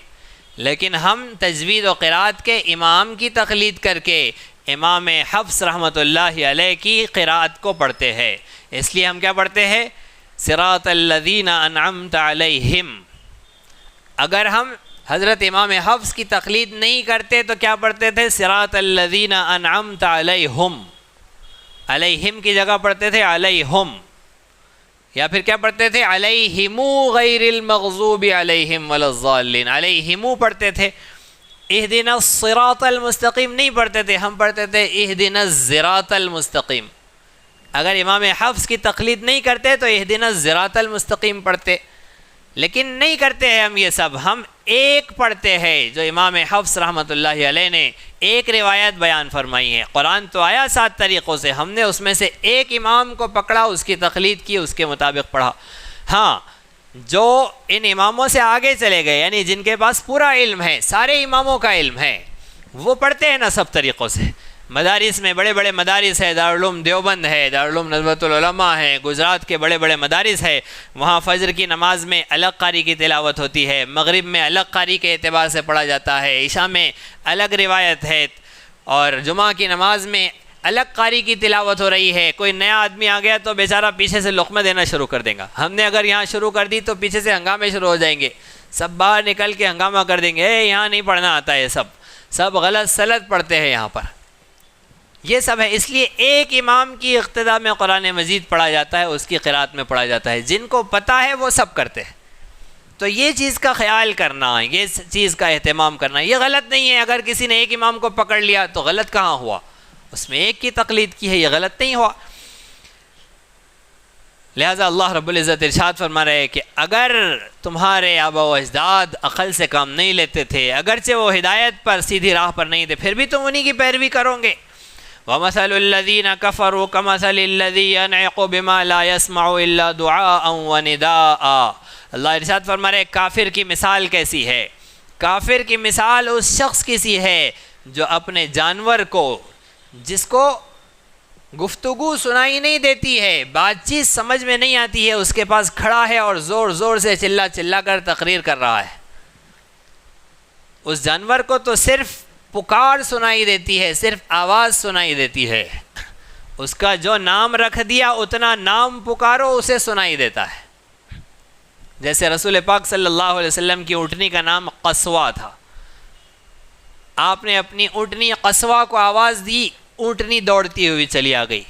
لیکن ہم تجوید و قرات کے امام کی تقلید کر کے امام حفص رحمۃ اللہ علیہ کی قرات کو پڑھتے ہیں۔ اس لیے ہم کیا پڑھتے ہیں؟ صراط الذین انعمت علیہم۔ اگر ہم حضرت امام حفص کی تقلید نہیں کرتے تو کیا پڑھتے تھے؟ صراط الذین انعمت علیہم، علیہم کی جگہ پڑھتے تھے علیہم، یا پھر کیا پڑھتے تھے؟ علیہم غیر المغضوب علیہم ولا الضالین، علیہم پڑھتے تھے، اہدنا الصراط المستقیم نہیں پڑھتے تھے، ہم پڑھتے تھے اہدنا الصراط المستقیم۔ اگر امام حفص کی تقلید نہیں کرتے تو اہدنا الصراط المستقیم پڑھتے، لیکن نہیں کرتے ہیں ہم یہ سب، ہم ایک پڑھتے ہیں جو امام حفص رحمۃ اللہ علیہ نے ایک روایت بیان فرمائی ہے۔ قرآن تو آیا 7 طریقوں سے، ہم نے اس میں سے ایک امام کو پکڑا، اس کی تقلید کی، اس کے مطابق پڑھا۔ ہاں، جو ان اماموں سے آگے چلے گئے، یعنی جن کے پاس پورا علم ہے، سارے اماموں کا علم ہے، وہ پڑھتے ہیں نا سب طریقوں سے۔ مدارس میں بڑے بڑے مدارس ہے، دارالعلوم دیوبند ہے، دارالعلوم ندوۃ العلماء ہے، گجرات کے بڑے بڑے مدارس ہے، وہاں فجر کی نماز میں الگ قاری کی تلاوت ہوتی ہے، مغرب میں الگ قاری کے اعتبار سے پڑھا جاتا ہے، عشاء میں الگ روایت ہے، اور جمعہ کی نماز میں الگ قاری کی تلاوت ہو رہی ہے۔ کوئی نیا آدمی آ گیا تو بیچارہ پیچھے سے لقمے دینا شروع کر دے گا، ہم نے اگر یہاں شروع کر دی تو پیچھے سے ہنگامے شروع ہو جائیں گے، سب باہر نکل کے ہنگامہ کر دیں گے، یہاں نہیں پڑھنا آتا ہے، سب غلط سلط پڑھتے ہیں یہاں پر، یہ سب ہے۔ اس لیے ایک امام کی اقتداء میں قرآن مجید پڑھا جاتا ہے، اس کی قرات میں پڑھا جاتا ہے، جن کو پتہ ہے وہ سب کرتے ہیں۔ تو یہ چیز کا خیال کرنا، یہ چیز کا اہتمام کرنا، یہ غلط نہیں ہے۔ اگر کسی نے ایک امام کو پکڑ لیا تو غلط کہاں ہوا؟ اس میں ایک کی تقلید کی ہے، یہ غلط نہیں ہوا۔ لہٰذا اللہ رب العزت ارشاد فرما رہے کہ اگر تمہارے آبا و اجداد عقل سے کام نہیں لیتے تھے، اگرچہ وہ ہدایت پر سیدھی راہ پر نہیں تھے، پھر بھی تم انہی کی پیروی کرو گے۔ وَمَثَلُ الَّذِينَ كَفَرُوا كَمَثَلِ الَّذِي يَنْعِقُ بِمَا لَا يَسْمَعُ إِلَّا دُعَاءً وَنِدَاءً۔ اللہ ارشاد فرما رہے کافر کی مثال کیسی ہے؟ کافر کی مثال اس شخص کی سی ہے جو اپنے جانور کو، جس کو گفتگو سنائی نہیں دیتی ہے، بات چیت سمجھ میں نہیں آتی ہے، اس کے پاس کھڑا ہے اور زور زور سے چلا چلا کر تقریر کر رہا ہے۔ اس جانور کو تو صرف پکار سنائی دیتی ہے، صرف آواز سنائی دیتی ہے، اس کا جو نام رکھ دیا اتنا نام پکارو اسے سنائی دیتا ہے۔ جیسے رسول پاک صلی اللہ علیہ وسلم کی اونٹنی کا نام قصوا تھا، آپ نے اپنی اونٹنی قصوا کو آواز دی، اونٹنی دوڑتی ہوئی چلی آ گئی۔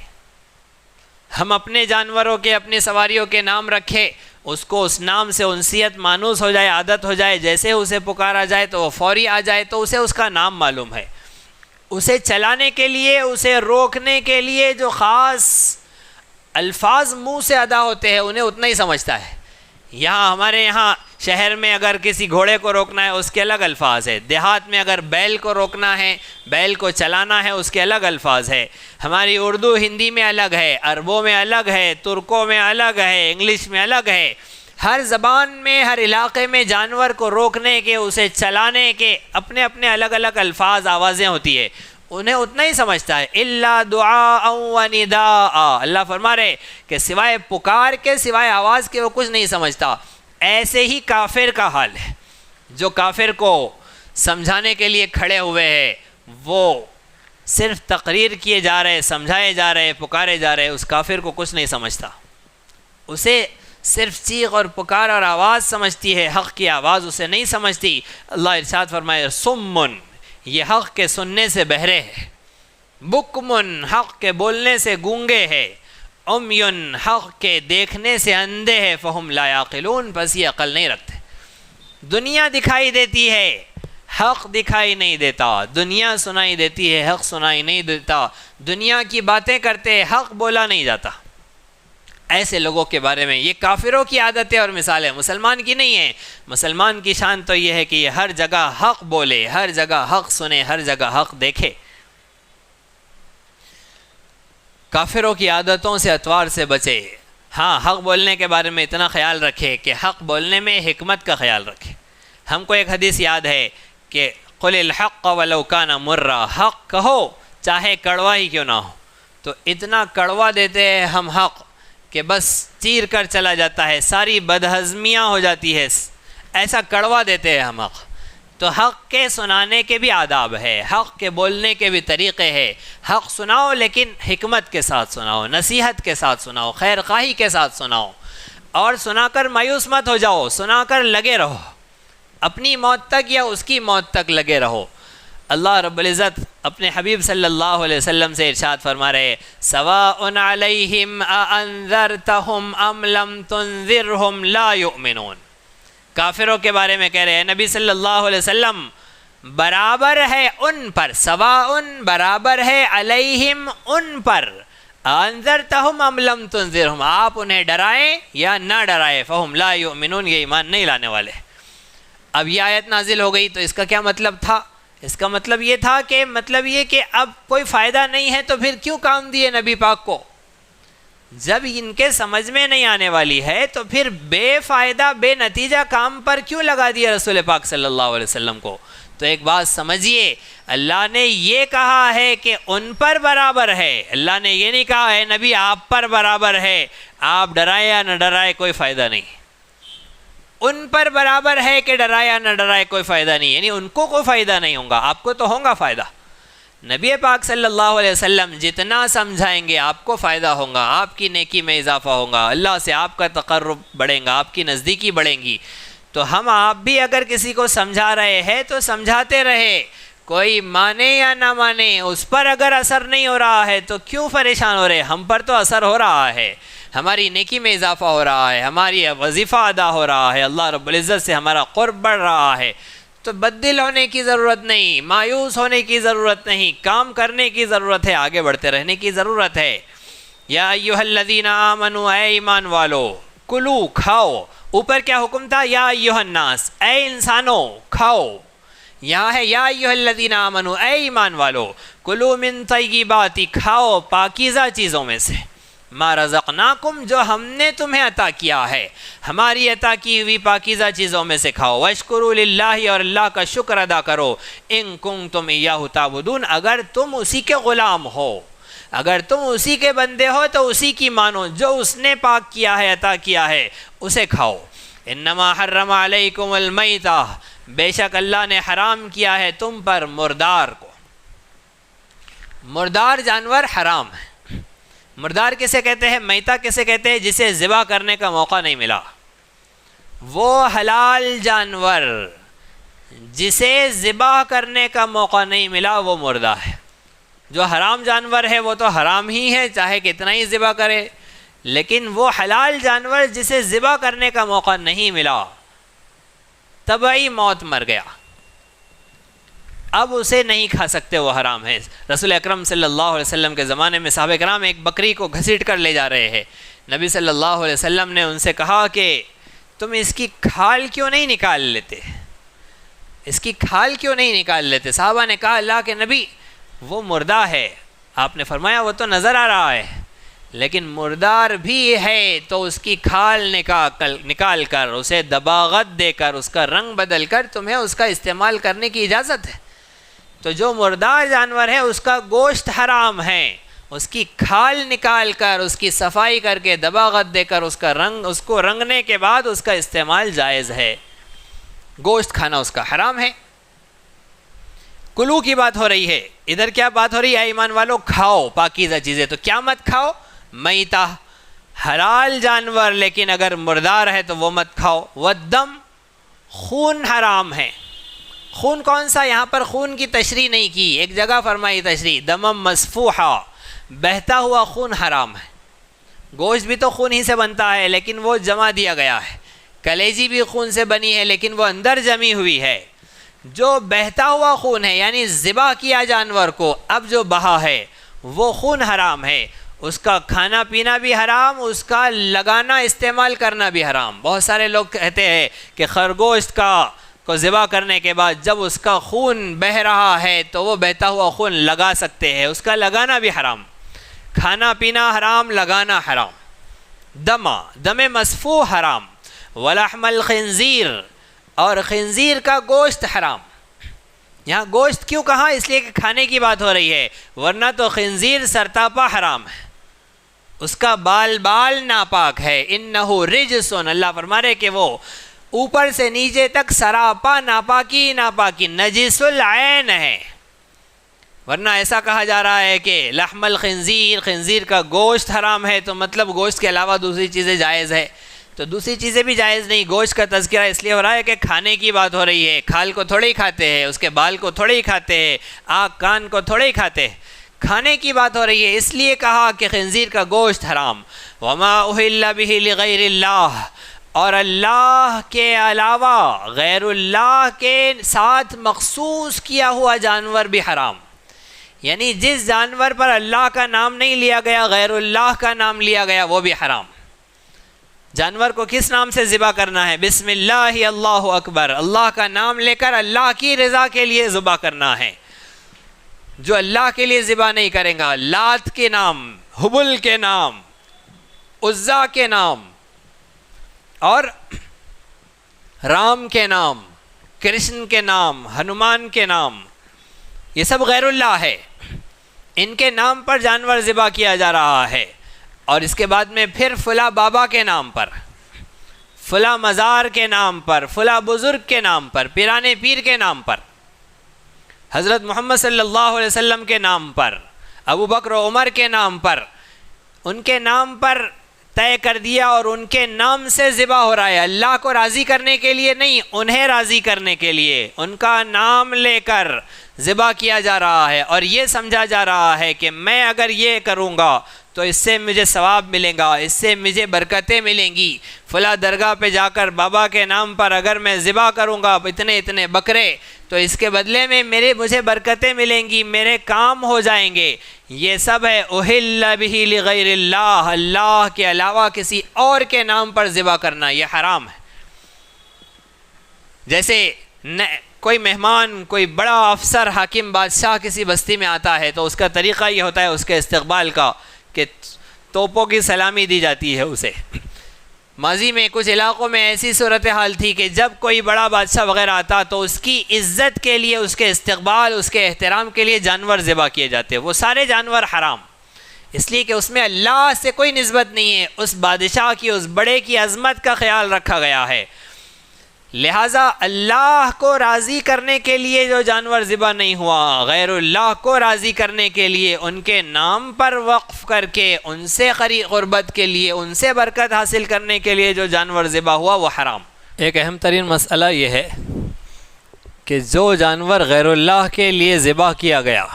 ہم اپنے جانوروں کے، اپنی سواریوں کے نام رکھے، اس کو اس نام سے انسیت مانوس ہو جائے، عادت ہو جائے، جیسے اسے پکارا جائے تو وہ فوری آ جائے، تو اسے اس کا نام معلوم ہے۔ اسے چلانے کے لیے، اسے روکنے کے لیے جو خاص الفاظ منہ سے ادا ہوتے ہیں انہیں اتنا ہی سمجھتا ہے۔ ہمارے یہاں شہر میں اگر کسی گھوڑے کو روکنا ہے اس کے الگ الفاظ ہے، دیہات میں اگر بیل کو روکنا ہے، بیل کو چلانا ہے، اس کے الگ الفاظ ہے۔ ہماری اردو ہندی میں الگ ہے، عربوں میں الگ ہے، ترکوں میں الگ ہے، انگلش میں الگ ہے۔ ہر زبان میں، ہر علاقے میں جانور کو روکنے کے، اسے چلانے کے اپنے اپنے الگ الگ الفاظ، آوازیں ہوتی ہے، انہیں اتنا ہی سمجھتا ہے۔ الا دعاء و نداء، اللہ فرما رہے کہ سوائے پکار کے، سوائے آواز کے وہ کچھ نہیں سمجھتا۔ ایسے ہی کافر کا حال ہے، جو کافر کو سمجھانے کے لیے کھڑے ہوئے ہیں، وہ صرف تقریر کیے جا رہے، سمجھائے جا رہے، پکارے جا رہے، اس کافر کو کچھ نہیں سمجھتا، اسے صرف چیخ اور پکار اور آواز سمجھتی ہے، حق کی آواز اسے نہیں سمجھتی۔ اللہ ارشاد فرمائے سمن، یہ حق کے سننے سے بہرے ہے، بکمن، حق کے بولنے سے گونگے ہے، عمیٌ، حق کے دیکھنے سے اندھے ہے، فہم لا یعقلون، بس یہ عقل نہیں رکھتے۔ دنیا دکھائی دیتی ہے، حق دکھائی نہیں دیتا، دنیا سنائی دیتی ہے، حق سنائی نہیں دیتا، دنیا کی باتیں کرتے، حق بولا نہیں جاتا۔ ایسے لوگوں کے بارے میں یہ کافروں کی عادتیں اور مثالیں، مسلمان کی نہیں ہیں۔ مسلمان کی شان تو یہ ہے کہ یہ ہر جگہ حق بولے، ہر جگہ حق سنے، ہر جگہ حق دیکھے۔ کافروں کی عادتوں سے، اطوار سے بچے۔ ہاں، حق بولنے کے بارے میں اتنا خیال رکھے کہ حق بولنے میں حکمت کا خیال رکھے۔ ہم کو ایک حدیث یاد ہے کہ قل الحق ولو کان مرا، حق کہو چاہے کڑوا ہی کیوں نہ ہو۔ تو اتنا کڑوا دیتے ہیں ہم حق کہ بس چیر کر چلا جاتا ہے، ساری بدہضمیاں ہو جاتی ہے، ایسا کڑوا دیتے ہیں ہم حق۔ تو حق کے سنانے کے بھی آداب ہے، حق کے بولنے کے بھی طریقے ہیں۔ حق سناؤ لیکن حکمت کے ساتھ سناؤ، نصیحت کے ساتھ سناؤ، خیر خواہی کے ساتھ سناؤ، اور سنا کر مایوس مت ہو جاؤ، سنا کر لگے رہو، اپنی موت تک یا اس کی موت تک لگے رہو۔ اللہ رب العزت اپنے حبیب صلی اللہ علیہ وسلم سے ارشاد فرما رہے سواء علیہم اانذرتہم ام لم تنذرہم لا یؤمنون۔ کافروں کے بارے میں کہہ رہے ہیں نبی صلی اللہ علیہ وسلم، برابر ہے ان پر، سواء برابر ہے، علیہم ان پر، انذرتہم ام لم تنذرہم، آپ انہیں ڈرائیں یا نہ ڈرائیں، فہم لا یؤمنون، یہ ایمان نہیں لانے والے۔ اب یہ آیت نازل ہو گئی تو اس کا کیا مطلب تھا؟ اس کا مطلب یہ تھا کہ اب کوئی فائدہ نہیں ہے تو پھر کیوں کام دیے نبی پاک کو؟ جب ان کے سمجھ میں نہیں آنے والی ہے تو پھر بے فائدہ بے نتیجہ کام پر کیوں لگا دیا رسول پاک صلی اللہ علیہ وسلم کو؟ تو ایک بات سمجھیے، اللہ نے یہ کہا ہے کہ ان پر برابر ہے، اللہ نے یہ نہیں کہا ہے نبی آپ پر برابر ہے، آپ ڈرائے یا نہ ڈرائے کوئی فائدہ نہیں۔ ان پر برابر ہے کہ ڈرائے یا نہ ڈرائے کوئی فائدہ نہیں، یعنی ان کو کوئی فائدہ نہیں ہوگا، آپ کو تو ہوگا فائدہ۔ نبی پاک صلی اللہ علیہ وسلم جتنا سمجھائیں گے آپ کو فائدہ ہوگا، آپ کی نیکی میں اضافہ ہوگا، اللہ سے آپ کا تقرب بڑھے گا، آپ کی نزدیکی بڑھیں گی۔ تو ہم آپ بھی اگر کسی کو سمجھا رہے ہیں تو سمجھاتے رہے، کوئی مانے یا نہ مانے، اس پر اگر اثر نہیں ہو رہا ہے تو کیوں پریشان ہو رہے؟ ہم پر تو اثر ہو رہا ہے، ہماری نیکی میں اضافہ ہو رہا ہے، ہماری وظیفہ ادا ہو رہا ہے، اللہ رب العزت سے ہمارا قرب بڑھ رہا ہے، تو بددل ہونے کی ضرورت نہیں، مایوس ہونے کی ضرورت نہیں، کام کرنے کی ضرورت ہے، آگے بڑھتے رہنے کی ضرورت ہے۔ یا ایھا الذین آمنوا، اے ایمان والو، کلو کھاؤ، اوپر کیا حکم تھا؟ یا ایھا الناس، اے انسانوں کھاؤ، یہاں ہے یا ایھا الذین آمنوا، اے ایمان والو، کلو من طیبات، کھاؤ پاکیزہ چیزوں میں سے، ما رزقناکم، جو ہم نے تمہیں عطا کیا ہے، ہماری عطا کی ہوئی پاکیزہ چیزوں میں سے کھاؤ، واشکروا للہ، اور اللہ کا شکر ادا کرو، ان کنتم ایاہ تعبدون، اگر تم اسی کے غلام ہو، اگر تم اسی کے بندے ہو تو اسی کی مانو، جو اس نے پاک کیا ہے، عطا کیا ہے، اسے کھاؤ۔ انما حرم علیکم المیتہ، بے شک اللہ نے حرام کیا ہے تم پر مردار کو۔ مردار جانور حرام ہے۔ مردار کسے کہتے ہیں؟ میتہ کسے کہتے ہیں؟ جسے ذبح کرنے کا موقع نہیں ملا۔ وہ حلال جانور جسے ذبح کرنے کا موقع نہیں ملا وہ مردہ ہے۔ جو حرام جانور ہے وہ تو حرام ہی ہے، چاہے کتنا ہی ذبح کرے، لیکن وہ حلال جانور جسے ذبح کرنے کا موقع نہیں ملا، طبعی موت مر گیا، اب اسے نہیں کھا سکتے، وہ حرام ہے۔ رسول اکرم صلی اللہ علیہ وسلم کے زمانے میں صحابہ کرام ایک بکری کو گھسیٹ کر لے جا رہے ہیں، نبی صلی اللہ علیہ وسلم نے ان سے کہا کہ تم اس کی کھال کیوں نہیں نکال لیتے، اس کی کھال کیوں نہیں نکال لیتے؟ صحابہ نے کہا اللہ کے نبی وہ مردہ ہے۔ آپ نے فرمایا وہ تو نظر آ رہا ہے، لیکن مردار بھی ہے تو اس کی کھال نکال کر، اسے دباغت دے کر، اس کا رنگ بدل کر تمہیں اس کا استعمال کرنے کی اجازت ہے۔ تو جو مردار جانور ہے اس کا گوشت حرام ہے، اس کی کھال نکال کر، اس کی صفائی کر کے، دباغت دے کر، اس کو رنگنے کے بعد اس کا استعمال جائز ہے، گوشت کھانا اس کا حرام ہے۔ کلو کی بات ہو رہی ہے، ادھر کیا بات ہو رہی ہے؟ ایمان والو کھاؤ پاکیزہ چیزیں، تو کیا مت کھاؤ؟ میتہ، حلال جانور، لیکن اگر مردار ہے تو وہ مت کھاؤ۔ والدم، خون حرام ہے۔ خون کون سا؟ یہاں پر خون کی تشریح نہیں کی، ایک جگہ فرمائی تشریح، دمم مسفوحا، بہتا ہوا خون حرام ہے۔ گوشت بھی تو خون ہی سے بنتا ہے لیکن وہ جما دیا گیا ہے، کلیجی بھی خون سے بنی ہے لیکن وہ اندر جمی ہوئی ہے۔ جو بہتا ہوا خون ہے یعنی ذبح کیا جانور کو اب جو بہا ہے وہ خون حرام ہے، اس کا کھانا پینا بھی حرام، اس کا لگانا استعمال کرنا بھی حرام۔ بہت سارے لوگ کہتے ہیں کہ خرگوش کو ذبح کرنے کے بعد جب اس کا خون بہہ رہا ہے تو وہ بہتا ہوا خون لگا سکتے ہیں، اس کا لگانا بھی حرام، کھانا پینا حرام، لگانا حرام۔ دم مسفوح حرام۔ ولحم الخنزیر، اور خنزیر کا گوشت حرام۔ یہاں گوشت کیوں کہا؟ اس لیے کہ کھانے کی بات ہو رہی ہے، ورنہ تو خنزیر سرتاپا حرام ہے، اس کا بال ناپاک ہے۔ انہ رجس، اللہ فرما رہے کہ وہ اوپر سے نیچے تک سراپا ناپاکی نجس العین ہے، ورنہ ایسا کہا جا رہا ہے کہ لحم الخنزیر، خنزیر کا گوشت حرام ہے، تو مطلب گوشت کے علاوہ دوسری چیزیں جائز ہے، تو دوسری چیزیں بھی جائز نہیں۔ گوشت کا تذکرہ اس لیے ہو رہا ہے کہ کھانے کی بات ہو رہی ہے، کھال کو تھوڑے ہی کھاتے ہیں، اس کے بال کو تھوڑے ہی کھاتے ہیں، آنکھ کان کو تھوڑے ہی کھاتے ہیں، کھانے کی بات ہو رہی ہے، اس لیے کہا کہ خنزیر کا گوشت حرام۔ وما اہل بہ لغیر اللہ، اور اللہ کے علاوہ غیر اللہ کے ساتھ مخصوص کیا ہوا جانور بھی حرام، یعنی جس جانور پر اللہ کا نام نہیں لیا گیا، غیر اللہ کا نام لیا گیا، وہ بھی حرام۔ جانور کو کس نام سے ذبح کرنا ہے؟ بسم اللہ اللہ اکبر، اللہ کا نام لے کر اللہ کی رضا کے لیے ذبح کرنا ہے۔ جو اللہ کے لیے ذبح نہیں کرے گا، لات کے نام، حبل کے نام، عزا کے نام، اور رام کے نام، کرشن کے نام، ہنومان کے نام، یہ سب غیر اللہ ہے، ان کے نام پر جانور ذبح کیا جا رہا ہے۔ اور اس کے بعد میں پھر فلاں بابا کے نام پر، فلاں مزار کے نام پر، فلاں بزرگ کے نام پر، پیرانے پیر کے نام پر، حضرت محمد صلی اللہ علیہ وسلم کے نام پر، ابو بکر و عمر کے نام پر، ان کے نام پر طے کر دیا اور ان کے نام سے ذبح ہو رہا ہے، اللہ کو راضی کرنے کے لیے نہیں، انہیں راضی کرنے کے لیے ان کا نام لے کر ذبح کیا جا رہا ہے، اور یہ سمجھا جا رہا ہے کہ میں اگر یہ کروں گا تو اس سے مجھے ثواب ملے گا، اس سے مجھے برکتیں ملیں گی، فلاں درگاہ پہ جا کر بابا کے نام پر اگر میں ذبح کروں گا اتنے بکرے تو اس کے بدلے میں مجھے برکتیں ملیں گی، میرے کام ہو جائیں گے، یہ سب ہے احل بہ لغیر اللہ، اللہ کے علاوہ کسی اور کے نام پر ذبح کرنا، یہ حرام ہے۔ جیسے کوئی مہمان، کوئی بڑا افسر، حاکم، بادشاہ کسی بستی میں آتا ہے تو اس کا طریقہ یہ ہوتا ہے اس کے استقبال کا کہ توپوں کی سلامی دی جاتی ہے اسے۔ ماضی میں کچھ علاقوں میں ایسی صورتحال تھی کہ جب کوئی بڑا بادشاہ وغیرہ آتا تو اس کی عزت کے لیے، اس کے استقبال، اس کے احترام کے لیے جانور ذبح کیے جاتے۔ وہ سارے جانور حرام، اس لیے کہ اس میں اللہ سے کوئی نسبت نہیں ہے، اس بادشاہ کی، اس بڑے کی عظمت کا خیال رکھا گیا ہے۔ لہٰذا اللہ کو راضی کرنے کے لیے جو جانور ذبح نہیں ہوا، غیر اللہ کو راضی کرنے کے لیے، ان کے نام پر وقف کر کے، ان سے قربت کے لیے، ان سے برکت حاصل کرنے کے لیے جو جانور ذبح ہوا وہ حرام۔ ایک اہم ترین مسئلہ یہ ہے کہ جو جانور غیر اللہ کے لیے ذبح کیا گیا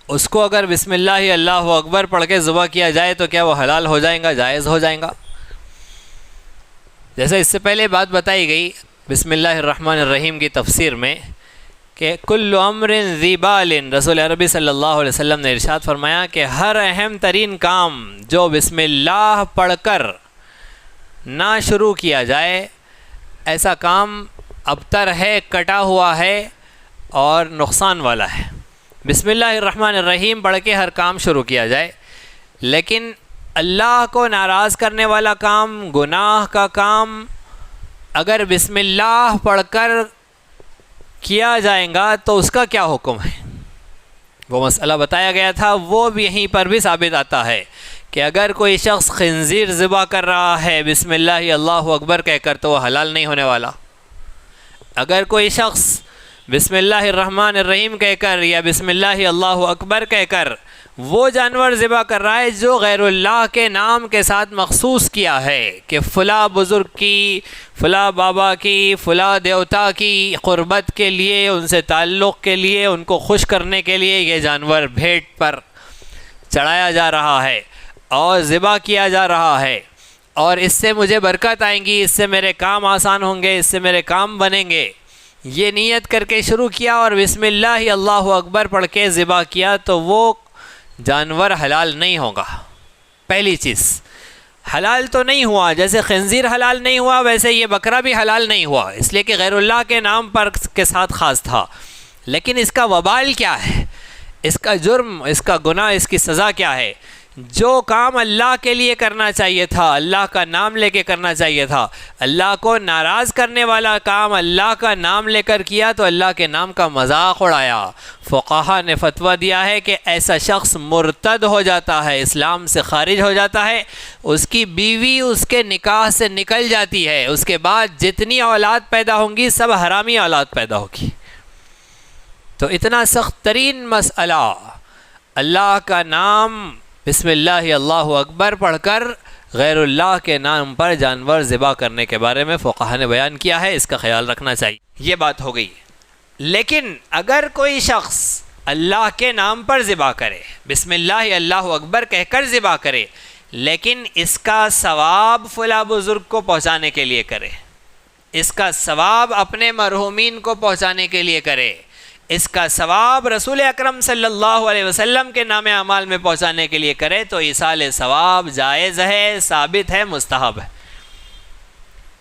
اس کو اگر بسم اللہ اللہ اکبر پڑھ کے ذبح کیا جائے تو کیا وہ حلال ہو جائیں گا، جائز ہو جائیں گا؟ جیسے اس سے پہلے بات بتائی گئی بسم اللہ الرحمن الرحیم کی تفسیر میں کہ کل امر ذی بال، رسول عربی صلی اللہ علیہ وسلم نے ارشاد فرمایا کہ ہر اہم ترین کام جو بسم اللہ پڑھ کر نہ شروع کیا جائے ایسا کام ابتر ہے، کٹا ہوا ہے اور نقصان والا ہے۔ بسم اللہ الرحمن الرحیم پڑھ کے ہر کام شروع کیا جائے، لیکن اللہ کو ناراض کرنے والا کام، گناہ کا کام اگر بسم اللہ پڑھ کر کیا جائے گا تو اس کا کیا حکم ہے؟ وہ مسئلہ بتایا گیا تھا، وہ بھی یہیں پر بھی ثابت آتا ہے کہ اگر کوئی شخص خنزیر ذبح کر رہا ہے بسم اللہ اللہ اکبر کہہ کر تو وہ حلال نہیں ہونے والا۔ اگر کوئی شخص بسم اللہ الرحمن الرحیم کہہ کر یا بسم اللہ اللہ اکبر کہہ کر وہ جانور ذبح کر رہا ہے جو غیر اللہ کے نام کے ساتھ مخصوص کیا ہے کہ فلاں بزرگ کی، فلاں بابا کی، فلاں دیوتا کی قربت کے لیے، ان سے تعلق کے لیے، ان کو خوش کرنے کے لیے یہ جانور بھیٹ پر چڑھایا جا رہا ہے اور ذبح کیا جا رہا ہے اور اس سے مجھے برکت آئیں گی، اس سے میرے کام آسان ہوں گے، اس سے میرے کام بنیں گے، یہ نیت کر کے شروع کیا اور بسم اللہ اللہ اکبر پڑھ کے ذبح کیا تو وہ جانور حلال نہیں ہوگا۔ پہلی چیز حلال تو نہیں ہوا، جیسے خنزیر حلال نہیں ہوا ویسے یہ بکرا بھی حلال نہیں ہوا، اس لیے کہ غیر اللہ کے نام پر کے ساتھ خاص تھا۔ لیکن اس کا وبال کیا ہے، اس کا جرم، اس کا گناہ، اس کی سزا کیا ہے؟ جو کام اللہ کے لیے کرنا چاہیے تھا، اللہ کا نام لے کے کرنا چاہیے تھا، اللہ کو ناراض کرنے والا کام اللہ کا نام لے کر کیا تو اللہ کے نام کا مذاق اڑایا۔ فقہا نے فتویٰ دیا ہے کہ ایسا شخص مرتد ہو جاتا ہے، اسلام سے خارج ہو جاتا ہے، اس کی بیوی اس کے نکاح سے نکل جاتی ہے، اس کے بعد جتنی اولاد پیدا ہوں گی سب حرامی اولاد پیدا ہوگی۔ تو اتنا سخت ترین مسئلہ، اللہ کا نام بسم اللہ اللہ اکبر پڑھ کر غیر اللہ کے نام پر جانور ذبح کرنے کے بارے میں فقہا نے بیان کیا ہے، اس کا خیال رکھنا چاہیے۔ یہ بات ہو گئی۔ لیکن اگر کوئی شخص اللہ کے نام پر ذبح کرے، بسم اللہ اللہ اکبر کہہ کر ذبح کرے، لیکن اس کا ثواب فلاں بزرگ کو پہنچانے کے لیے کرے، اس کا ثواب اپنے مرحومین کو پہنچانے کے لیے کرے، اس کا ثواب رسول اکرم صلی اللہ علیہ وسلم کے نام اعمال میں پہنچانے کے لیے کرے تو ایصال ثواب جائز ہے، ثابت ہے، مستحب ہے،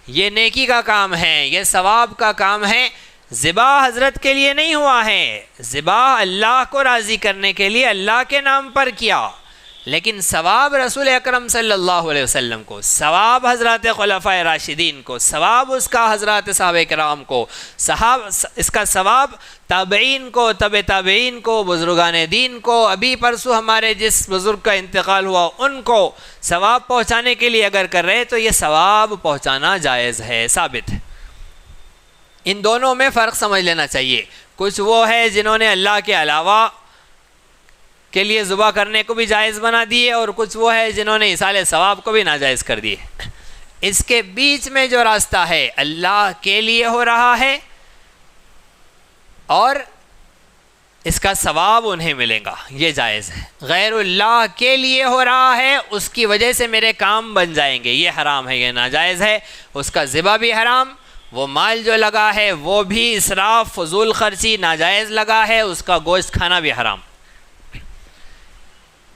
یہ نیکی کا کام ہے، یہ ثواب کا کام ہے۔ ذبح حضرت کے لیے نہیں ہوا ہے، ذبح اللہ کو راضی کرنے کے لیے اللہ کے نام پر کیا، لیکن ثواب رسول اکرم صلی اللہ علیہ وسلم کو، ثواب حضرات خلفائے راشدین کو، ثواب اس کا حضرات صحابہ کرام کو، اس کا ثواب تابعین کو، تبع تابعین کو، بزرگان دین کو، ابھی پرسوں ہمارے جس بزرگ کا انتقال ہوا ان کو ثواب پہنچانے کے لیے اگر کر رہے تو یہ ثواب پہنچانا جائز ہے، ثابت ہے۔ ان دونوں میں فرق سمجھ لینا چاہیے۔ کچھ وہ ہے جنہوں نے اللہ کے علاوہ کے لیے ذبح کرنے کو بھی جائز بنا دیے اور کچھ وہ ہے جنہوں نے ایصال ثواب کو بھی ناجائز کر دیے۔ اس کے بیچ میں جو راستہ ہے اللہ کے لیے ہو رہا ہے اور اس کا ثواب انہیں ملے گا، یہ جائز ہے۔ غیر اللہ کے لیے ہو رہا ہے، اس کی وجہ سے میرے کام بن جائیں گے، یہ حرام ہے، یہ ناجائز ہے، اس کا ذبح بھی حرام، وہ مال جو لگا ہے وہ بھی اسراف، فضول خرچی، ناجائز لگا ہے، اس کا گوشت کھانا بھی حرام۔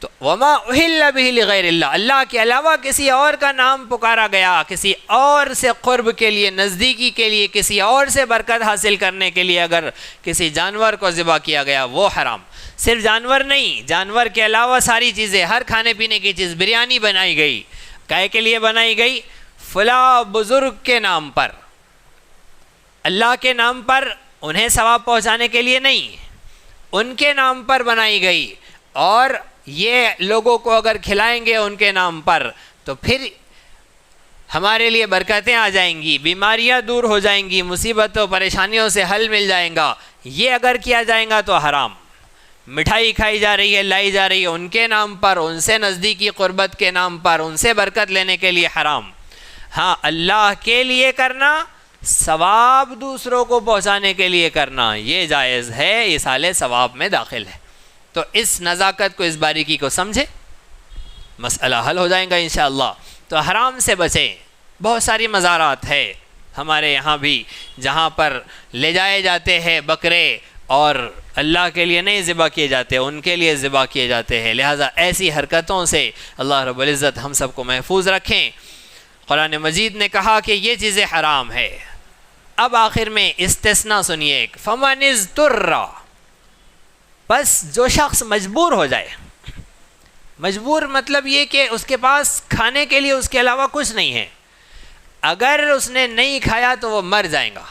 تو وما اہل بہ لغیر اللہ، اللہ کے علاوہ کسی اور کا نام پکارا گیا، کسی اور سے قرب کے لیے، نزدیکی کے لیے، کسی اور سے برکت حاصل کرنے کے لیے اگر کسی جانور کو ذبح کیا گیا وہ حرام۔ صرف جانور نہیں، جانور کے علاوہ ساری چیزیں، ہر کھانے پینے کی چیز، بریانی بنائی گئی، کائے کے لیے بنائی گئی؟ فلاں بزرگ کے نام پر، اللہ کے نام پر، انہیں ثواب پہنچانے کے لیے نہیں، ان کے نام پر بنائی گئی، اور یہ لوگوں کو اگر کھلائیں گے ان کے نام پر تو پھر ہمارے لیے برکتیں آ جائیں گی، بیماریاں دور ہو جائیں گی، مصیبتوں پریشانیوں سے حل مل جائیں گا۔ یہ اگر کیا جائے گا تو حرام۔ مٹھائی کھائی جا رہی ہے، لائی جا رہی ہے ان کے نام پر، ان سے نزدیکی قربت کے نام پر، ان سے برکت لینے کے لیے حرام۔ ہاں، اللہ کے لیے کرنا، ثواب دوسروں کو پہنچانے کے لیے کرنا، یہ جائز ہے، یہ سالے ثواب میں داخل ہے۔ تو اس نزاکت کو، اس باریکی کو سمجھے، مسئلہ حل ہو جائے گا انشاءاللہ۔ تو حرام سے بچیں۔ بہت ساری مزارات ہے ہمارے یہاں بھی جہاں پر لے جائے جاتے ہیں بکرے اور اللہ کے لیے نہیں ذبح کیے جاتے، ان کے لیے ذبح کیے جاتے ہیں، لہٰذا ایسی حرکتوں سے اللہ رب العزت ہم سب کو محفوظ رکھیں۔ قرآن مجید نے کہا کہ یہ چیزیں حرام ہے۔ اب آخر میں استثناء سنیے، فمن اضطر، بس جو شخص مجبور ہو جائے، مجبور مطلب یہ کہ اس کے پاس کھانے کے لیے اس کے علاوہ کچھ نہیں ہے، اگر اس نے نہیں کھایا تو وہ مر جائے گا،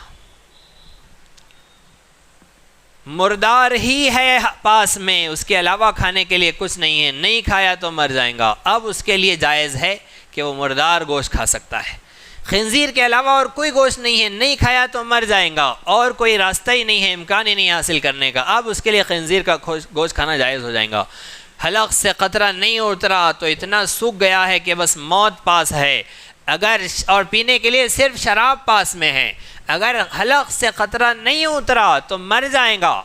مردار ہی ہے پاس میں، اس کے علاوہ کھانے کے لیے کچھ نہیں ہے، نہیں کھایا تو مر جائے گا۔ اب اس کے لیے جائز ہے کہ وہ مردار گوشت کھا سکتا ہے۔ خنزیر کے علاوہ اور کوئی گوشت نہیں ہے، نہیں کھایا تو مر جائیں گا، اور کوئی راستہ ہی نہیں ہے، امکان ہی نہیں حاصل کرنے کا، اب اس کے لیے خنزیر کا گوشت کھانا جائز ہو جائے گا۔ حلق سے قطرہ نہیں اترا تو اتنا سوکھ گیا ہے کہ بس موت پاس ہے، اگر اور پینے کے لیے صرف شراب پاس میں ہے، اگر حلق سے قطرہ نہیں اترا تو مر جائے گا،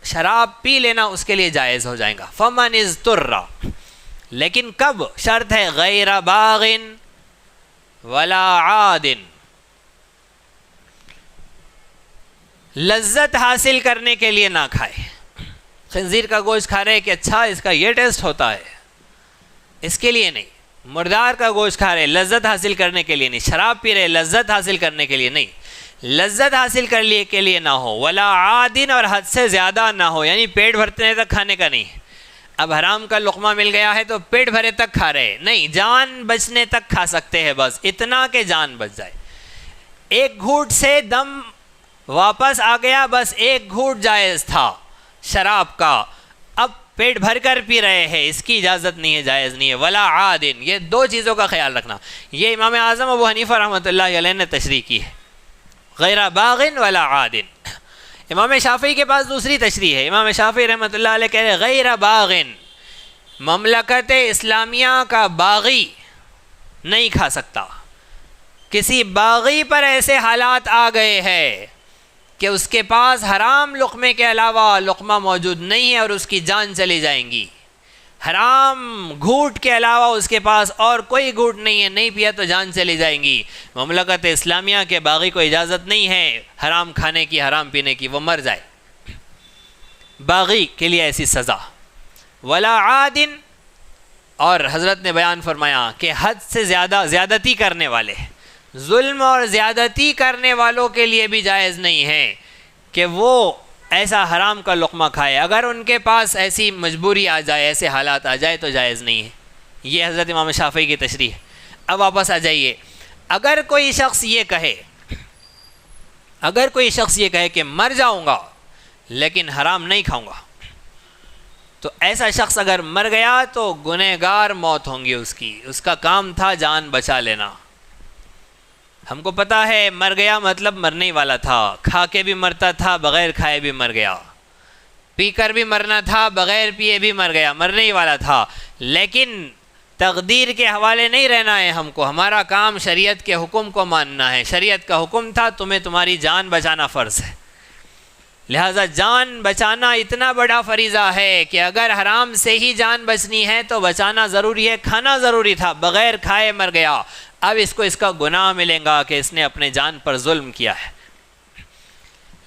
شراب پی لینا اس کے لیے جائز ہو جائے گا۔ فمن اضطر، لیکن کب؟ شرط ہے غیر باغ ولا عاد، لذت حاصل کرنے کے لیے نہ کھائے۔ خنزیر کا گوشت کھا رہے کہ اچھا اس کا یہ ٹیسٹ ہوتا ہے، اس کے لیے نہیں۔ مردار کا گوشت کھا رہے لذت حاصل کرنے کے لیے نہیں، شراب پی رہے لذت حاصل کرنے کے لیے نہیں، لذت حاصل کرنے کے لیے نہ ہو، ولا عادن، اور حد سے زیادہ نہ ہو، یعنی پیٹ بھرنے تک کھانے کا نہیں۔ اب حرام کا لقمہ مل گیا ہے تو پیٹ بھرے تک کھا رہے نہیں، جان بچنے تک کھا سکتے ہیں، بس اتنا کہ جان بچ جائے۔ ایک گھونٹ سے دم واپس آ گیا، بس ایک گھونٹ جائز تھا شراب کا، اب پیٹ بھر کر پی رہے ہیں، اس کی اجازت نہیں ہے، جائز نہیں ہے۔ ولا عادن، یہ دو چیزوں کا خیال رکھنا، یہ امام اعظم ابو حنیفہ رحمۃ اللہ علیہ نے تشریح کی ہے، غیر باغ ولا عادن۔ امام شافعی کے پاس دوسری تشریح ہے، امام شافعی رحمۃ اللہ علیہ کہہ رہے غیر باغ، مملکت اسلامیہ کا باغی نہیں کھا سکتا۔ کسی باغی پر ایسے حالات آ گئے ہیں کہ اس کے پاس حرام لقمے کے علاوہ لقمہ موجود نہیں ہے اور اس کی جان چلی جائیں گی، حرام گھونٹ کے علاوہ اس کے پاس اور کوئی گھونٹ نہیں ہے، نہیں پیا تو جان چلی جائیں گی، مملکت اسلامیہ کے باغی کو اجازت نہیں ہے حرام کھانے کی، حرام پینے کی، وہ مر جائے، باغی کے لیے ایسی سزا۔ ولا عادن، اور حضرت نے بیان فرمایا کہ حد سے زیادہ زیادتی کرنے والے، ظلم اور زیادتی کرنے والوں کے لیے بھی جائز نہیں ہے کہ وہ ایسا حرام کا لقمہ کھائے، اگر ان کے پاس ایسی مجبوری آ جائے، ایسے حالات آ جائے تو جائز نہیں ہے۔ یہ حضرت امام شافعی کی تشریح ہے۔ اب واپس آ جائیے، اگر کوئی شخص یہ کہے کہ مر جاؤں گا لیکن حرام نہیں کھاؤں گا، تو ایسا شخص اگر مر گیا تو گنہگار موت ہوں گی اس کا کام تھا جان بچا لینا۔ ہم کو پتہ ہے مر گیا مطلب مرنے ہی والا تھا، کھا کے بھی مرتا تھا، بغیر کھائے بھی مر گیا، پی کر بھی مرنا تھا، بغیر پیے بھی مر گیا، مرنے ہی والا تھا، لیکن تقدیر کے حوالے نہیں رہنا ہے ہم کو، ہمارا کام شریعت کے حکم کو ماننا ہے۔ شریعت کا حکم تھا تمہیں تمہاری جان بچانا فرض ہے، لہٰذا جان بچانا اتنا بڑا فریضہ ہے کہ اگر حرام سے ہی جان بچنی ہے تو بچانا ضروری ہے، کھانا ضروری تھا، بغیر کھائے مر گیا، اب اس کو اس کا گناہ ملے گا کہ اس نے اپنے جان پر ظلم کیا ہے،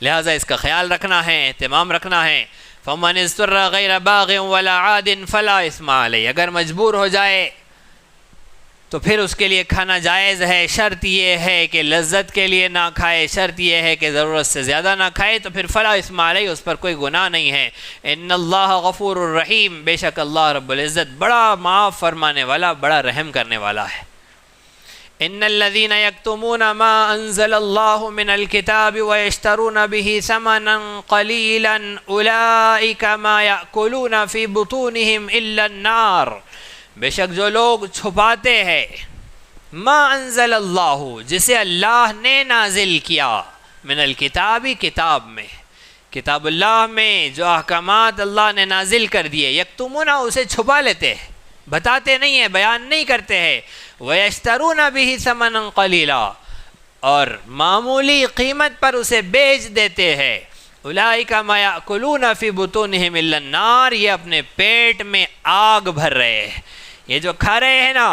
لہٰذا اس کا خیال رکھنا ہے، اہتمام رکھنا ہے۔ فَمَنِ اضْطُرَّ غَيْرَ بَاغٍ وَلَا عَادٍ فَلَا إِثْمَ عَلَيْهِ، اگر مجبور ہو جائے تو پھر اس کے لیے کھانا جائز ہے، شرط یہ ہے کہ لذت کے لیے نہ کھائے، شرط یہ ہے کہ ضرورت سے زیادہ نہ کھائے، تو پھر فلا اسم علیہ، اس پر کوئی گناہ نہیں ہے۔ ان اللہ غفور الرحیم، بے شک اللہ رب العزت بڑا معاف فرمانے والا، بڑا رحم کرنے والا ہے۔ ان الذين يكتمون ما انزل الله من الكتاب ويشترون به ثمنا قليلا اولئك ما ياكلون في بطونهم الا النار، بے شک جو لوگ چھپاتے ہیں ما انزل اللہ، جسے اللہ نے نازل کیا، من الکتاب، کتاب میں، کتاب اللہ میں جو احکامات اللہ نے نازل کر دیے، یکتمون اسے چھپا لیتے ہیں، بتاتے نہیں ہیں، بیان نہیں کرتے ہیں، وَيَشْتَرُونَ بِهِ ثَمَنًا قَلِيلًا، اور معمولی قیمت پر اسے بیچ دیتے ہیں، اولئک ما یاکلون فی بطونہم الا النار، یہ اپنے پیٹ میں آگ بھر رہے ہیں۔ یہ جو کھا رہے ہیں نا،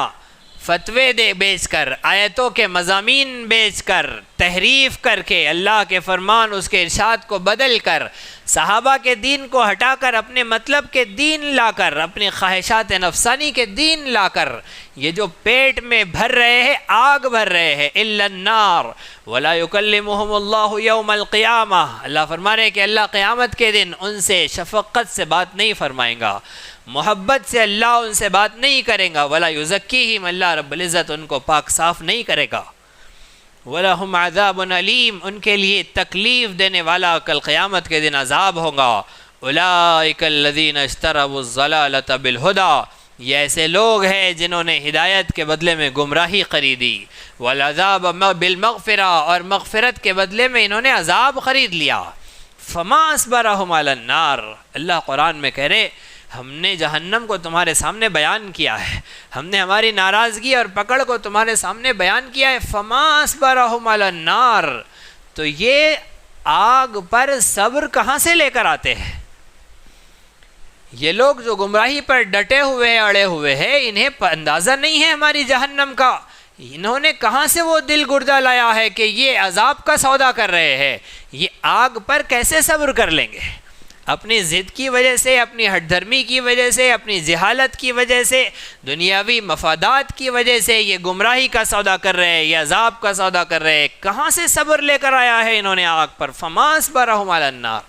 فتوے دے بیچ کر، آیتوں کے مضامین بیچ کر، تحریف کر کے، اللہ کے فرمان اس کے ارشاد کو بدل کر، صحابہ کے دین کو ہٹا کر اپنے مطلب کے دین لا کر، اپنی خواہشات نفسانی کے دین لا کر، یہ جو پیٹ میں بھر رہے ہیں، آگ بھر رہے ہیں، الا النار ولا یکلمہم اللہ یوم القیامہ، اللہ فرما رہے کہ اللہ قیامت کے دن ان سے شفقت سے بات نہیں فرمائیں گا، محبت سے اللہ ان سے بات نہیں کرے گا، ولا یزکیہم، اللہ رب العزت ان کو پاک صاف نہیں کرے گا، وَلَهُمْ عَذَابٌ عَلِيمٌ، ان کے لیے تکلیف دینے والا کل قیامت کے دن عذاب ہوگا۔ أُولَئِكَ الَّذِينَ اشْتَرَوُا الضَّلَالَةَ بِالْهُدَى، یہ ایسے لوگ ہیں جنہوں نے ہدایت کے بدلے میں گمراہی خریدی، وَالْعَذَابَ بِالْمَغْفِرَةِ، اور مغفرت کے بدلے میں انہوں نے عذاب خرید لیا۔ فَمَا أَصْبَرَهُمْ عَلَى النَّارِ، اللہ قرآن میں کہہ رہے ہم نے جہنم کو تمہارے سامنے بیان کیا ہے، ہم نے ہماری ناراضگی اور پکڑ کو تمہارے سامنے بیان کیا ہے، فما اصبرہم علی النار، تو یہ آگ پر صبر کہاں سے لے کر آتے ہیں؟ یہ لوگ جو گمراہی پر ڈٹے ہوئے ہیں، اڑے ہوئے ہیں، انہیں اندازہ نہیں ہے ہماری جہنم کا، انہوں نے کہاں سے وہ دل گردہ لایا ہے کہ یہ عذاب کا سودا کر رہے ہیں، یہ آگ پر کیسے صبر کر لیں گے؟ اپنی ضد کی وجہ سے، اپنی ہٹ دھرمی کی وجہ سے، اپنی جہالت کی وجہ سے، دنیاوی مفادات کی وجہ سے یہ گمراہی کا سودا کر رہے ہیں، یہ عذاب کا سودا کر رہے ہیں، کہاں سے صبر لے کر آیا ہے انہوں نے آگ پر؟ فما اصبرہم علی النار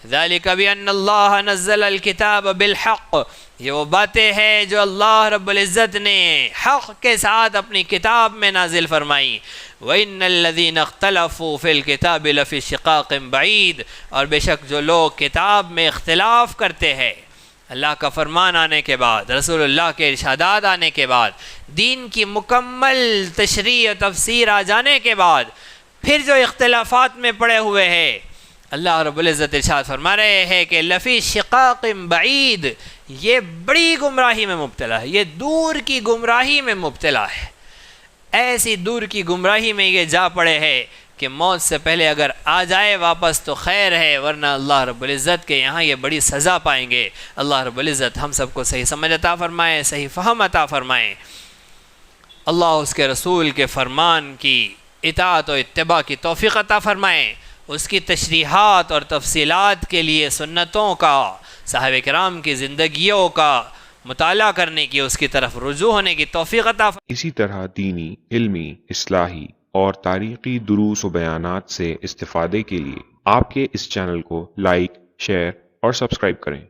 ذالک بان اللہ نزل الکتاب بالحق، یہ وہ باتیں ہیں جو اللہ رب العزت نے حق کے ساتھ اپنی کتاب میں نازل فرمائی۔ وَإِنَّ الَّذِينَ اخْتَلَفُوا فِي الْكِتَابِ لَفِي شِقَاقٍ بَعِيدٍ، اور بے شک جو لوگ کتاب میں اختلاف کرتے ہیں، اللہ کا فرمان آنے کے بعد، رسول اللہ کے ارشادات آنے کے بعد، دین کی مکمل تشریح و تفسیر آ جانے کے بعد، پھر جو اختلافات میں پڑے ہوئے ہیں، اللہ رب العزت ارشاد فرما رہے ہیں کہ لفی شقاق بعید، یہ بڑی گمراہی میں مبتلا ہے، یہ دور کی گمراہی میں مبتلا ہے، ایسی دور کی گمراہی میں یہ جا پڑے ہیں کہ موت سے پہلے اگر آ جائے واپس تو خیر ہے، ورنہ اللہ رب العزت کے یہاں یہ بڑی سزا پائیں گے۔ اللہ رب العزت ہم سب کو صحیح سمجھ عطا فرمائے، صحیح فہم عطا فرمائے، اللہ اس کے رسول کے فرمان کی اطاعت و اتباع کی توفیق عطا فرمائے، اس کی تشریحات اور تفصیلات کے لیے سنتوں کا، صحابہ کرام کی زندگیوں کا مطالعہ کرنے کی، اس کی طرف رجوع ہونے کی توفیق عطا فرمائے۔ اسی طرح دینی، علمی، اصلاحی اور تاریخی دروس و بیانات سے استفادے کے لیے آپ کے اس چینل کو لائک، شیئر اور سبسکرائب کریں۔